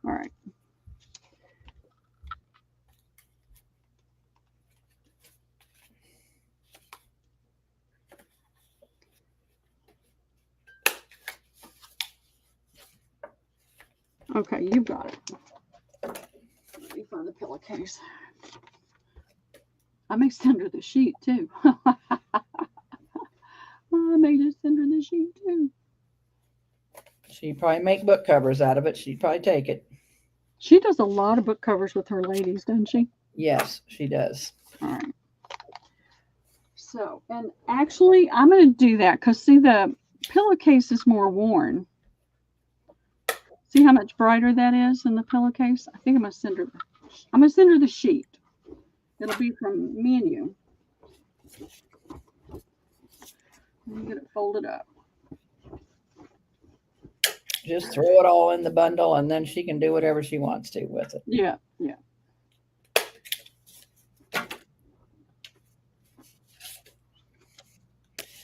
All right. Okay, you got it. Let me find the pillowcase. I may send her the sheet too. I may just send her the sheet too. She'd probably make book covers out of it. She'd probably take it. She does a lot of book covers with her ladies, doesn't she? Yes, she does. All right. So, and actually, I'm going to do that because see, the pillowcase is more worn. See how much brighter that is in the pillowcase? I think I'm going to send her the sheet. It'll be from me and you. Let me get it folded up. Just throw it all in the bundle and then she can do whatever she wants to with it. Yeah, yeah.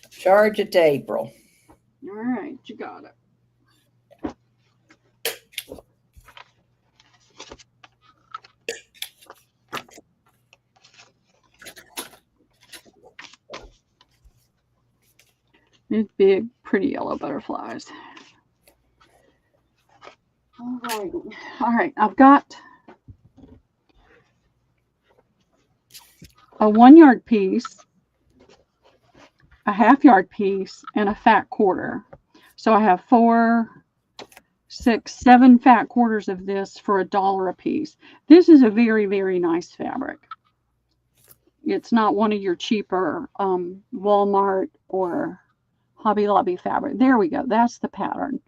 Charge it to April. All right, you got it. These big, pretty yellow butterflies. All right. All right. I've got a 1 yard piece, a half yard piece, and a fat quarter. So I have 4, 6, 7 fat quarters of this for $1 a piece. This is a very, very nice fabric. It's not one of your cheaper Walmart or Hobby Lobby fabric. There we go. That's the pattern.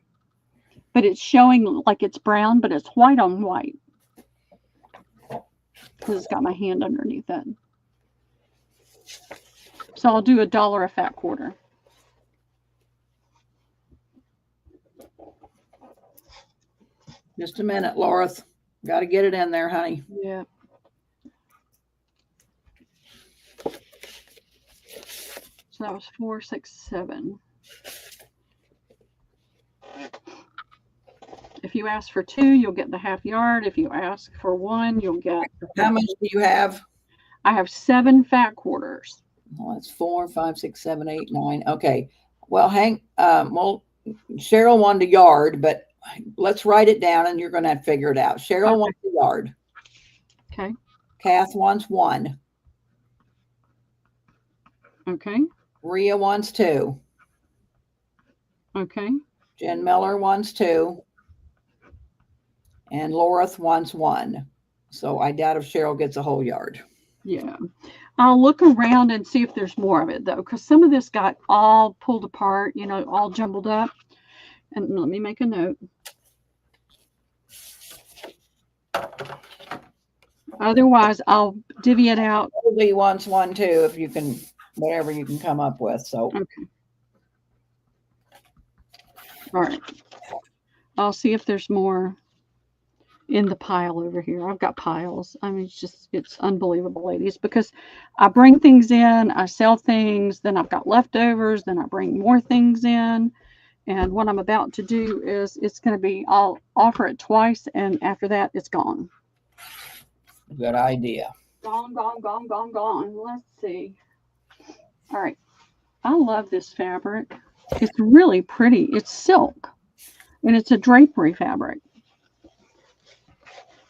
But it's showing like it's brown, but it's white on white. Because it's got my hand underneath it. So I'll do $1 a fat quarter. Just a minute, Laura. Got to get it in there, honey. Yeah. So that was 4, 6, 7. If you ask for 2, you'll get the half yard. If you ask for 1, you'll get. How much do you have? I have 7 fat quarters. Well, that's 4, 5, 6, 7, 8, 9. Okay. Well, well, Cheryl wanted a yard, but let's write it down and you're going to have to figure it out. Cheryl wants a yard. Okay. Kath wants 1. Okay. Rhea wants 2. Okay. Jen Miller wants 2. And Laura wants 1. So I doubt if Cheryl gets a whole yard. Yeah. I'll look around and see if there's more of it, though, because some of this got all pulled apart, you know, all jumbled up. And let me make a note. Otherwise, I'll divvy it out. Probably wants 1 too, if you can, whatever you can come up with. So okay. All right. I'll see if there's more in the pile over here. I've got piles. I mean, it's unbelievable, ladies, because I bring things in, I sell things, then I've got leftovers, then I bring more things in. And what I'm about to do is it's going to be, I'll offer it twice, and after that, it's gone. Good idea. Gone, gone, gone, gone, gone. Let's see. All right. I love this fabric. It's really pretty. It's silk, and it's a drapery fabric.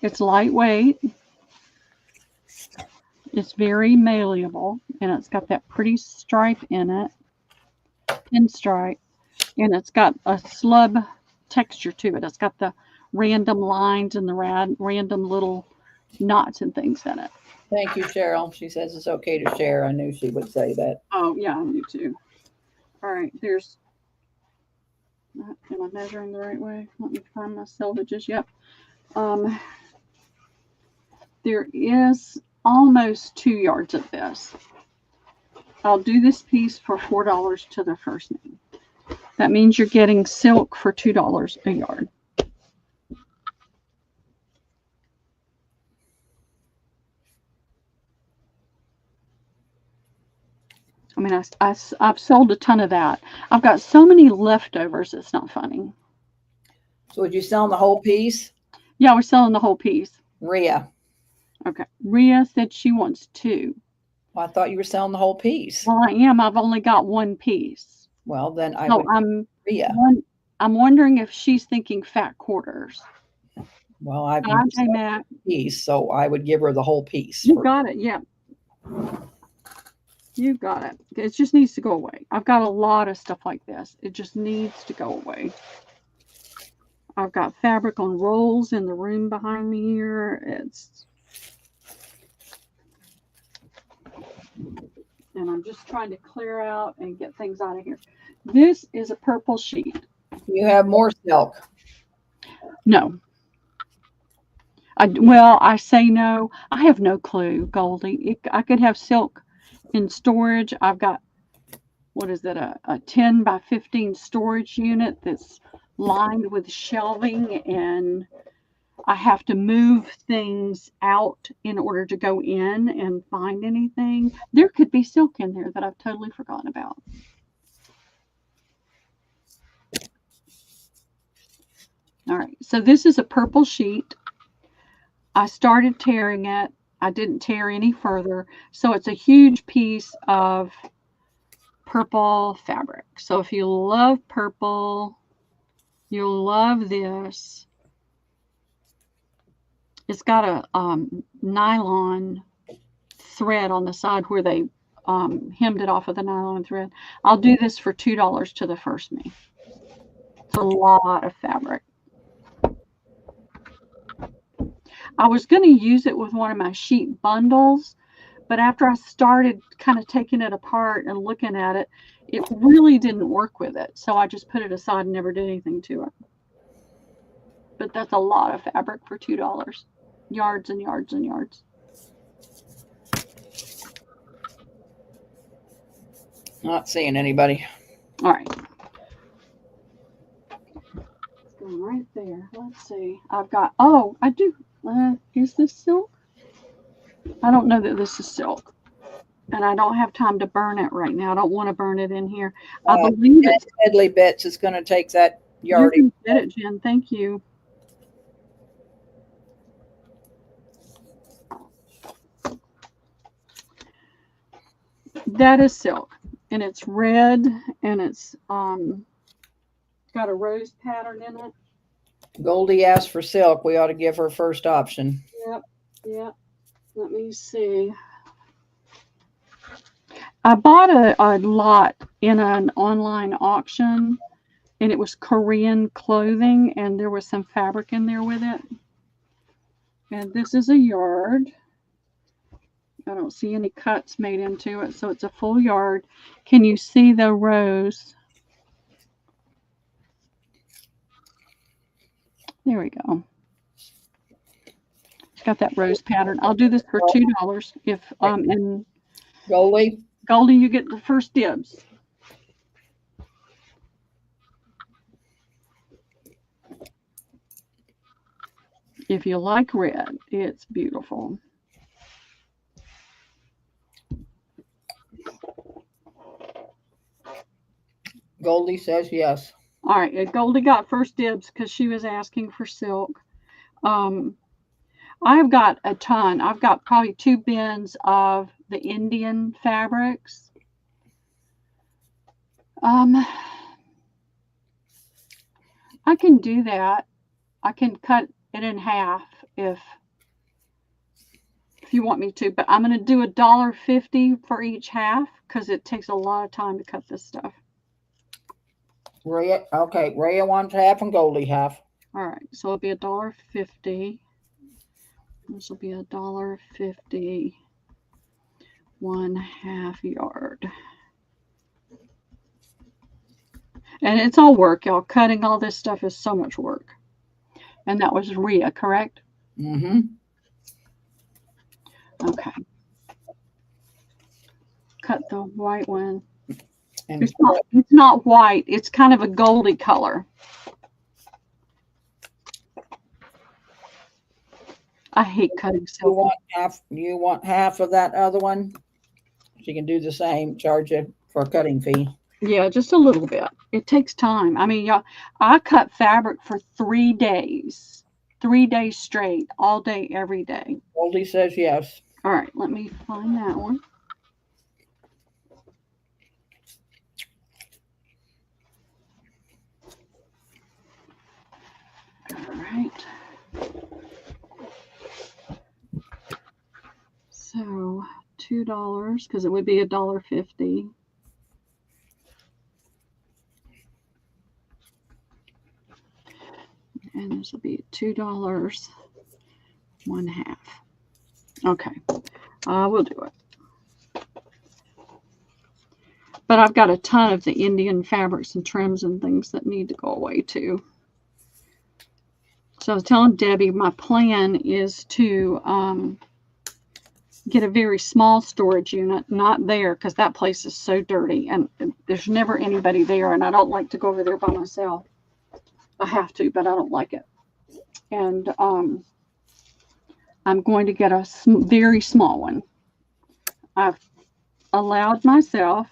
It's lightweight. It's very malleable, and it's got that pretty stripe in it, pinstripe, and it's got a slub texture to it. It's got the random lines and the random little knots and things in it. Thank you, Cheryl. She says it's okay to share. I knew she would say that. Oh, yeah, me too. All right, there's, am I measuring the right way? Let me find my selvages. Yep. There is almost 2 yards of this. I'll do this piece for $4 to the first name. That means you're getting silk for $2 a yard. I mean, I've sold a ton of that. I've got so many leftovers, it's not funny. So would you sell the whole piece? Yeah, we're selling the whole piece. Rhea. Okay. Rhea said she wants 2. Well, I thought you were selling the whole piece. Well, I am. I've only got 1 piece. Well, then I so would. Rhea. I'm wondering if she's thinking fat quarters. Well, I've a piece, so I would give her the whole piece. You got it. Yeah. You got it. It just needs to go away. I've got a lot of stuff like this. It just needs to go away. I've got fabric on rolls in the room behind me here. And I'm just trying to clear out and get things out of here. This is a purple sheet. You have more silk? No. I say no. I have no clue, Goldie. I could have silk in storage. I've got, what is it, a 10 by 15 storage unit that's lined with shelving, and I have to move things out in order to go in and find anything. There could be silk in there that I've totally forgotten about. All right, so this is a purple sheet. I started tearing it. I didn't tear any further. So it's a huge piece of purple fabric. silk. So if you love purple, you'll love this. It's got a nylon thread on the side where they hemmed it off with a nylon thread. I'll do this for $2 to the first me. It's a lot of fabric. I was going to use it with one of my sheet bundles, but after I started kind of taking it apart and looking at it, it really didn't work with it. So I just put it aside and never did anything to it. But that's a lot of fabric for $2. Yards and yards and yards. Not seeing anybody. All right. It's going right there. Let's see. I've got, oh, I do. Is this silk? I don't know that this is silk. And I don't have time to burn it right now. I don't want to burn it in here. I believe it's Deadly Bits is going to take that you yardage. can get it, Jen. Thank you. That is silk, and it's red, and it's got a rose pattern in it. Goldie asked for silk. We ought to give her first option. Yep, yep. Let me see. I bought a lot in an online auction, and it was Korean clothing, and there was some fabric in there with it. And this is a yard. I don't see any cuts made into it, so it's a full yard. Can you see the rose? There we go. It's got that rose pattern. I'll do this for $2 if in Goldie? Goldie, you get the first dibs. If you like red, it's beautiful. Goldie says yes. All right, Goldie got first dibs because she was asking for silk. I've got a ton. I've got probably 2 bins of the Indian fabrics. I can do that. I can cut it in half if you want me to, but I'm going to do $1.50 for each half because it takes a lot of time to cut this stuff. Rhea, okay, Rhea wants half and Goldie half. All right, so it'll be $1.50. This will be $1.50, 1/2 yard. And it's all work, y'all. Cutting all this stuff is so much work. And that was Rhea, correct? Mm-hmm. Okay. Cut the white one. And It's not white. It's kind of a goldy color. I hate cutting silk. you want half of that other one? She can do the same, charge you for a cutting fee. Yeah, just a little bit. It takes time. I mean, y'all, I cut fabric for 3 days. 3 days straight, all day, every day. Goldie says yes. All right, let me find that one. All right. So $2 because it would be $1.50. And this will be $2, 1/2. Okay, we'll do it. But I've got a ton of the Indian fabrics and trims and things that need to go away too. So I was telling Debbie my plan is to get a very small storage unit, not there because that place is so dirty and there's never anybody there, and I don't like to go over there by myself. I have to, but I don't like it. And I'm going to get a very small one. I've allowed myself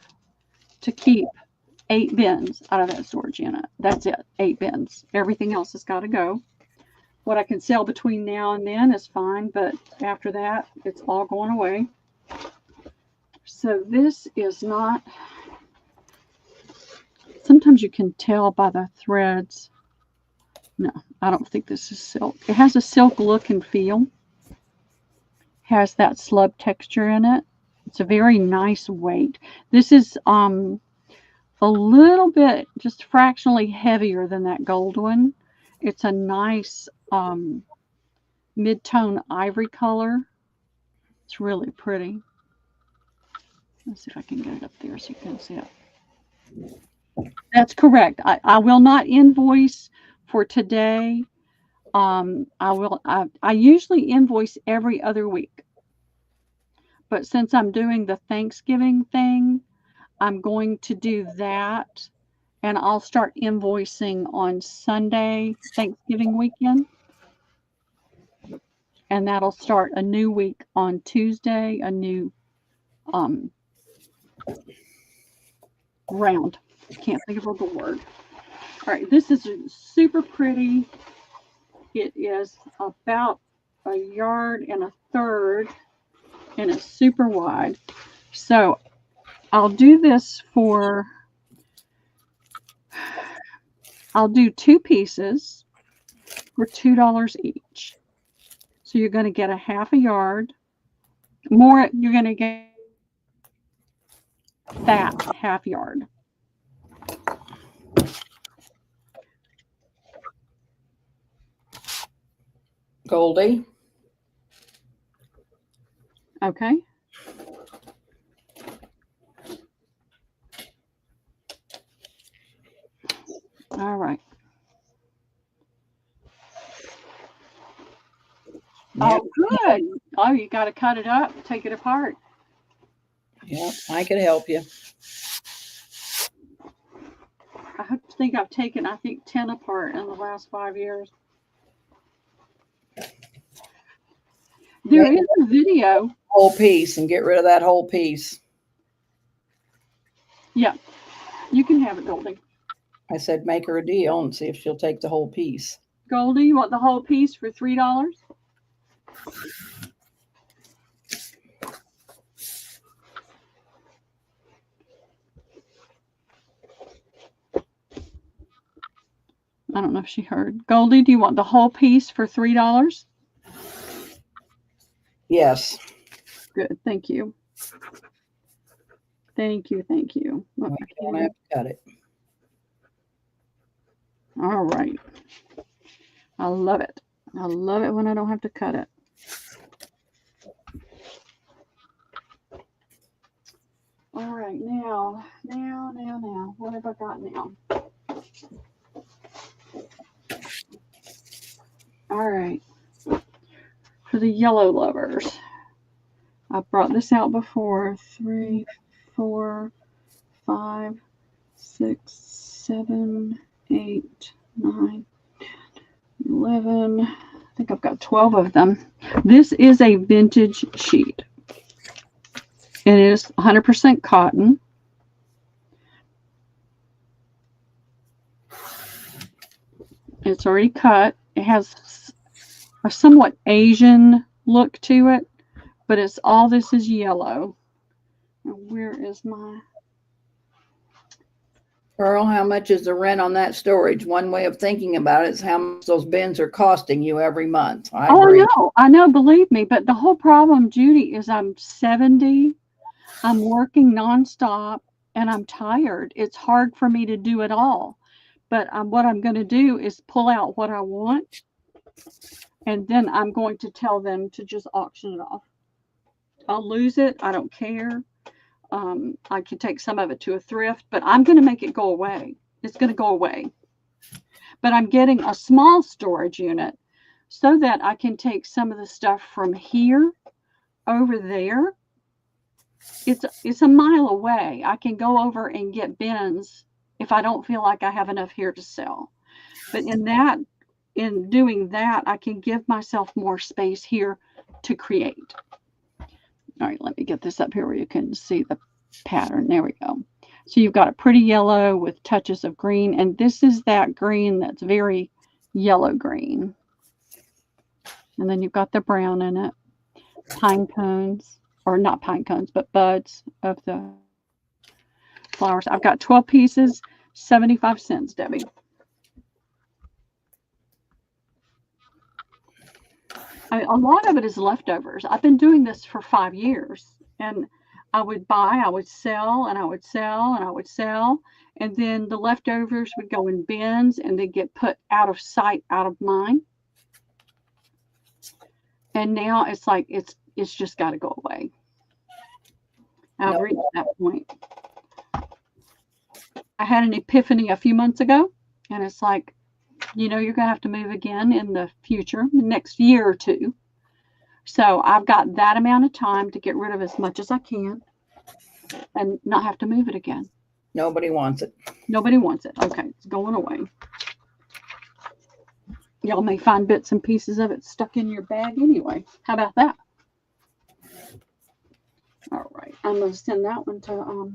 to keep 8 bins out of that storage unit. That's it, 8 bins. Everything else has got to go. What I can sell between now and then is fine, but after that, it's all going away. So this is not sometimes you can tell by the threads. No, I don't think this is silk. It has a silk look and feel. Has that slub texture in it. It's a very nice weight. This is a little bit, just fractionally heavier than that gold one. It's a nice mid-tone ivory color. It's really pretty. Let's see if I can get it up there so you can see it. That's correct. I will not invoice for today. I usually invoice every other week. But since I'm doing the Thanksgiving thing, I'm going to do that. And I'll start invoicing on Sunday, Thanksgiving weekend. And that'll start a new week on Tuesday, a new round. Can't think of the word. All right, this is super pretty. It is about 1.33 yards, and it's super wide. So I'll do this for, I'll do 2 pieces for $2 each. So you're going to get a 1/2 yard. More, you're going to get that 1/2 yard. Goldie. Okay. All right. Yep. Oh, good. Oh, you got to cut it up, take it apart. Yep, I could help you. I think I've taken, 10 apart in the last 5 years. There is a video. Whole piece and get rid of that whole piece. Yeah, you can have it, Goldie. I said make her a deal and see if she'll take the whole piece. Goldie, you want the whole piece for $3? I don't know if she heard. Goldie, do you want the whole piece for $3? Yes. Good, thank you. Thank you, thank you. I don't have to cut it. All right. I love it. I love it when I don't have to cut it. All right, now. What have I got now? All right. For the yellow lovers, I brought this out before. 3, 4, 5, 6, 7, 8, 9, 11. I think I've got 12 of them. This is a vintage sheet. It is 100% cotton. It's already cut. It has a somewhat Asian look to it, but it's all this is yellow. Now, where is my Pearl, how much is the rent on that storage? One way of thinking about it is how much those bins are costing you every month. I agree. I know, believe me, but the whole problem, Judy, is I'm 70. I'm working nonstop and I'm tired. It's hard for me to do it all. But what I'm going to do is pull out what I want, and then I'm going to tell them to just auction it off. I'll lose it. I don't care. I could take some of it to a thrift, but I'm going to make it go away. It's going to go away. But I'm getting a small storage unit so that I can take some of the stuff from here over there. It's a mile away. I can go over and get bins if I don't feel like I have enough here to sell. But in doing that, I can give myself more space here to create. All right, let me get this up here where you can see the pattern. There we go. So you've got a pretty yellow with touches of green, and this is that green that's very yellow green. And then you've got the brown in it, pine cones, or not pine cones, but buds of the flowers. I've got 12 pieces. 75 cents, Debbie. A lot of it is leftovers. I've been doing this for 5 years, and I would buy, I would sell, and I would sell, and I would sell, and then the leftovers would go in bins, and they get put out of sight, out of mind. And now it's like it's just got to go away. I've reached that point. I had an epiphany a few months ago, and it's like, you're going to have to move again in the future, the next year or two. So I've got that amount of time to get rid of as much as I can and not have to move it again. Nobody wants it. Nobody wants it. Okay, it's going away. Y'all may find bits and pieces of it stuck in your bag anyway. How about that? All right, I'm going to send that one to,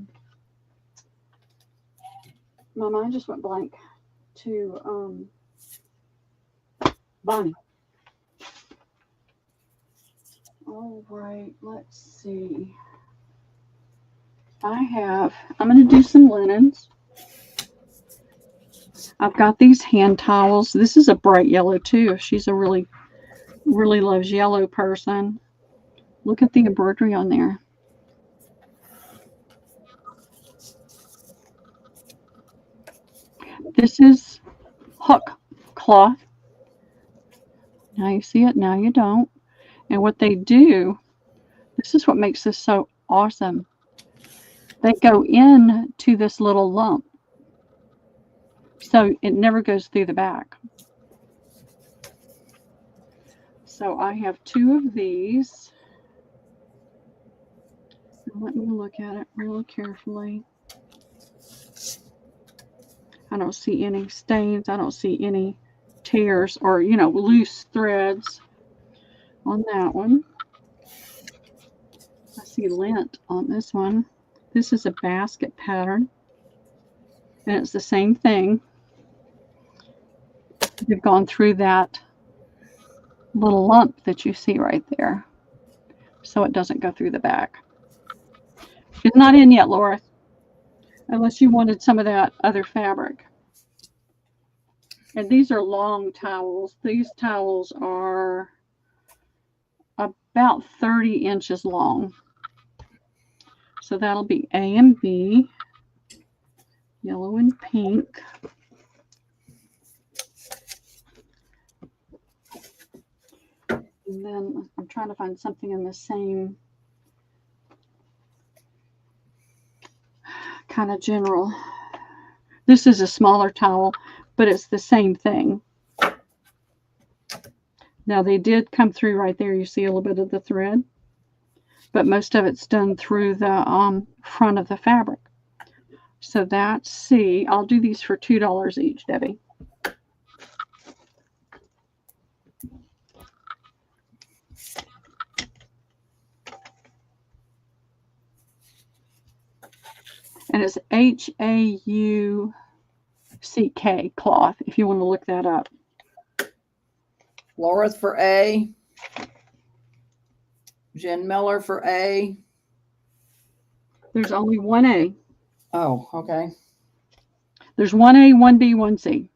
my mind just went blank, to Bonnie. All right, let's see. I'm going to do some linens. I've got these hand towels. This is a bright yellow too. She's a really, really loves yellow person. Look at the embroidery on there. This is hook cloth. Now you see it, now you don't. And what they do, this is what makes this so awesome. They go in to this little lump, so it never goes through the back. So I have 2 of these. Let me look at it real carefully. I don't see any stains. I don't see any tears or, loose threads on that one. I see lint on this one. This is a basket pattern, and it's the same thing. They've gone through that little lump that you see right there, so it doesn't go through the back. It's not in yet, Laura, unless you wanted some of that other fabric. And these are long towels. These towels are about 30 inches long. So that'll be A and B, yellow and pink. And then I'm trying to find something in the same kind of general. This is a smaller towel, but it's the same thing. Now they did come through right there. You see a little bit of the thread, but most of it's done through the front of the fabric. So that's C. I'll do these for $2 each, Debbie. And it's HAUCK cloth, if you want to look that up. Laura for A. Jen Miller for A. There's only one A. Oh, okay. There's one A, one B, one C.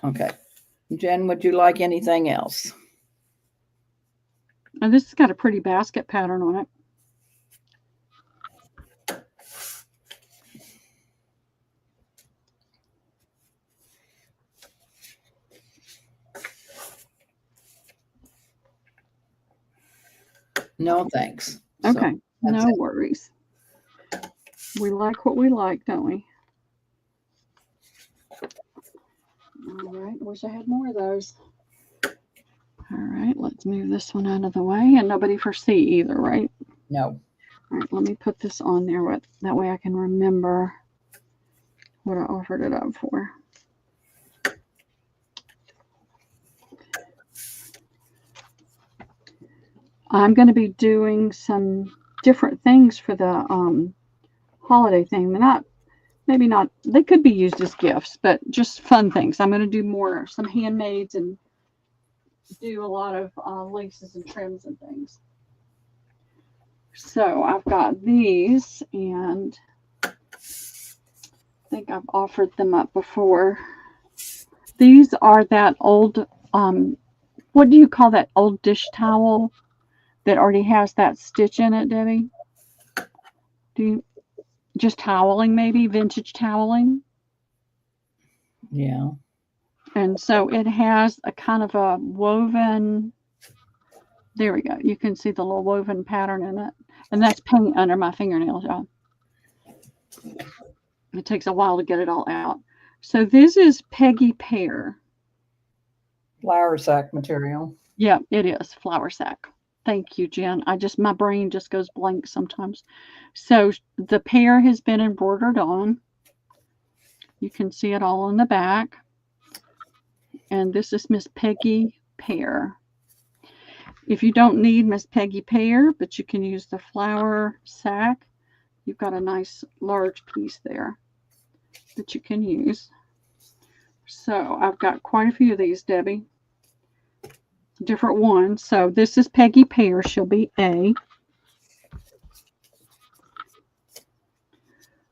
Okay. Jen, would you like anything else? And this has got a pretty basket pattern on it. No, thanks. Okay, So no worries. We like what we like, don't we? All right, I wish I had more of those. All right, let's move this one out of the way, and nobody for C either, right? No. All right, let me put this on there. That way I can remember what I offered it up for. I'm going to be doing some different things for the holiday thing. Maybe not, they could be used as gifts, but just fun things. I'm going to do some handmaids and do a lot of laces and trims and things. So I've got these, and think I've offered them up before. These are that old, what do you call that old dish towel that already has that stitch in it, Debbie? Do you, just toweling maybe, vintage toweling? Yeah. And so it has a kind of a woven, there we go. You can see the little woven pattern in it. And that's paint under my fingernails, y'all. It takes a while to get it all out. So this is Peggy Pear. Flour sack material. Yeah, it is flour sack. Thank you, Jen. My brain just goes blank sometimes. So the pear has been embroidered on. You can see it all on the back. And this is Miss Peggy Pear. If you don't need Miss Peggy Pear, but you can use the flour sack, you've got a nice large piece there that you can use. So I've got quite a few of these, Debbie. Different ones. So this is Peggy Pear. She'll be A.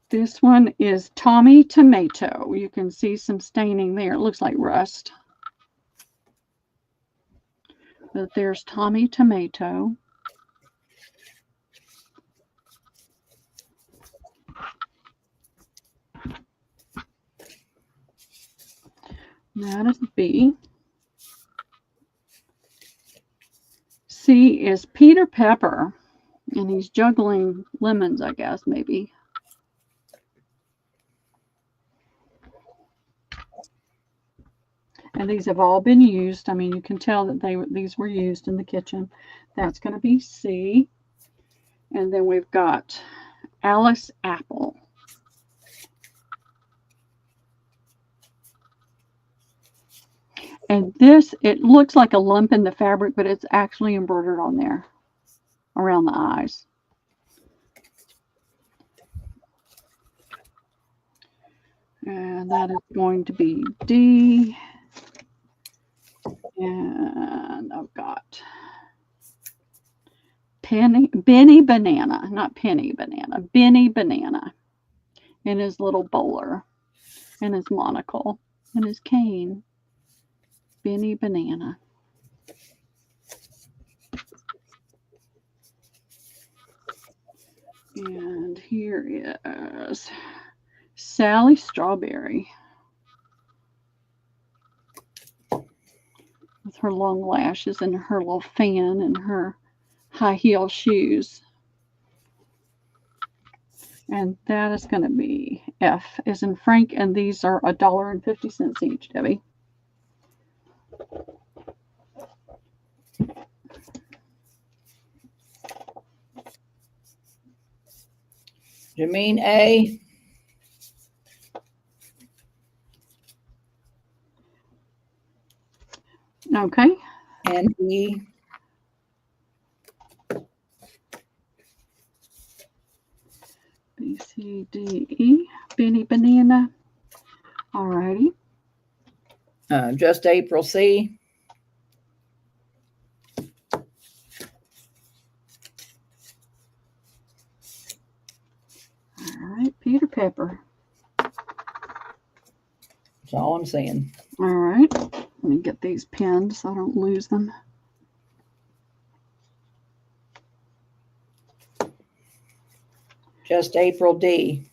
This one is Tommy Tomato. You can see some staining there. It looks like rust. But there's Tommy Tomato. That is B. C is Peter Pepper. And he's juggling lemons, I guess, maybe. And these have all been used. I mean, you can tell that these were used in the kitchen. That's going to be C. And then we've got Alice Apple. And this, it looks like a lump in the fabric, but it's actually embroidered on there around the eyes. And that is going to be D. And I've got Benny Banana, not Penny Banana, Benny Banana. And his little bowler. And his monocle. And his cane. Benny Banana. And here is Sally Strawberry. With her long lashes and her little fan and her high heel shoes. And that is going to be F as in Frank. And these are $1.50 each, Debbie. Jameen A. Okay. And E. B, C, D, E. Benny Banana. All righty. Just April C. All right. Peter Pepper. That's all I'm saying. All right. Let me get these pinned so I don't lose them. Just April D.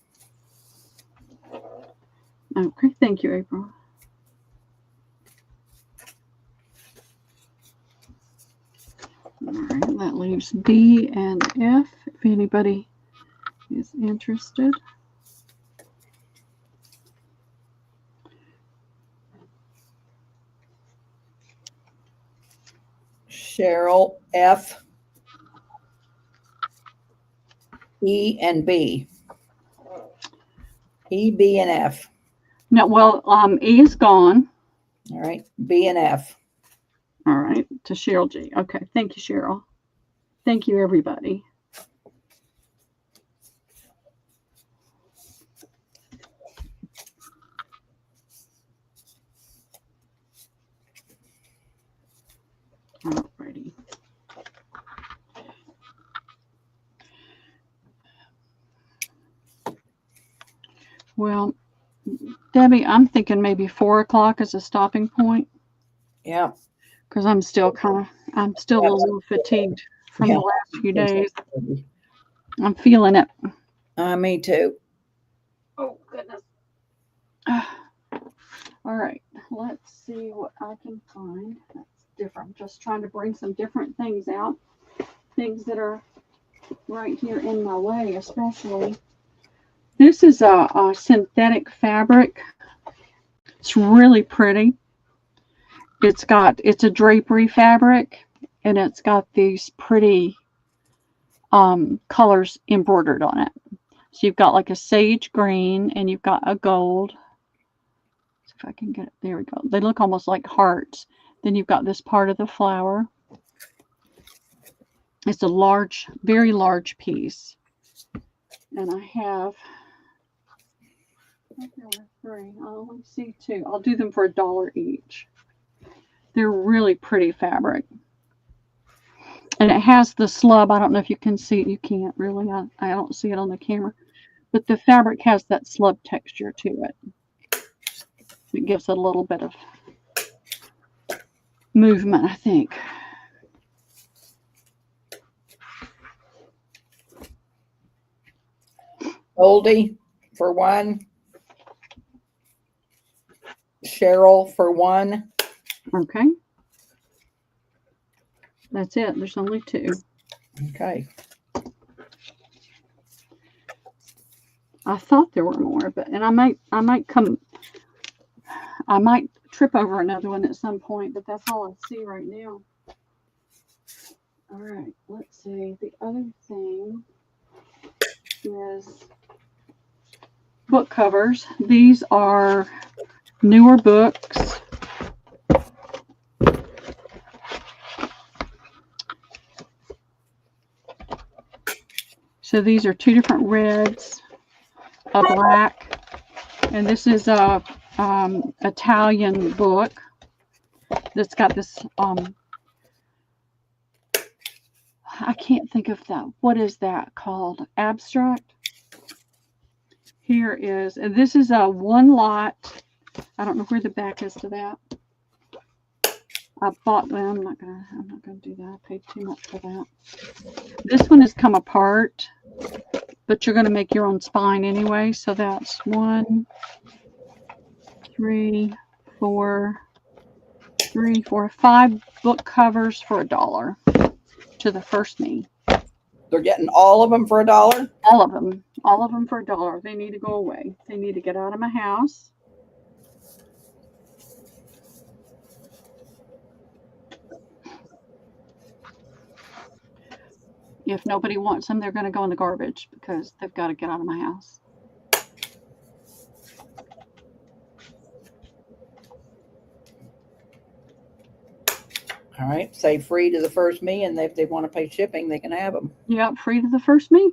Okay. Thank you, April. All right. That leaves B and F if anybody is interested. Cheryl F. E and B. E, B, and F. No, well, E is gone. All right. B and F. All right. To Cheryl G. Okay. Thank you, Cheryl. Thank you, everybody. Alrighty. Well, Debbie, I'm thinking maybe 4 o'clock is a stopping point. Yeah. Because I'm still I'm still a little fatigued from the last few days. I'm feeling it. Me too. Oh, goodness. All right, let's see what I can find that's different. I'm just trying to bring some different things out. Things that are right here in my way, especially. This is a synthetic fabric. It's really pretty. It's a drapery fabric, and it's got these pretty colors embroidered on it. So you've got like a sage green, and you've got a gold. See if I can get it. There we go. They look almost like hearts. Then you've got this part of the flower. It's a large, very large piece. And I have three. I only see two. I'll do them for $1 each. They're really pretty fabric. And it has the slub. I don't know if you can see it. You can't really. I don't see it on the camera. But the fabric has that slub texture to it. It gives it a little bit of movement, I think. Goldie for one. Cheryl for one. Okay. That's it. There's only two. Okay. I thought there were more, but I might trip over another one at some point, but that's all I see right now. All right, let's see. The other thing is book covers. These are newer books. So these are two different reds, a black, and this is a Italian book that's got this I can't think of that. What is that called? Abstract. Here is, and this is a one lot. I don't know where the back is to that. I bought them. I'm not gonna do that. I paid too much for that. This one has come apart, but you're gonna make your own spine anyway. So that's 1, 3, 4, 5 book covers for $1 to the first me. They're getting all of them for $1? All of them for $1. They need to go away. They need to get out of my house. If nobody wants them, they're going to go in the garbage because they've got to get out of my house. All right. Say free to the first me, and if they want to pay shipping, they can have them. Yep, free to the first me.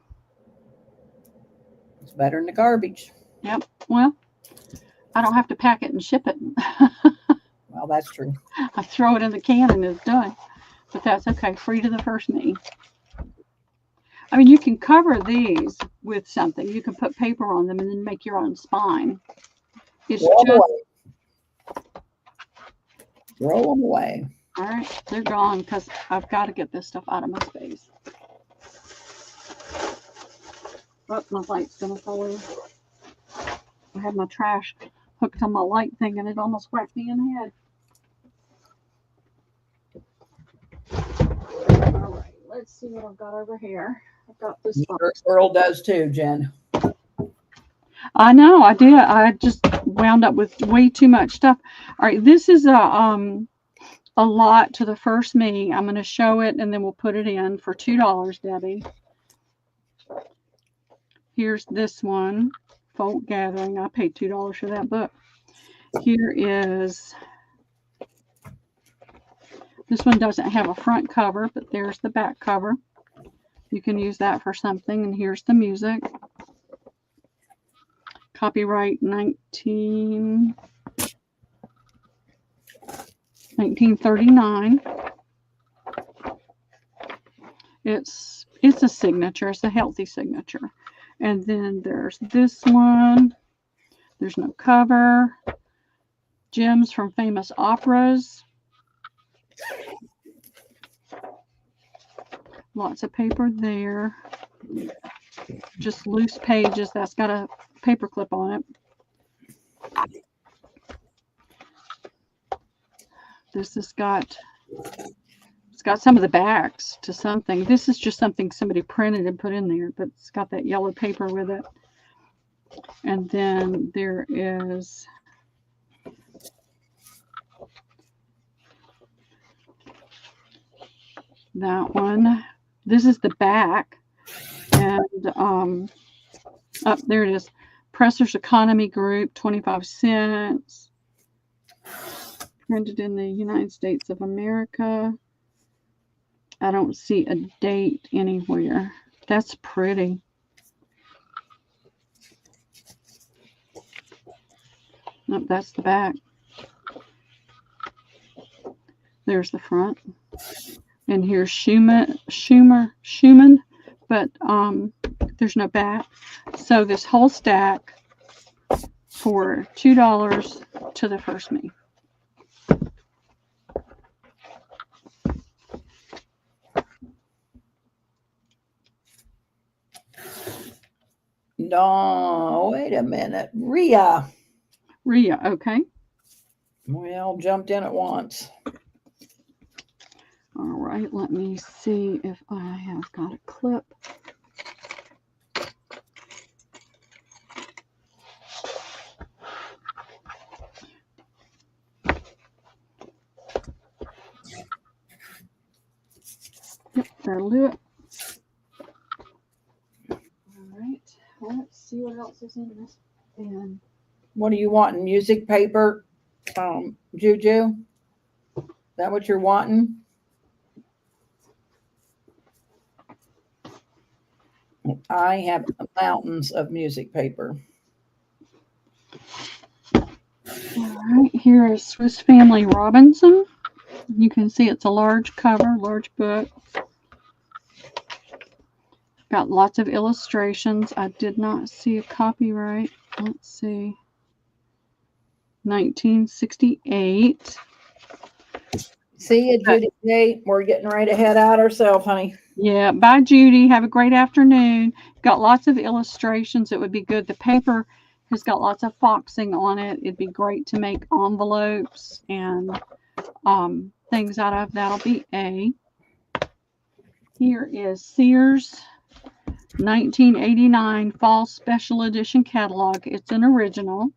It's better than the garbage. Yep. Well, I don't have to pack it and ship it. Well, that's true. I throw it in the can and it's done. But that's okay. Free to the first me. I mean, you can cover these with something. You can put paper on them and then make your own spine. It's Throw them away. All right, they're gone because I've got to get this stuff out of my space. Oh, my light's going to fall in. I had my trash hooked on my light thing and it almost whacked me in the head. All right, let's see what I've got over here. I've got this box. Earl does too, Jen. I know, I did. I just wound up with way too much stuff. All right, this is a lot to the first me. I'm going to show it and then we'll put it in for $2, Debbie. Here's this one, Folk Gathering. I paid $2 for that book. Here is, this one doesn't have a front cover, but there's the back cover. You can use that for something. And here's the music. Copyright 1939. It's a signature. It's a healthy signature. And then there's this one. There's no cover. Gems from famous operas. Lots of paper there. Just loose pages. That's got a paper clip on it. This has got, it's got some of the backs to something. This is just something somebody printed and put in there, but it's got that yellow paper with it. And then there is that one. This is the back. And up there it is. Presser's Economy Group, 25 cents. Printed in the United States of America. I don't see a date anywhere. That's pretty. Nope, that's the back. There's the front. And here's Schumann, but there's no back. So this whole stack for $2 to the first me. No, wait a minute. Rhea, okay. We all jumped in at once. All right, let me see if I have got a clip. Yep, that'll do it. All right, let's see what else is in this bin. What do you want? Music paper, Juju? Is that what you're wanting? I have mountains of music paper. All right, here is Swiss Family Robinson. You can see it's a large cover, large book. Got lots of illustrations. I did not see a copyright. Let's see. 1968. See you, Judy. Hey, we're getting ready to head out ourselves, honey. Yeah, bye, Judy. Have a great afternoon. Got lots of illustrations. It would be good. The paper has got lots of foxing on it. It'd be great to make envelopes and things out of. That'll be A. Here is Sears 1989 Fall Special Edition Catalog. It's an original.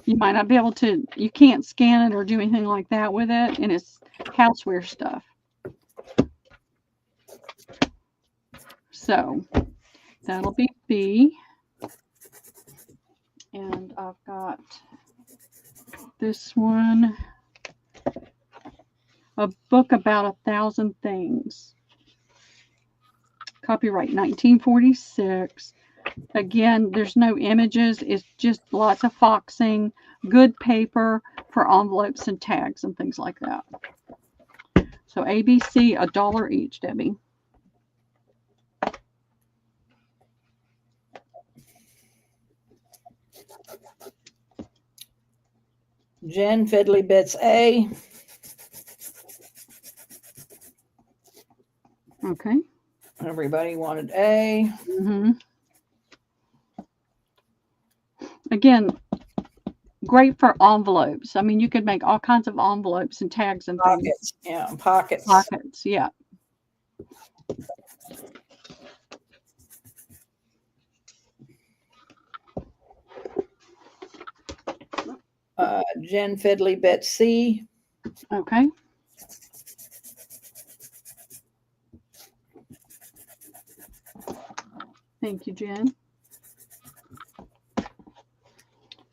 You might not be able to, you can't scan it or do anything like that with it, and it's houseware stuff. So that'll be B. And I've got this one, a book about 1,000 things. Copyright 1946. Again, there's no images. It's just lots of foxing, good paper for envelopes and tags and things like that. So ABC, $1 each, Debbie. Jen, Fiddly Bits A. Okay. Everybody wanted A. Again, great for envelopes. I mean, you could make all kinds of envelopes and tags and Pockets. things. Yeah, pockets. Pockets, yeah. Jen, Fiddly Bits C. Okay. Thank you, Jen.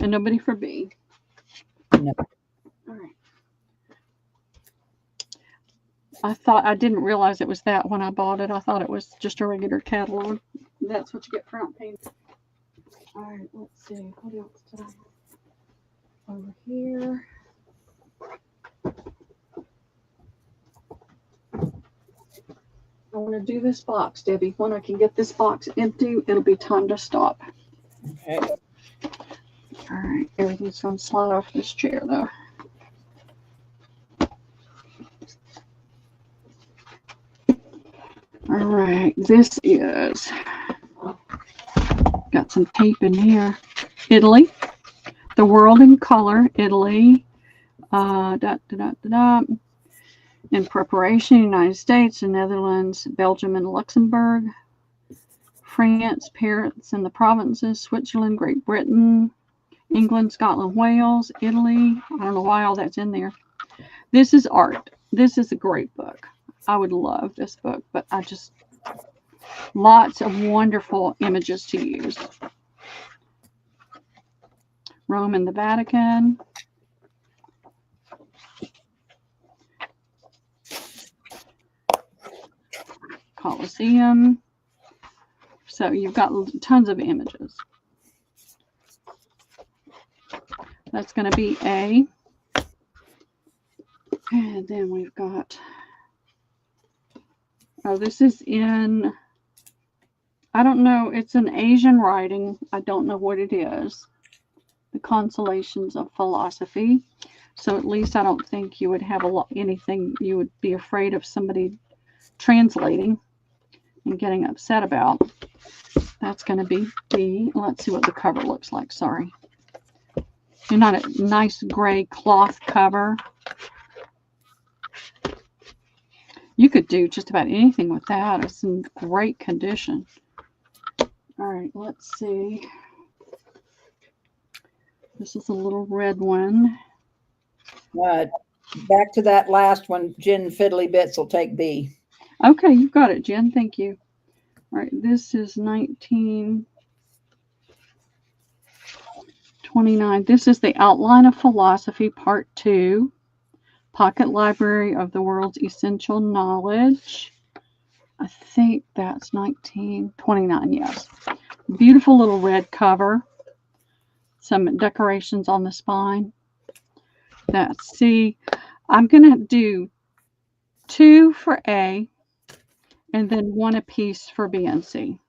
And nobody for B. No. All right. I didn't realize it was that when I bought it. I thought it was just a regular catalog. That's what you get for not paying. All right, let's see. What else did I have over here? I want to do this box, Debbie. When I can get this box empty, it'll be time to stop. Okay. All right, everything's going to slide off this chair, though. All right, this is, got some tape in here. Italy, The World in Color, Italy. In preparation, United States, the Netherlands, Belgium, and Luxembourg. France, Paris and the provinces, Switzerland, Great Britain, England, Scotland, Wales, Italy. I don't know why all that's in there. This is art. This is a great book. I would love this book, but I just, lots of wonderful images to use. Rome and the Vatican. Colosseum. So you've got tons of images. That's going to be A. And then we've got, oh, this is in, I don't know, it's an Asian writing. I don't know what it is. The Consolations of Philosophy. So at least I don't think you would have anything you would be afraid of somebody translating and getting upset about. That's going to be B. Let's see what the cover looks like. Sorry. You're not a nice gray cloth cover. You could do just about anything with that. It's in great condition. All right, let's see. This is a little red one. Back to that last one. Jen Fiddly Bits will take B. Okay, you've got it, Jen. Thank you. All right, this is 1929. This is The Outline of Philosophy, Part 2. Pocket Library of the World's Essential Knowledge. I think that's 1929, yes. Beautiful little red cover. Some decorations on the spine. That's C. I'm going to do 2 for A and then 1 apiece for B and C.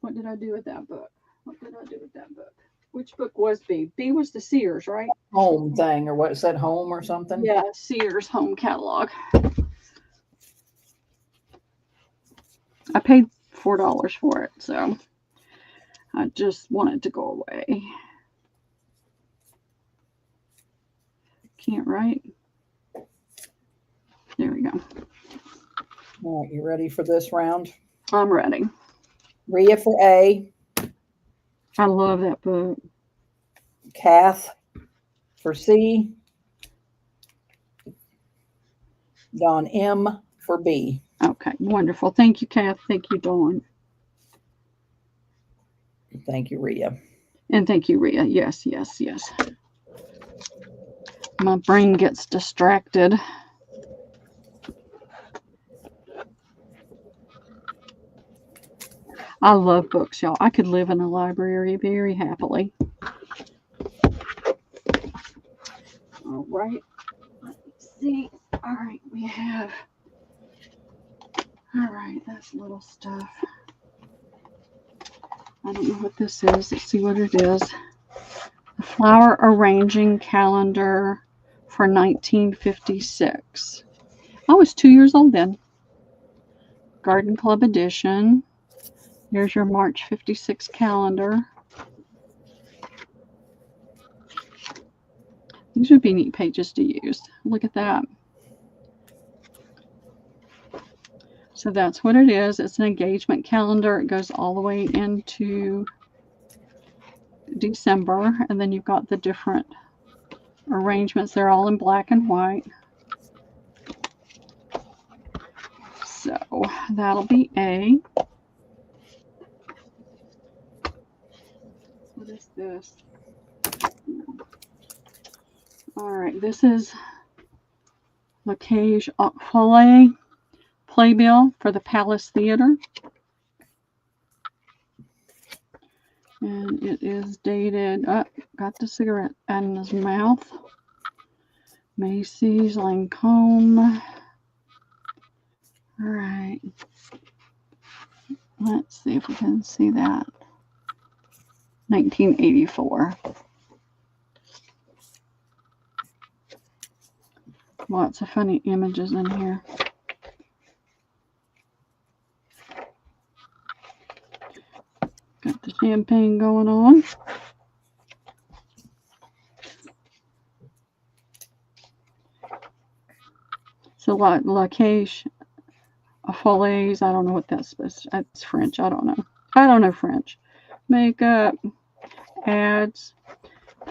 What did I do with that book? What did I do with that book? Which book was B? B was the Sears, right? Home thing, or what is that, Home or something? Yeah, Sears Home Catalog. I paid $4 for it, so I just want it to go away. Can't write. There we go. All right, you ready for this round? I'm ready. Rhea for A. I love that book. Kath for C. Dawn M for B. Okay, wonderful. Thank you, Kath. Thank you, Dawn. Thank you, Rhea. And thank you, Rhea. Yes, yes, yes. My brain gets distracted. I love books, y'all. I could live in a library very happily. All right. Let's see. All right, we have. All right, that's little stuff. I don't know what this is. Let's see what it is. The Flower Arranging Calendar for 1956. I was 2 years old then. Garden Club edition. Here's your March 56 calendar. These would be neat pages to use. Look at that. So that's what it is. It's an engagement calendar. It goes all the way into December. And then you've got the different arrangements. They're all in black and white. So that'll be A. What is this? All right, this is La Cage aux Folles playbill for the Palace Theater. And it is dated, got the cigarette in his mouth. Macy's, Lancome. All right. Let's see if we can see that. 1984. Lots of funny images in here. Got the champagne going on. So La Cage, Folaise, I don't know what that's supposed to, that's French, I don't know. I don't know French. Makeup, ads,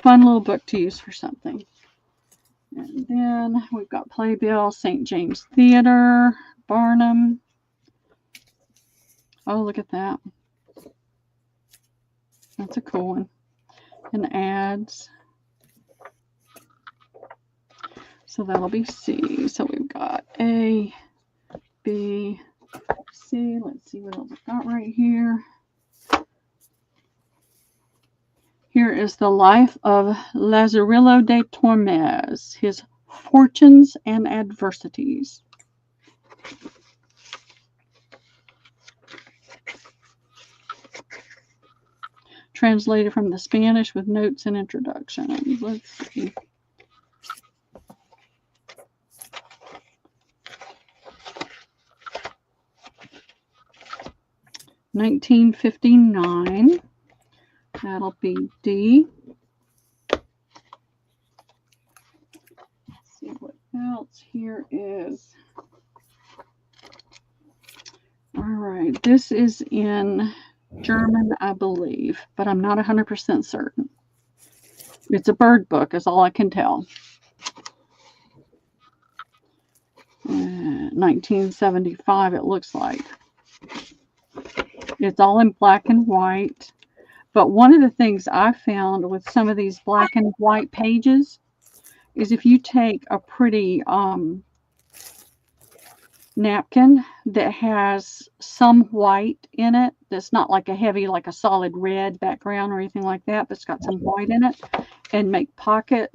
fun little book to use for something. And then we've got Playbill, St. James Theater, Barnum. Oh, look at that. That's a cool one. And ads. So that'll be C. So we've got A, B, C. Let's see what else I've got right here. Here is the life of Lazarillo de Tormes, his fortunes and adversities. Translated from the Spanish with notes and introductions. Let's see. $1959. That'll be D. Let's see what else here is. All right, this is in German, I believe, but I'm not 100% certain. It's a bird book, is all I can tell. 1975, it looks like. It's all in black and white. But one of the things I found with some of these black and white pages is if you take a pretty napkin that has some white in it, that's not like a heavy, like a solid red background or anything like that, but it's got some white in it, and make pocket,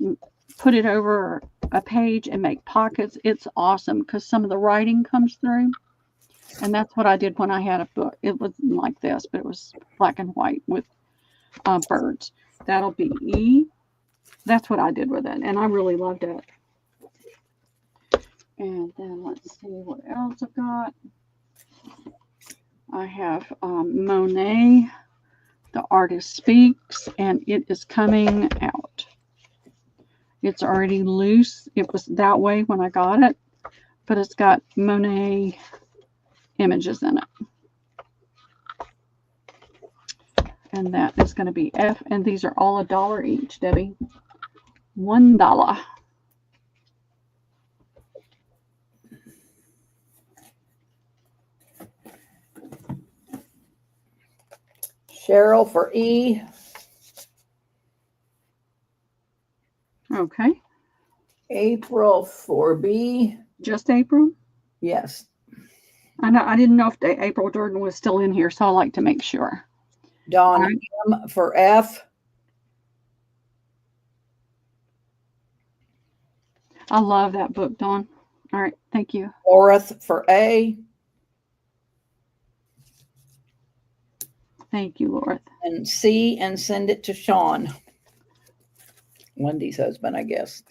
put it over a page and make pockets, it's awesome because some of the writing comes through. And that's what I did when I had a book. It wasn't like this, but it was black and white with birds. That'll be E. That's what I did with it, and I really loved it. And then let's see what else I've got. I have Monet, The Artist Speaks, and it is coming out. It's already loose. It was that way when I got it, but it's got Monet images in it. And that is going to be F, and these are all $1 each, Debbie. $1. Cheryl for E. Okay. April for B. Just April? Yes. I know. I didn't know if April Jordan was still in here, so I like to make sure. Dawn M for F. I love that book, Dawn. All right, thank you. Orith for A. Thank you, Laura. And C, and send it to Sean. Wendy's husband, I guess.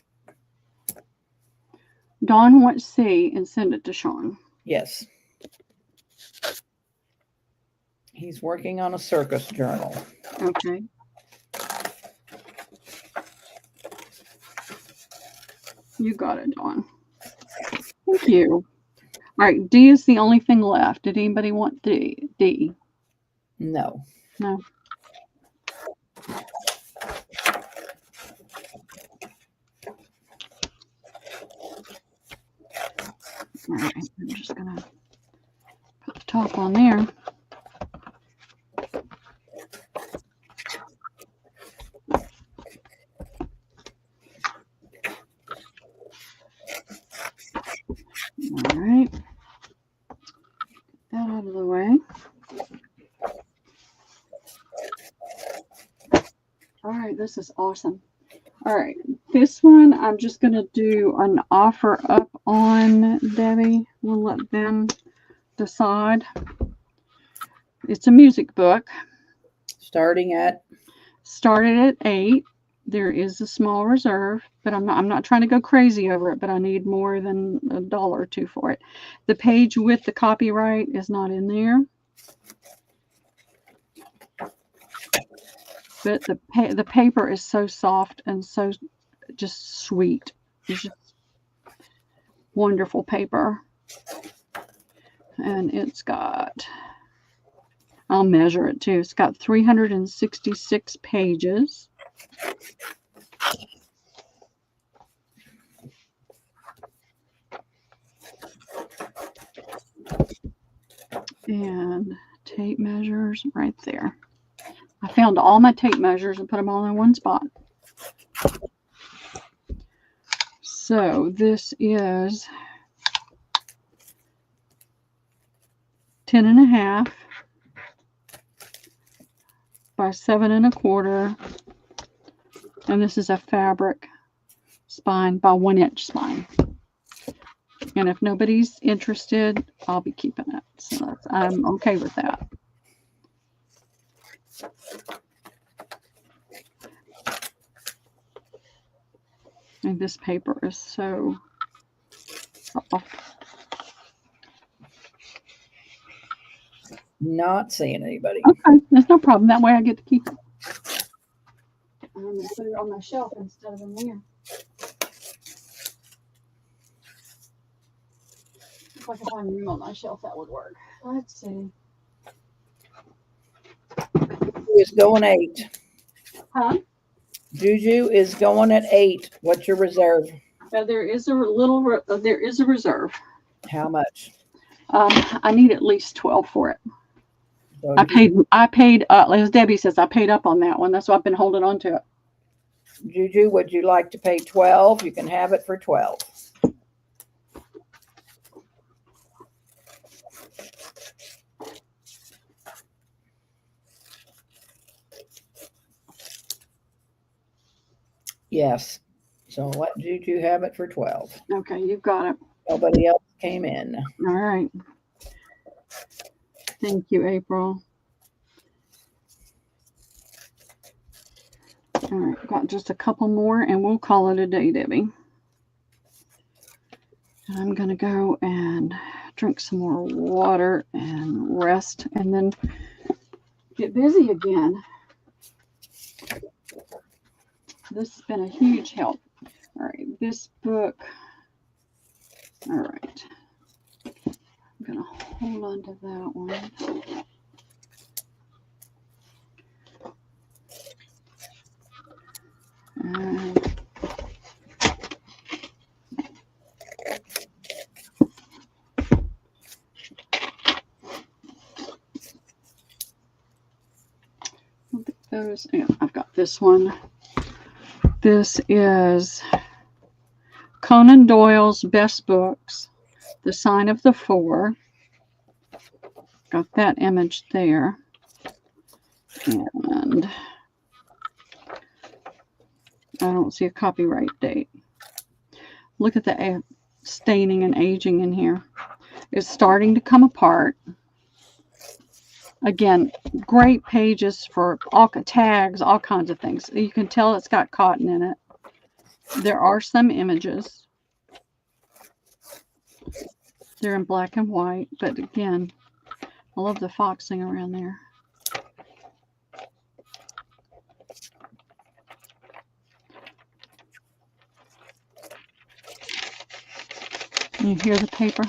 Dawn wants C and send it to Sean. Yes. He's working on a circus journal. Okay. You got it, Dawn. Thank you. All right, D is the only thing left. Did anybody want D? D? No. No. All right, I'm just going to put the top on there. All right. Get that out of the way. All right, this is awesome. All right, this one I'm just going to do an offer up on, Debbie. We'll let them the side. It's a music book. Starting at? Started at 8. There is a small reserve, but I'm not trying to go crazy over it, but I need more than $1 or $2 for it. The page with the copyright is not in there. But the paper is so soft and so just sweet. It's just wonderful paper. And it's got, I'll measure it too. It's got 366 pages. And tape measures right there. I found all my tape measures and put them all in one spot. So this is 10.5 by 7.25, and this is a fabric spine by 1-inch spine. And if nobody's interested, I'll be keeping it. So I'm okay with that. And this paper is so soft. Not seeing anybody. Okay, there's no problem. That way I get to keep it. I'm going to put it on my shelf instead of in there. If I could find room on my shelf, that would work. Let's see. It's going 8. Huh? Juju is going at 8. What's your reserve? There is a little. There is a reserve. How much? I need at least 12 for it. So I paid. As Debbie says, I paid up on that one. That's why I've been holding on to it. Juju, would you like to pay 12? You can have it for 12. Yes. So let Juju have it for 12. Okay, you've got it. Nobody else came in. All right. Thank you, April. All right, got just a couple more and we'll call it a day, Debbie. I'm going to go and drink some more water and rest and then get busy again. This has been a huge help. All right, this book. All right. I'm going to hold on to that one. Yeah, I've got this one. This is Conan Doyle's Best Books, The Sign of the Four. Got that image there. And I don't see a copyright date. Look at the staining and aging in here. It's starting to come apart. Again, great pages for all tags, all kinds of things. You can tell it's got cotton in it. There are some images. They're in black and white, but again, I love the foxing around there. You hear the paper?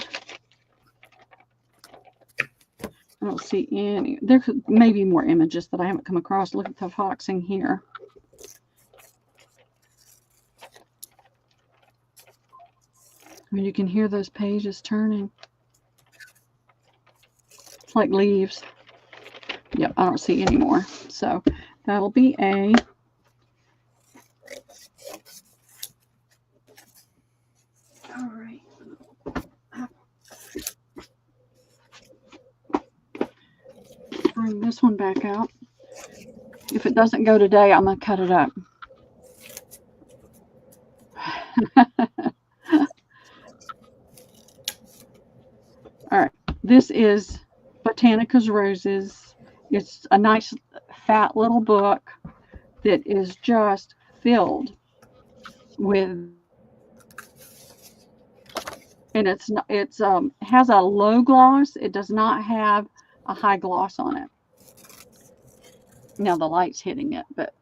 I don't see any. There may be more images that I haven't come across. Look at the foxing here. I mean, you can hear those pages turning. It's like leaves. Yep, I don't see any more. So that'll be A. All right. Bring this one back out. If it doesn't go today, I'm going to cut it up. All right. This is Botanica's Roses. It's a nice fat little book that is just filled with, and it's has a low gloss. It does not have a high gloss on it. Now the light's hitting it, but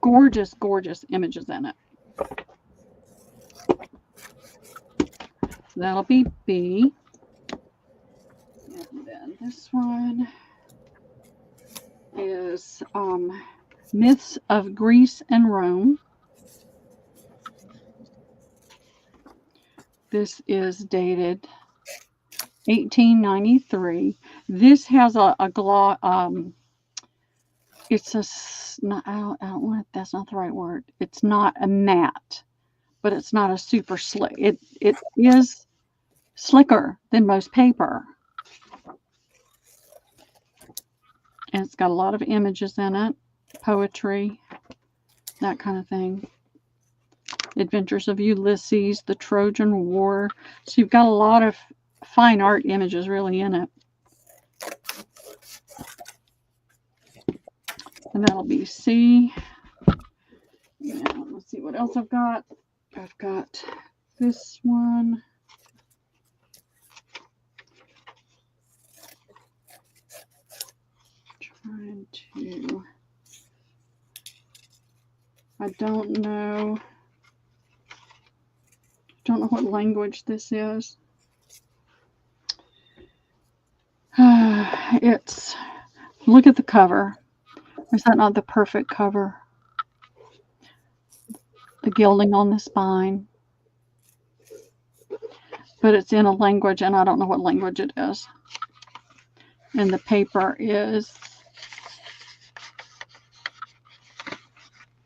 gorgeous, gorgeous images in it. So that'll be B. And then this one is Myths of Greece and Rome. This is dated 1893. This has a gloss. It's a not, I don't want. That's not the right word. It's not a matte, but it's not a super slick. It is slicker than most paper, and it's got a lot of images in it, poetry, that kind of thing. Adventures of Ulysses, the Trojan War. So you've got a lot of fine art images really in it. And that'll be C. And let's see what else I've got. I've got this one. Trying to, I don't know what language this is. It's, look at the cover. Is that not the perfect cover? The gilding on the spine. But it's in a language, and I don't know what language it is. And the paper is,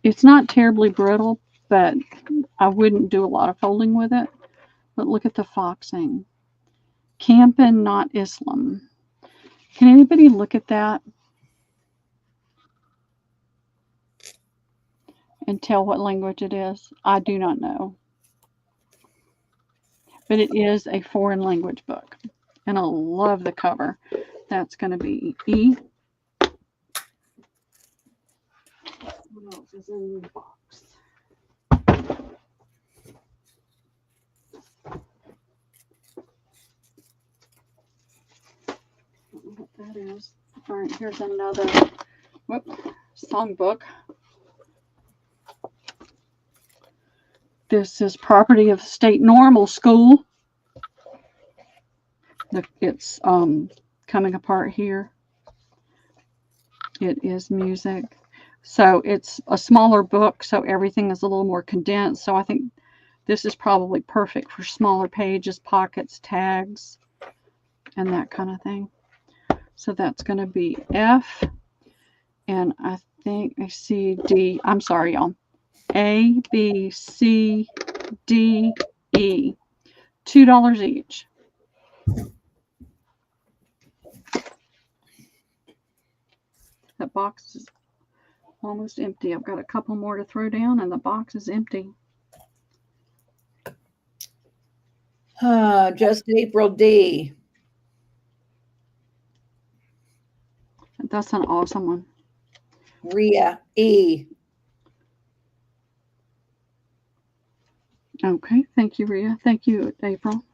it's not terribly brittle, but I wouldn't do a lot of folding with it. But look at the foxing. Campin', not Islam. Can anybody look at that and tell what language it is? I do not know. But it is a foreign language book. And I love the cover. That's going to be E. What else is in the box? I don't know what that is. All right, here's another songbook. This is Property of State Normal School. It's coming apart here. It is music. So it's a smaller book, so everything is a little more condensed. So I think this is probably perfect for smaller pages, pockets, tags, and that kind of thing. So that's going to be F. And I think I see D. I'm sorry, y'all. A, B, C, D, E. $2 each. That box is almost empty. I've got a couple more to throw down, and the box is empty. Just April D. That's an awesome one. Rhea E. Okay, thank you, Rhea. Thank you, April.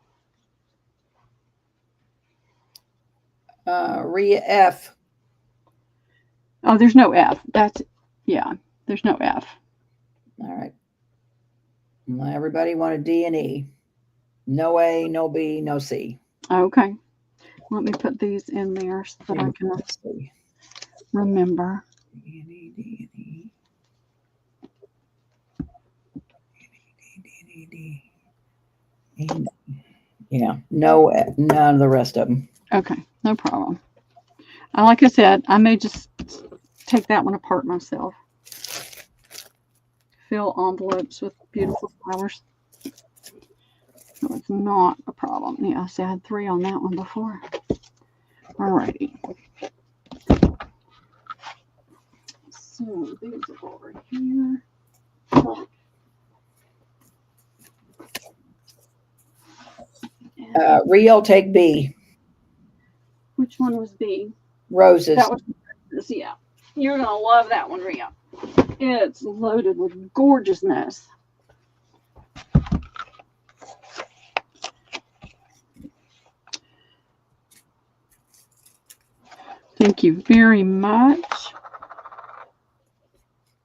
Rhea F. Oh, there's no F. That's, yeah, there's no F. All right. Well, everybody wanted D and E. No A, no B, no C. Okay. Let me put these in there so that I can remember. D and E, D and E. And, yeah, no, none of the rest of them. Okay, no problem. Like I said, I may just take that one apart myself. Fill envelopes with beautiful flowers. So it's not a problem. Yeah, see, I had 3 on that one before. Alrighty. So these are over here. Rio, take B. Which one was B? Roses. That was, yeah. You're going to love that one, Rio. It's loaded with gorgeousness. Thank you very much.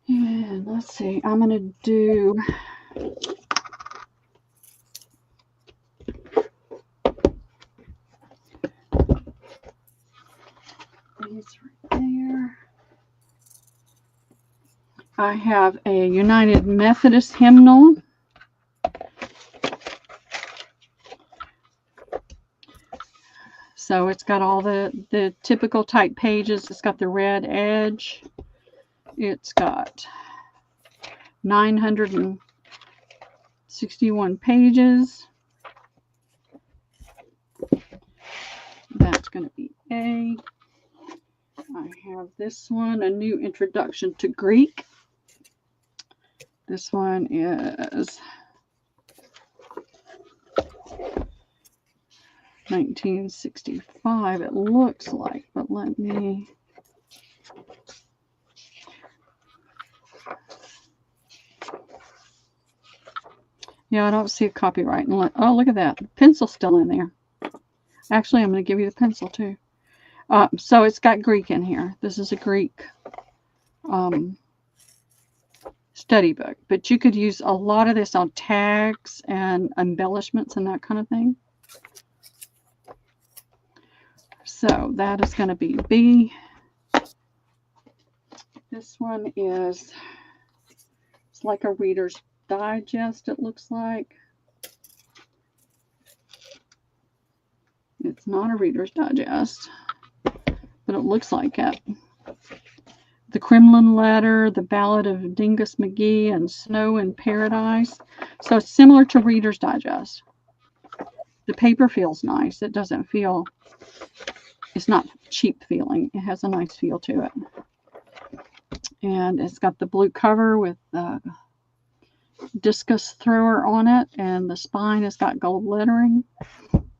And let's see, I'm going to do these right there. I have a United Methodist hymnal. So it's got all the typical type pages. It's got the red edge. It's got 961 pages. That's going to be A. I have this one, A New Introduction to Greek. This one is 1965, it looks like, but let me... Yeah, I don't see a copyright. Oh, look at that. The pencil's still in there. Actually, I'm going to give you the pencil, too. So it's got Greek in here. This is a Greek study book. But you could use a lot of this on tags and embellishments and that kind of thing. So that is going to be B. This one is, it's like a Reader's Digest, it looks like. It's not a Reader's Digest, but it looks like it. The Kremlin Letter, The Ballad of Dingus McGee, and Snow in Paradise. So it's similar to Reader's Digest. The paper feels nice. It doesn't feel, it's not cheap feeling. It has a nice feel to it. And it's got the blue cover with the discus thrower on it, and the spine has got gold lettering.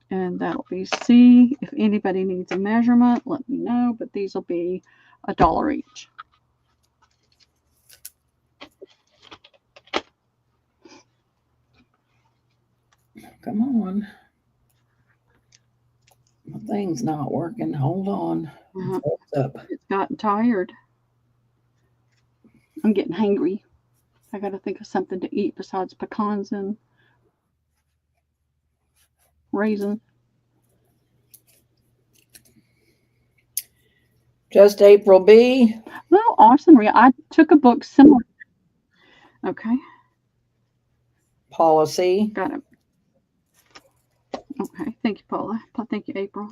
And that'll be C. If anybody needs a measurement, let me know, but these will be $1 each. Come on. My thing's not working. Hold on. What's up? It's gotten tired. I'm getting hangry. I got to think of something to eat besides pecans and raisin. Just April B. Well, awesome, Rhea. I took a book similar. Okay. Policy. Got it. Okay. Thank you, Paula. Thank you, April.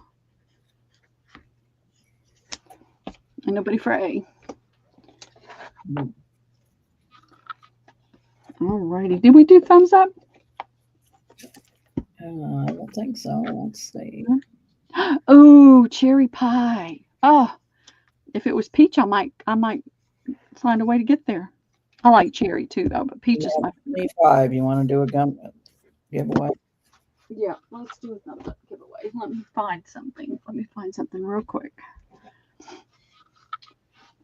And nobody for A. Alrighty. Did we do thumbs up? I don't think so. Let's see. Oh, cherry pie. Oh, if it was peach, I might find a way to get there. I like cherry too, though, but peach is my favorite. 25. You want to do a gum giveaway? Yeah, let's do a thumbs up giveaway. Let me find something. Let me find something real quick.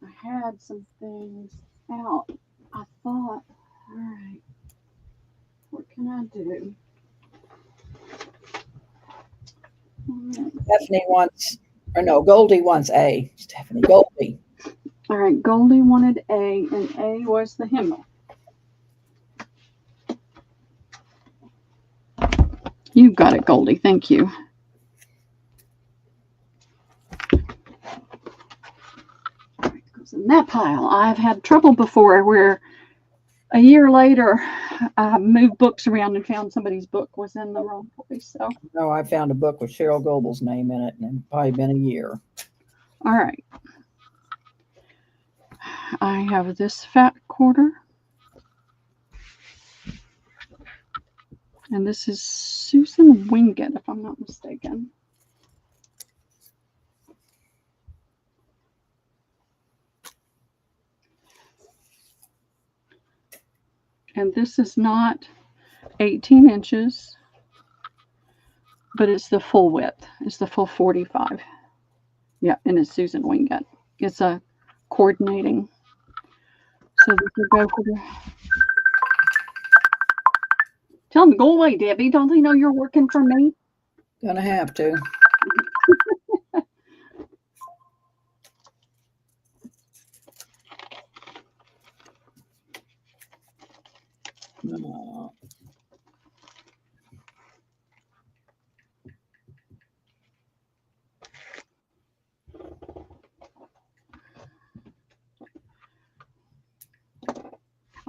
I had some things out. I thought, all right, what can I do? Stephanie wants, or no, Goldie wants A. Stephanie, Goldie. All right, Goldie wanted A, and A was the hymnal. You got it, Goldie. Thank you. It goes in that pile. I've had trouble before where a year later I moved books around and found somebody's book was in the wrong place. So No, I found a book with Cheryl Goebel's name in it, and it's probably been a year. all right. I have this fat quarter. And this is Susan Wingate, if I'm not mistaken. And this is not 18 inches. but it's the full width. It's the full 45. Yeah, and it's Susan Wingett. It's a coordinating. So this will go for the. Tell them, go away, Debbie. Don't they know you're working for me? Gonna have to.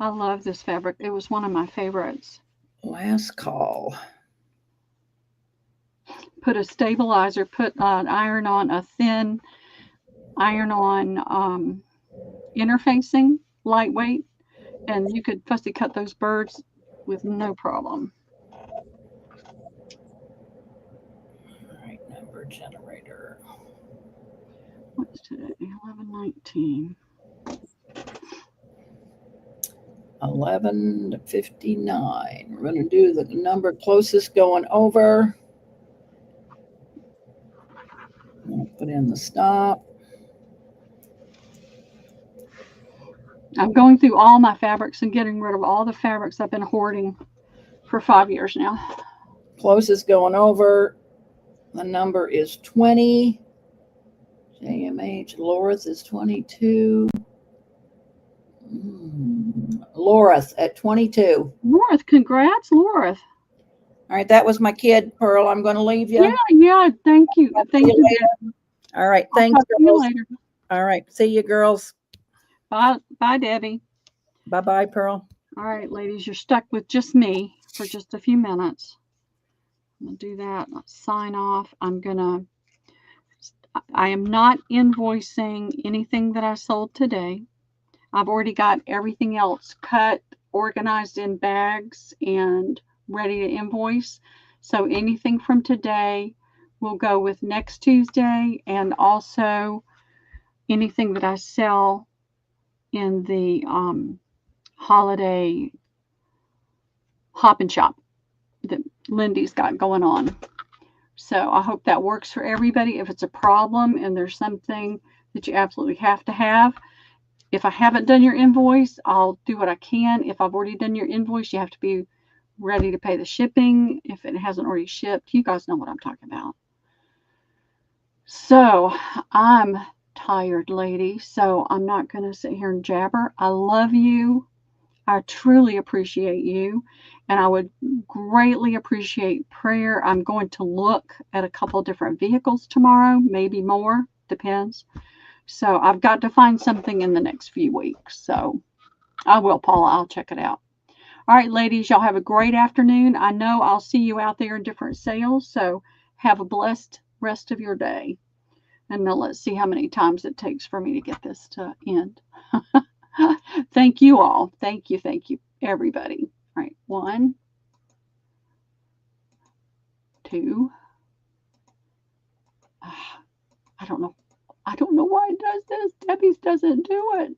I love this fabric. It was one of my favorites. Last call. Put a stabilizer, put an iron on, a thin iron on interfacing, lightweight, and you could fussy cut those birds with no problem. All right, number generator. What's today? 11/19. 11:59. We're going to do the number closest going over. I'll put in the stop. I'm going through all my fabrics and getting rid of all the fabrics I've been hoarding for 5 years now. Closest going over. The number is 20. JMH. Laura's is 22. Laura's at 22. Laura, congrats, Laura. All right, that was my kid, Pearl. I'm going to leave you. Yeah, thank you. Thank you. Later. All right, thanks, I'll talk to you girls. later. All right, see you, girls. Bye, Debbie. Bye-bye, Pearl. All right, ladies, you're stuck with just me for just a few minutes. I'm going to do that. Let's sign off. I am not invoicing anything that I sold today. I've already got everything else cut, organized in bags, and ready to invoice. So anything from today will go with next Tuesday, and also anything that I sell in the holiday hop and shop that Lindy's got going on. So I hope that works for everybody. If it's a problem and there's something that you absolutely have to have, if I haven't done your invoice, I'll do what I can. If I've already done your invoice, you have to be ready to pay the shipping. If it hasn't already shipped, you guys know what I'm talking about. So I'm tired, lady. So I'm not going to sit here and jabber. I love you. I truly appreciate you. And I would greatly appreciate prayer. I'm going to look at a couple different vehicles tomorrow, maybe more, depends. So I've got to find something in the next few weeks. So I will, Paula. I'll check it out. All right, ladies, y'all have a great afternoon. I know I'll see you out there in different sales. So have a blessed rest of your day. And now let's see how many times it takes for me to get this to end. Thank you all. Thank you, everybody. All right, 1, 2. I don't know why it does this. Debbie's doesn't do it.